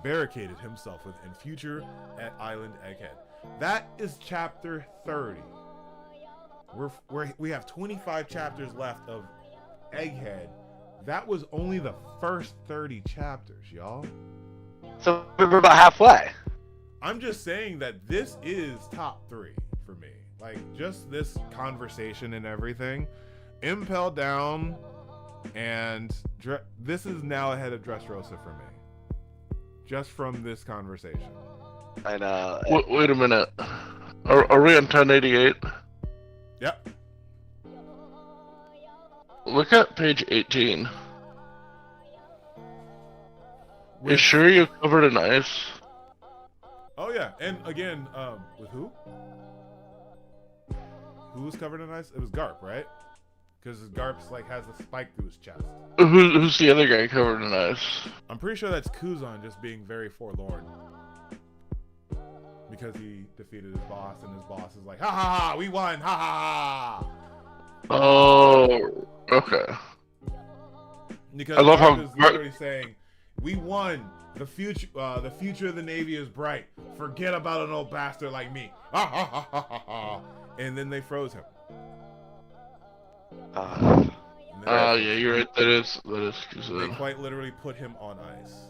A: barricaded himself within future at Island Egghead. That is chapter 30. We have 25 chapters left of Egghead. That was only the first 30 chapters, y'all.
B: So we're about halfway.
A: I'm just saying that this is top 3 for me. Just this conversation and everything. Impel down, and this is now ahead of Dressrosa for me. Just from this conversation.
B: I know.
C: Wait a minute. Are we on 1088?
A: Yep.
C: Look at page 18. You sure you covered in ice?
A: Oh yeah, and again, with who? Who was covered in ice? It was Garp, right? Because Garp's has a spike through his chest.
C: Who's the other guy covered in ice?
A: I'm pretty sure that's Kuzan just being very forlorn. Because he defeated his boss, and his boss is like, ha ha ha, we won, ha ha ha!
C: Oh, okay.
A: Because
C: I love
A: Garp
C: how
A: is literally saying, we won. The future of the Navy is bright. Forget about an old bastard like me. Ha ha ha ha ha ha. And then they froze him.
C: Yeah, you're right. That is
A: They quite literally put him on ice.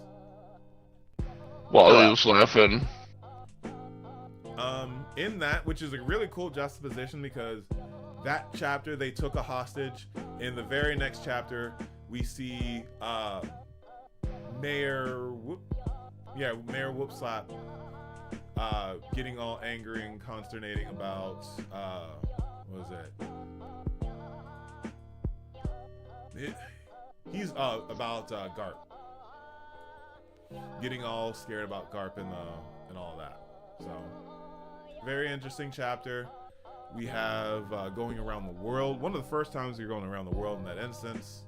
C: While he was laughing.
A: In that, which is a really cool juxtaposition, because that chapter they took a hostage. In the very next chapter, we see Mayor Whoopslap getting all angry and consternating about what was it? He's about Garp. Getting all scared about Garp and all that. So very interesting chapter. We have going around the world. One of the first times you're going around the world in that instance.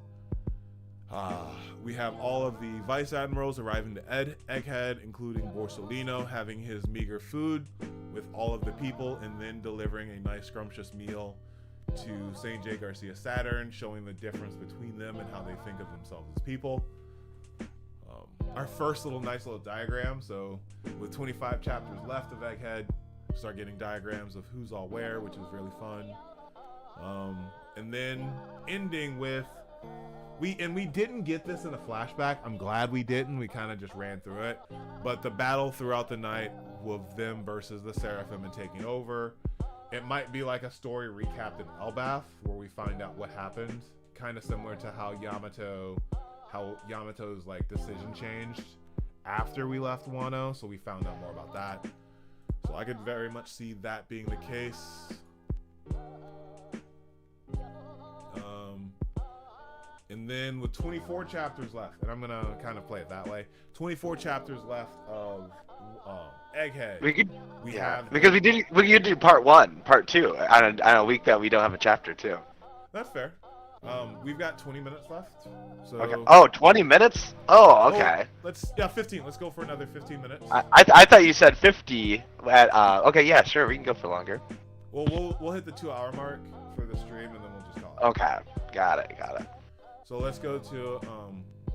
A: We have all of the vice admirals arriving to Egghead, including Borsalino having his meager food with all of the people, and then delivering a nice scrumptious meal to St. J. Garcia Saturn, showing the difference between them and how they think of themselves as people. Our first nice little diagram. So with 25 chapters left of Egghead, start getting diagrams of who's all where, which is really fun. And then ending with we didn't get this in a flashback. I'm glad we didn't. We kind of just ran through it. But the battle throughout the night with them versus the Seraphim and taking over. It might be like a story recapped in Elbath, where we find out what happened. Kind of similar to how Yamato's like decision changed after we left Wano. So we found out more about that. So I could very much see that being the case. And then with 24 chapters left, and I'm gonna kind of play it that way. 24 chapters left of Egghead.
B: Because we could do part 1, part 2 on a week that we don't have a chapter too.
A: That's fair. We've got 20 minutes left. So
B: okay. Oh, 20 minutes? Oh, okay.
A: 15. Let's go for another 15 minutes.
B: I thought you said 50. Okay, yeah, sure, we can go for longer.
A: Well, we'll hit the 2-hour mark for the stream, and then we'll just call it.
B: Okay, got it.
A: So let's go to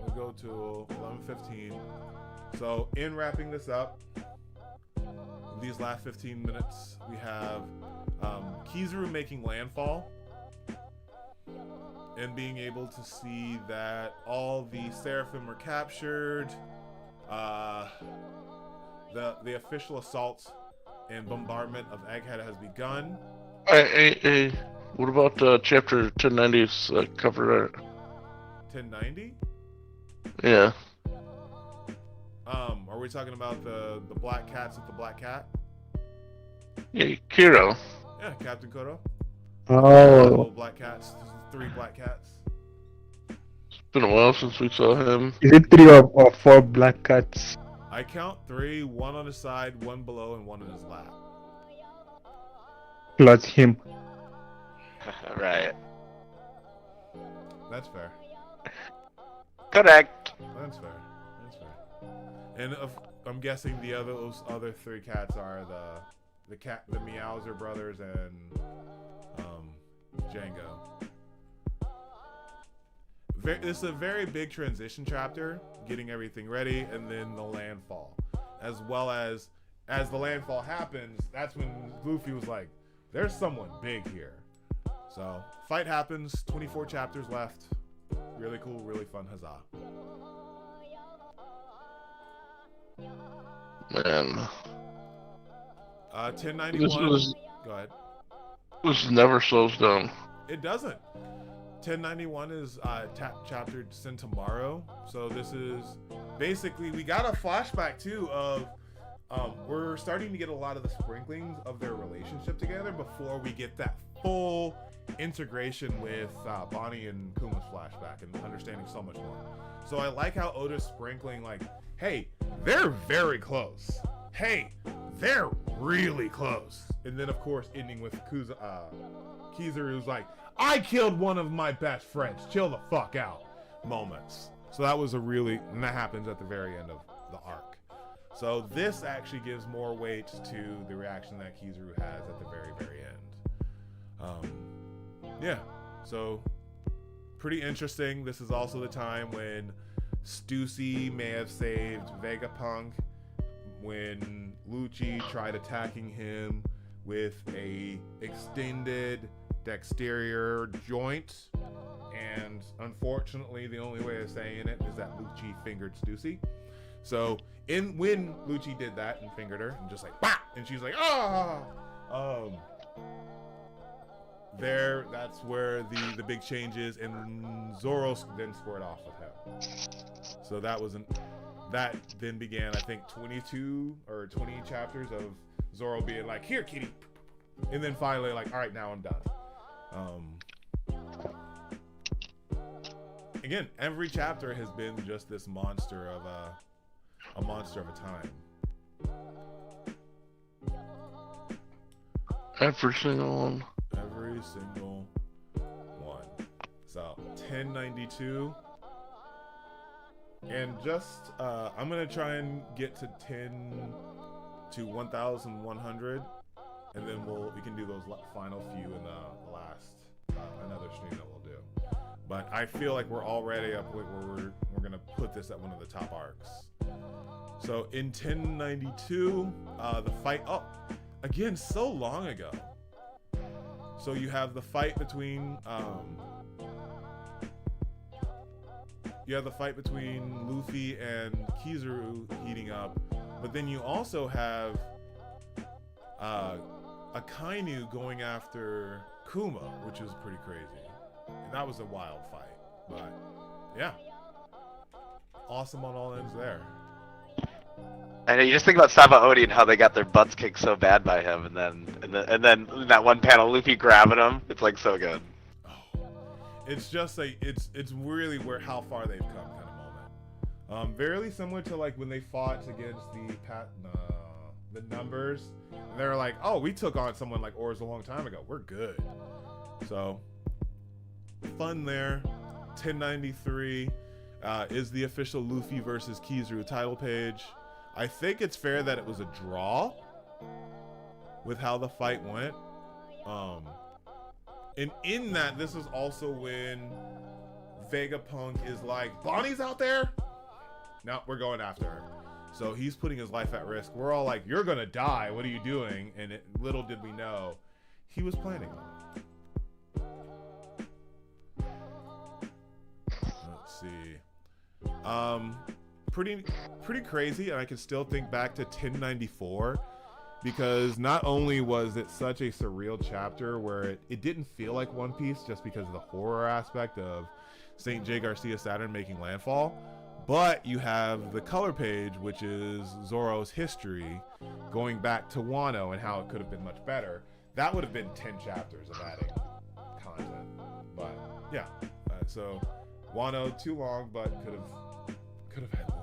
A: 11:15. So in wrapping this up, these last 15 minutes, we have Kizaru making landfall and being able to see that all the Seraphim are captured. The official assault and bombardment of Egghead has begun.
C: Hey, what about chapter 1090's cover art?
A: 1090?
C: Yeah.
A: Are we talking about the black cats with the black cat?
C: Yeah, Kiro.
A: Yeah, Captain Koro.
D: Oh.
A: Black cats. 3 black cats.
C: It's been a while since we saw him.
D: Is it 3 or 4 black cats?
A: I count 3, 1 on his side, 1 below, and 1 in his lap.
D: Plus him.
B: Right.
A: That's fair.
B: Correct.
A: That's fair. And I'm guessing those other 3 cats are the Meowser brothers and Django. This is a very big transition chapter, getting everything ready, and then the landfall. As well as the landfall happens, that's when Luffy was like, there's someone big here. So, fight happens, 24 chapters left. Really cool, really fun, huzzah.
C: Man.
A: 1091. Go ahead.
C: This never slows down.
A: It doesn't. 1091 is chapter Sentomaro. So this is basically, we got a flashback too of we're starting to get a lot of the sprinklings of their relationship together before we get that full integration with Bonnie and Kuma's flashback and understanding so much more. So I like how Oda's sprinkling like, hey, they're very close. Hey, they're really close. And then of course ending with Kizaru's like, I killed one of my best friends. Chill the fuck out moments. So that was and that happens at the very end of the arc. So this actually gives more weight to the reaction that Kizaru has at the very, very end. Yeah, so pretty interesting. This is also the time when Stussy may have saved Vegapunk when Lucci tried attacking him with a extended dexterior joint, and unfortunately the only way of saying it is that Lucci fingered Stussy. So when Lucci did that and fingered her and just like bah! And she's like that's where the big change is, and Zoro then squared off with him. So that then began, I think, 22 or 20 chapters of Zoro being like, here kitty, and then finally like, all right, now I'm done. Again, every chapter has been just this monster of a time.
C: Every single one.
A: Every single one. So 1092. And just I'm gonna try and get to 10 to 1100, and then we can do those final few in the last another stream that we'll do. But I feel like we're already up where we're gonna put this at one of the top arcs. So in 1092, the fight. Oh, again, so long ago. So you have the fight between Luffy and Kizaru heating up, but then you also have Akainu going after Kuma, which is pretty crazy. And that was a wild fight, but yeah, awesome on all ends there.
B: I know, you just think about Sabaody and how they got their butts kicked so bad by him, and then in that one panel, Luffy grabbing him. It's like so good.
A: Oh, it's just like it's really how far they've come kind of moment. Very similar to like when they fought against the numbers. And they were like, oh, we took on someone like Oars a long time ago. We're good. So fun there. 1093 is the official Luffy versus Kizaru title page. I think it's fair that it was a draw with how the fight went. And in that, this is also when Vegapunk is like, Bonnie's out there? No, we're going after her. So he's putting his life at risk. We're all like, you're gonna die. What are you doing? And little did we know, he was planning on it. Let's see. Pretty crazy, and I can still think back to 1094 because not only was it such a surreal chapter where it didn't feel like One Piece just because of the horror aspect of St. J. Garcia Saturn making landfall, but you have the color page, which is Zoro's history going back to Wano and how it could have been much better. That would have been 10 chapters of adding content, but yeah. So Wano too long, but could have had more.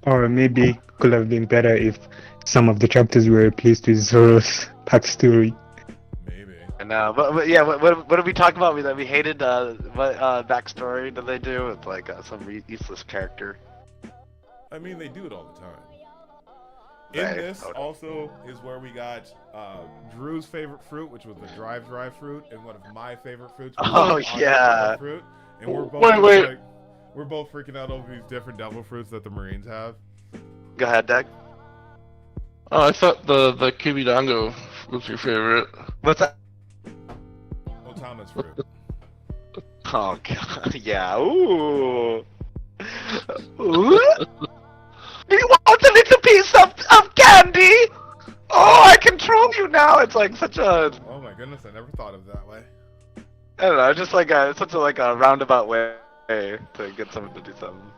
D: Or maybe could have been better if some of the chapters were replaced with Zoro's backstory.
B: Maybe. And but yeah, what did we talk about? That we hated what backstory did they do with like some useless character?
A: I mean, they do it all the time. In this also is where we got Drew's favorite fruit, which was the dry fruit, and one of my favorite fruits.
B: Oh yeah.
A: Fruit, and we're both like, we're both freaking out over these different devil fruits that the Marines have.
B: Go ahead, Doug.
C: Oh, I thought the Kibidango was your favorite.
B: What's that?
A: Otama's fruit.
B: Oh god, yeah. Ooh. Ooh. You want a little piece of candy? Oh, I control you now. It's like such a.
A: Oh my goodness, I never thought of it that way.
B: I don't know, just like it's such a roundabout way to get someone to do something.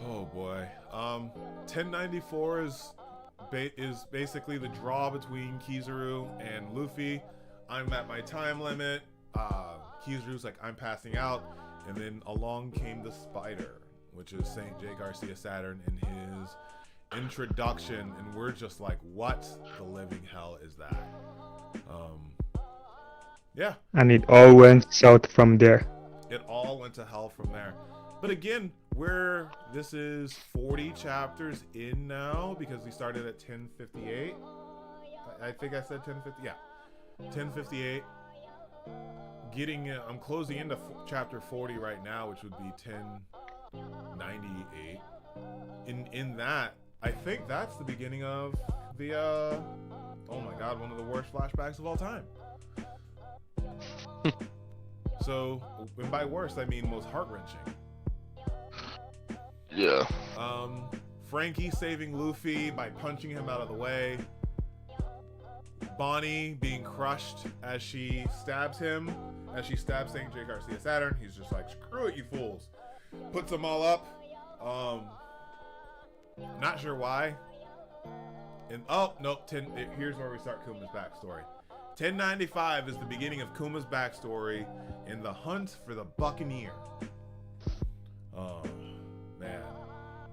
A: Oh boy. 1094 is basically the draw between Kizaru and Luffy. I'm at my time limit. Kizaru's like, I'm passing out, and then along came the spider, which is St. J. Garcia Saturn in his introduction, and we're just like, what the living hell is that? Yeah.
D: And it all went south from there.
A: It all went to hell from there. But again, this is 40 chapters in now because we started at 1058. I think I said 1050. Yeah, 1058. I'm closing into chapter 40 right now, which would be 1098. In that, I think that's the beginning of the oh my god, one of the worst flashbacks of all time. So, and by worst, I mean most heart-wrenching.
C: Yeah.
A: Frankie saving Luffy by punching him out of the way. Bonnie being crushed as she stabs him. As she stabs St. J. Garcia Saturn. He's just like, screw it, you fools. Puts them all up. Not sure why. And oh, nope. Here's where we start Kuma's backstory. 1095 is the beginning of Kuma's backstory in the hunt for the Buccaneer. Oh, man.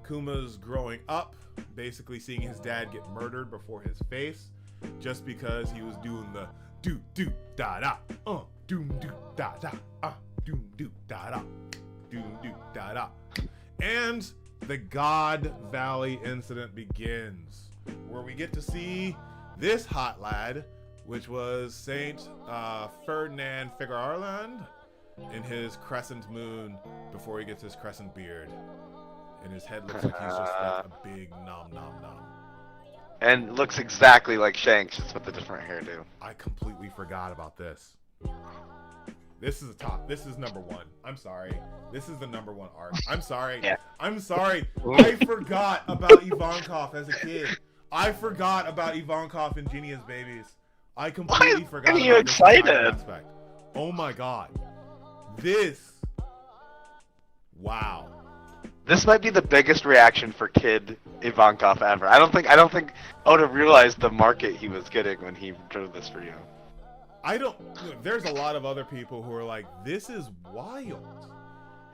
A: Kuma's growing up, basically seeing his dad get murdered before his face, just because he was doing the do do da da, doom do da da, doom do da da, doom do da da, and the God Valley incident begins, where we get to see this hot lad, which was Saint Ferdinand Figueroa in his crescent moon before he gets his crescent beard. And his head looks like he's just like a big nom nom nom.
B: And looks exactly like Shanks, just with the different hairdo.
A: I completely forgot about this. This is This is number one. I'm sorry. This is the number one arc. I'm sorry.
B: Yeah.
A: I'm sorry. I forgot about Ivankov as a kid. I forgot about Ivankov and Genia's babies. I completely forgot.
B: Why are you
A: about this entire
B: excited?
A: aspect. Oh my god. This. Wow.
B: This might be the biggest reaction for kid Ivankov ever. I don't think I would have realized the market he was getting when he drew this for you.
A: There's a lot of other people who are like, this is wild.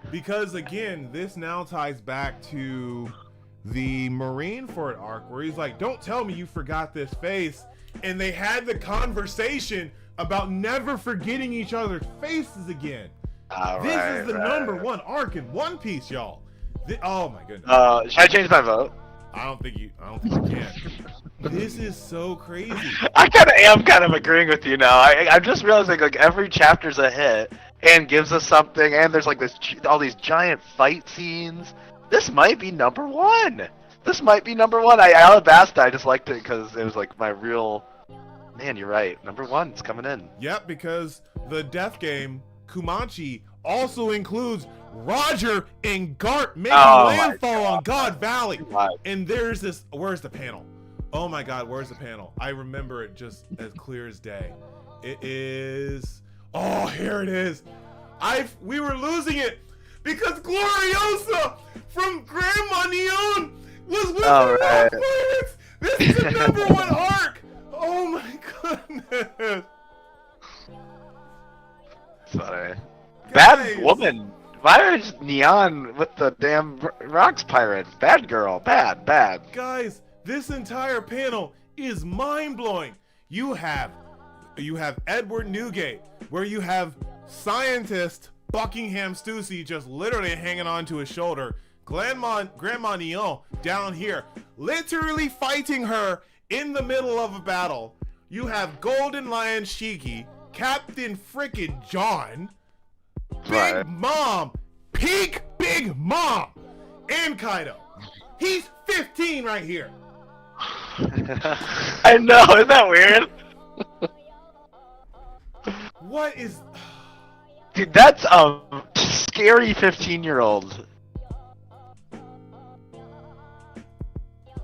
A: Because again, this now ties back to the Marineford arc where he's like, don't tell me you forgot this face. And they had the conversation about never forgetting each other's faces again. This is the number one arc in One Piece, y'all. Oh my goodness.
B: Should I change my vote?
A: I don't think you can. This is so crazy.
B: I am kind of agreeing with you now. I'm just realizing like every chapter's a hit and gives us something, and there's like all these giant fight scenes. This might be number one. I Alabasta, I just liked it because it was like my real. Man, you're right. Number one, it's coming in.
A: Yep, because the death game Kumachi also includes Roger and Garp making landfall on God Valley. And there's this. Where's the panel? Oh my God, where's the panel? I remember it just as clear as day. It is. Oh, here it is. We were losing it because Gloriosa from Grandma Neon was with the Pirates. This is the number one arc. Oh my goodness.
B: Sorry. Bad woman. Why is Neon with the damn rocks pirate? Bad girl. Bad.
A: Guys, this entire panel is mind-blowing. You have Edward Newgate, where you have scientist Buckingham Stussy just literally hanging on to his shoulder. Grandma Neon down here, literally fighting her in the middle of a battle. You have Golden Lion Shiki, Captain frickin' John, Big Mom, peak Big Mom, and Kaido. He's 15 right here.
B: I know, isn't that weird?
A: What is...
B: Dude, that's a scary 15-year-old.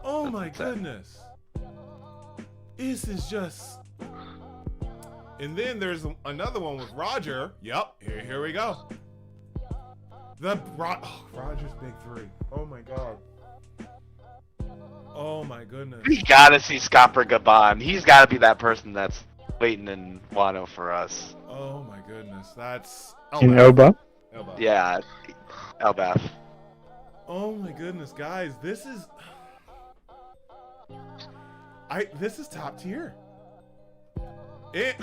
A: Oh my goodness. This is just... And then there's another one with Roger. Yep, here we go. Roger's big three. Oh my god. Oh my goodness.
B: We gotta see Scopper Gaban. He's gotta be that person that's waiting in Wano for us.
A: Oh my goodness. That's...
D: In Elba?
B: Yeah, Elbaf.
A: Oh my goodness, guys. This is... This is top tier. It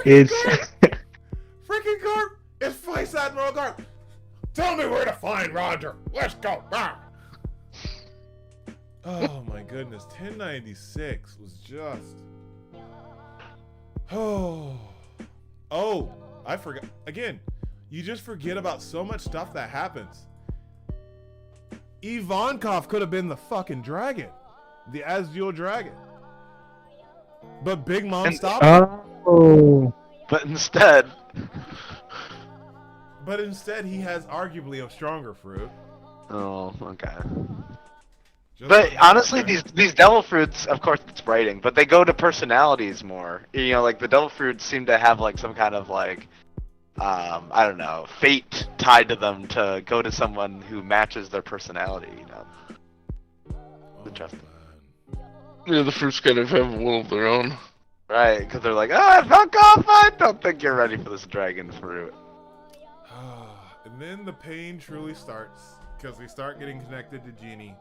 D: is.
A: Freaking Garp! It's Vice Admiral Garp! Tell me where to find Roger! Let's go! Ah! Oh my goodness, 1096 was just... Oh, I forgot. Again, you just forget about so much stuff that happens. Ivankov could have been the fucking dragon. The Azul dragon. But Big Mom stopped him.
D: Oh.
B: But instead
A: he has arguably a stronger fruit.
B: Oh, okay.
A: Just
B: But
A: like
B: honestly, these devil fruits, of course it's writing, but they go to personalities more. You know, like the devil fruits seem to have like some kind of like, I don't know, fate tied to them to go to someone who matches their personality, you know. Interesting.
C: Yeah, the fruits kind of have a will of their own.
B: Right, because they're like, fuck off, I don't think you're ready for this dragon fruit.
A: And then the pain truly starts because we start getting connected to Genie.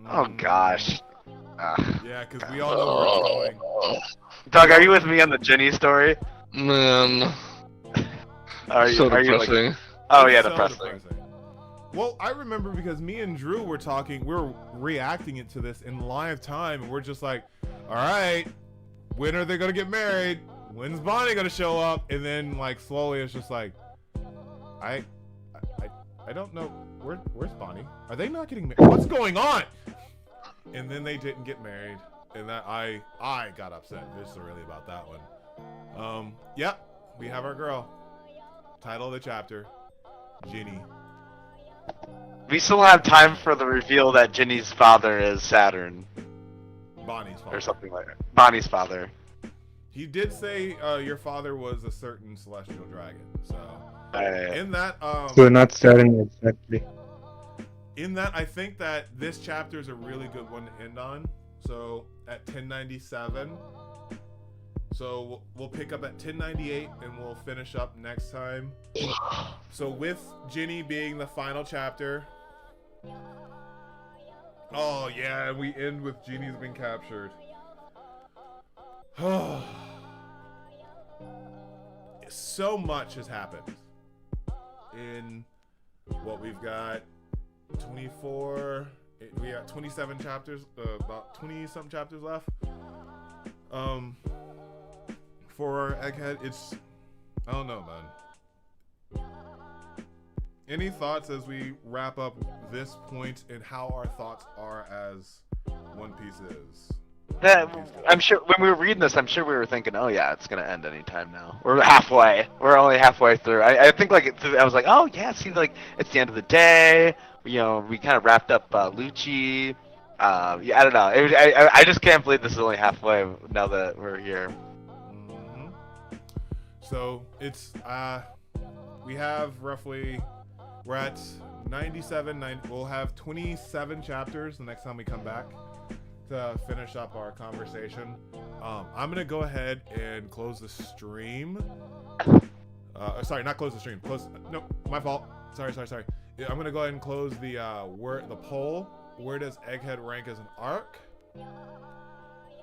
B: Oh gosh.
A: Yeah, because we all know where it's going.
B: Doug, are you with me on the Ginny story?
C: Man.
B: Are you?
C: So
B: Are you like?
C: depressing.
B: Oh yeah,
A: It's so
B: depressing.
A: Well, I remember because me and Drew were talking, we were reacting to this in live time, and we're just like, all right, when are they gonna get married? When's Bonnie gonna show up? And then like slowly it's just like, I don't know. Where's Bonnie? Are they not getting married? What's going on? And then they didn't get married, and that I got upset. This is really about that one. Yep, we have our girl. Title of the chapter, Ginny.
B: We still have time for the reveal that Ginny's father is Saturn
A: Bonnie's father.
B: or something like that. Bonnie's father.
A: He did say your father was a certain celestial dragon. So in that
D: So not certain exactly.
A: in that I think that this chapter is a really good one to end on. So at 1097. So we'll pick up at 1098 and we'll finish up next time. So with Ginny being the final chapter. Oh yeah, we end with Ginny's been captured. So much has happened in what we've got 24, we got 27 chapters, about 20 something chapters left. For Egghead, it's, I don't know, man. Any thoughts as we wrap up this point and how our thoughts are as One Piece is?
B: I'm sure when we were reading this, I'm sure we were thinking, oh yeah, it's gonna end anytime now. We're halfway. We're only halfway through. I think like I was like, oh yeah, it seems like it's the end of the day. You know, we kind of wrapped up Lucci. Yeah, I don't know. I just can't believe this is only halfway now that we're here.
A: Mm-hmm. So it's we have roughly, we're at 97. We'll have 27 chapters the next time we come back to finish up our conversation. I'm gonna go ahead and close the stream. Sorry, not close the stream. No, my fault. Sorry. Yeah, I'm gonna go ahead and close the poll. Where does Egghead rank as an arc?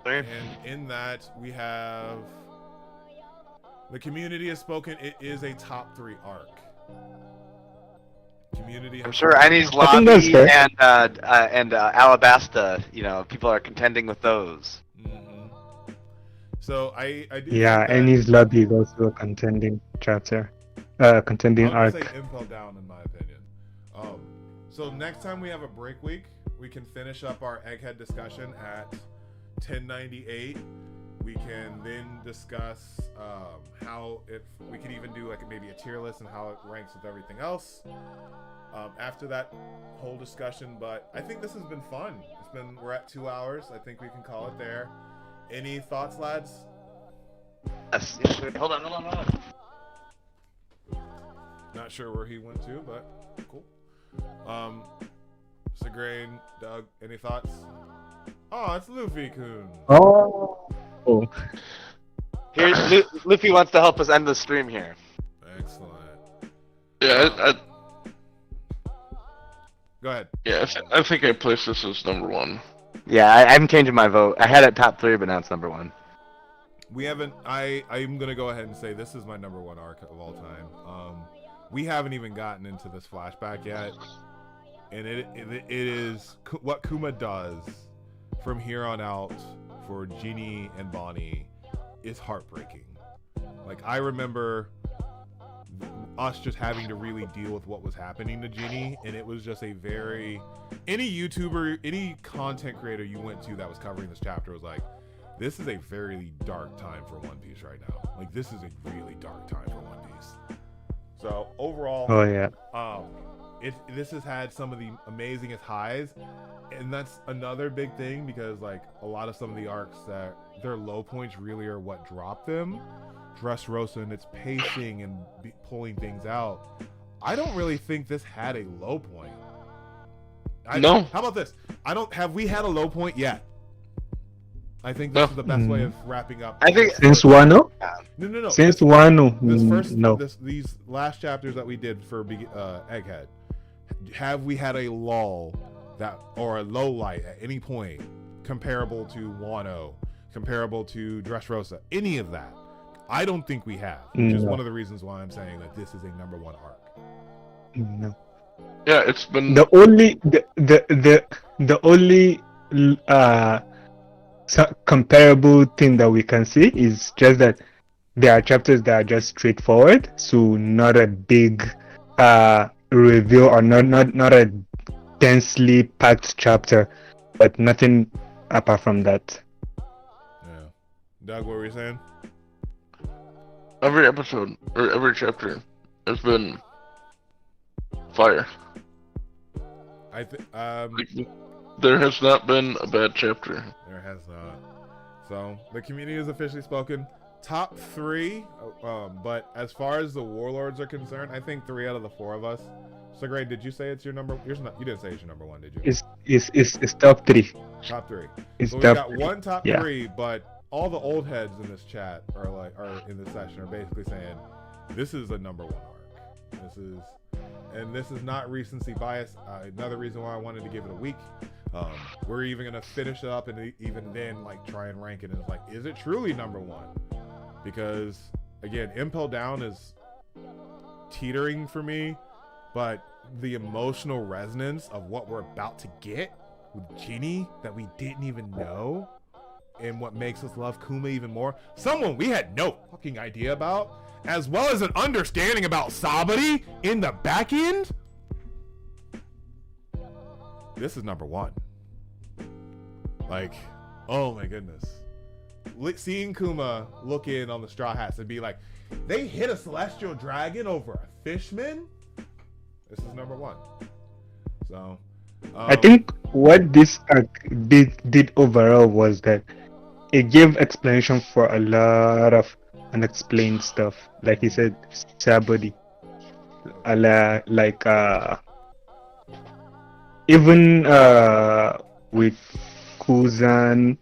A: And in that we have the community has spoken. It is a top 3 arc. Community.
B: I'm sure Annie's
D: I think that's
B: Lobby
D: fair.
B: and Alabasta, you know, people are contending with those.
A: Mm-hmm. So I do.
D: Yeah,
A: think that,
D: Annie's lobby is also a contending chapter. Contending
A: I'm gonna
D: arc.
A: say Impel down in my opinion. So next time we have a break week, we can finish up our Egghead discussion at 1098. We can then discuss how we could even do like maybe a tier list and how it ranks with everything else. After that whole discussion, but I think this has been fun. We're at 2 hours. I think we can call it there. Any thoughts, lads?
B: Yes. Hold on.
A: Not sure where he went to, but cool. Segrain, Doug, any thoughts? Oh, it's Luffy-kun.
D: Oh.
B: Here's Luffy wants to help us end the stream here.
A: Excellent.
C: Yeah,
A: Go ahead.
C: yeah. I think I placed this as number 1.
B: Yeah, I'm changing my vote. I had it top 3, but now it's number 1.
A: We haven't. I'm gonna go ahead and say this is my number 1 arc of all time. We haven't even gotten into this flashback yet, and it is what Kuma does from here on out for Ginny and Bonnie is heartbreaking. Like I remember us just having to really deal with what was happening to Ginny, and it was just any YouTuber, any content creator you went to that was covering this chapter was like, this is a very dark time for One Piece right now. Like this is a really dark time for One Piece. So overall,
D: Oh yeah.
A: this has had some of the amazingest highs, and that's another big thing because like a lot of some of the arcs that their low points really are what dropped them. Dressrosa and its pacing and pulling things out. I don't really think this had a low point.
C: No.
A: How about this? Have we had a low point yet? I think this is the best way of wrapping up.
B: I think
D: Since Wano?
A: No.
D: Since Wano, no.
A: These last chapters that we did for Egghead, have we had a lull or a low light at any point comparable to Wano, comparable to Dressrosa, any of that? I don't think we have, which is one of the reasons why I'm saying that this is a number one arc.
D: No.
C: Yeah, it's been
D: The only comparable thing that we can see is just that there are chapters that are just straightforward, so not a big reveal or not a densely packed chapter, but nothing apart from that.
A: Yeah. Doug, what were you saying?
C: every episode or every chapter has been fire.
A: I think
C: There has not been a bad chapter.
A: there has not. So the community has officially spoken. Top 3, but as far as the Warlords are concerned, I think 3 out of the 4 of us. So Gray, did you say it's your number? You didn't say it's your number 1, did you?
D: It's top 3.
A: Top 3.
D: It's
A: So we
D: top
A: got
D: 3.
A: one top
D: Yeah.
A: 3, but all the old heads in this chat are in this session are basically saying this is a number 1 arc. This is not recency bias. Another reason why I wanted to give it a week. We're even gonna finish it up and even then try and rank it. And it's like, is it truly number 1? Because again, Impel Down is teetering for me, but the emotional resonance of what we're about to get with Ginny that we didn't even know, and what makes us love Kuma even more, someone we had no fucking idea about, as well as an understanding about Sabari in the back end. This is number 1. Oh my goodness. Seeing Kuma look in on the Straw Hats and be like, they hit a celestial dragon over a fishman? This is number 1. So
D: I think what this did overall was that it gave explanation for a lot of unexplained stuff. Like he said, Sabody. Even with Kuzan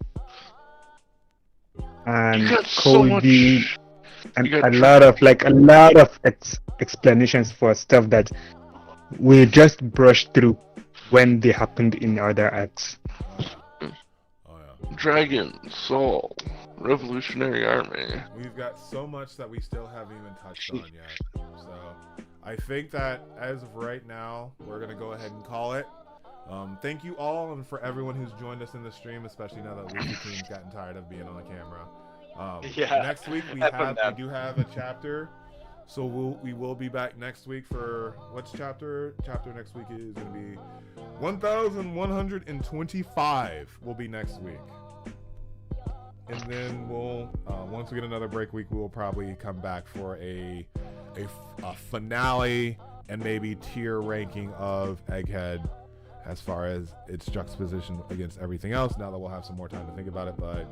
D: and Cody, and a lot of explanations for stuff that we just brushed through when they happened in other acts.
A: Oh yeah.
C: Dragon, Soul, Revolutionary Army.
A: We've got so much that we still haven't even touched on yet. So I think that as of right now, we're gonna go ahead and call it. Thank you all, and for everyone who's joined us in the stream, especially now that Luffy Team's gotten tired of being on the camera. Next week we do have a chapter, so we will be back next week for what's chapter next week is going to be 1125 will be next week, and then we'll once we get another break week, we will probably come back for a finale and maybe tier ranking of Egghead as far as its juxtaposition against everything else, now that we'll have some more time to think about it. But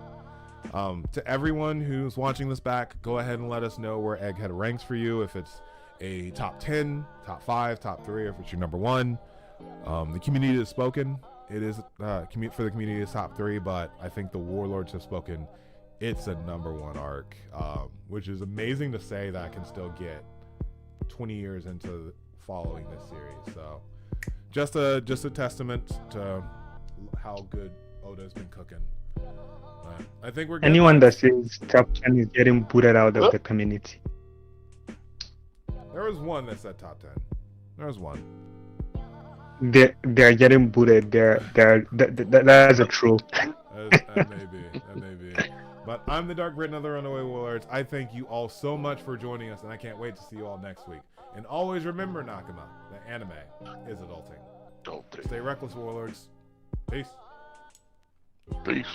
A: to everyone who's watching this back, go ahead and let us know where Egghead ranks for you, if it's a top 10, top 5, top 3, or if it's your number 1. The community has spoken. It is for the community is top 3, but I think the Warlords have spoken. It's a number 1 arc, which is amazing to say that I can still get 20 years into following this series. So just a testament to how good Oda's been cooking. I think we're good.
D: Anyone that says top 10 is getting booted out of the community.
A: There was one that said top 10. There was one.
D: They're getting booted. That's a troll.
A: That may be. But I'm the DarkBriton of the Runaway Warlords. I thank you all so much for joining us, and I can't wait to see you all next week. And always remember, Nakama, that anime is adulting. Stay reckless, Warlords. Peace.
C: Peace.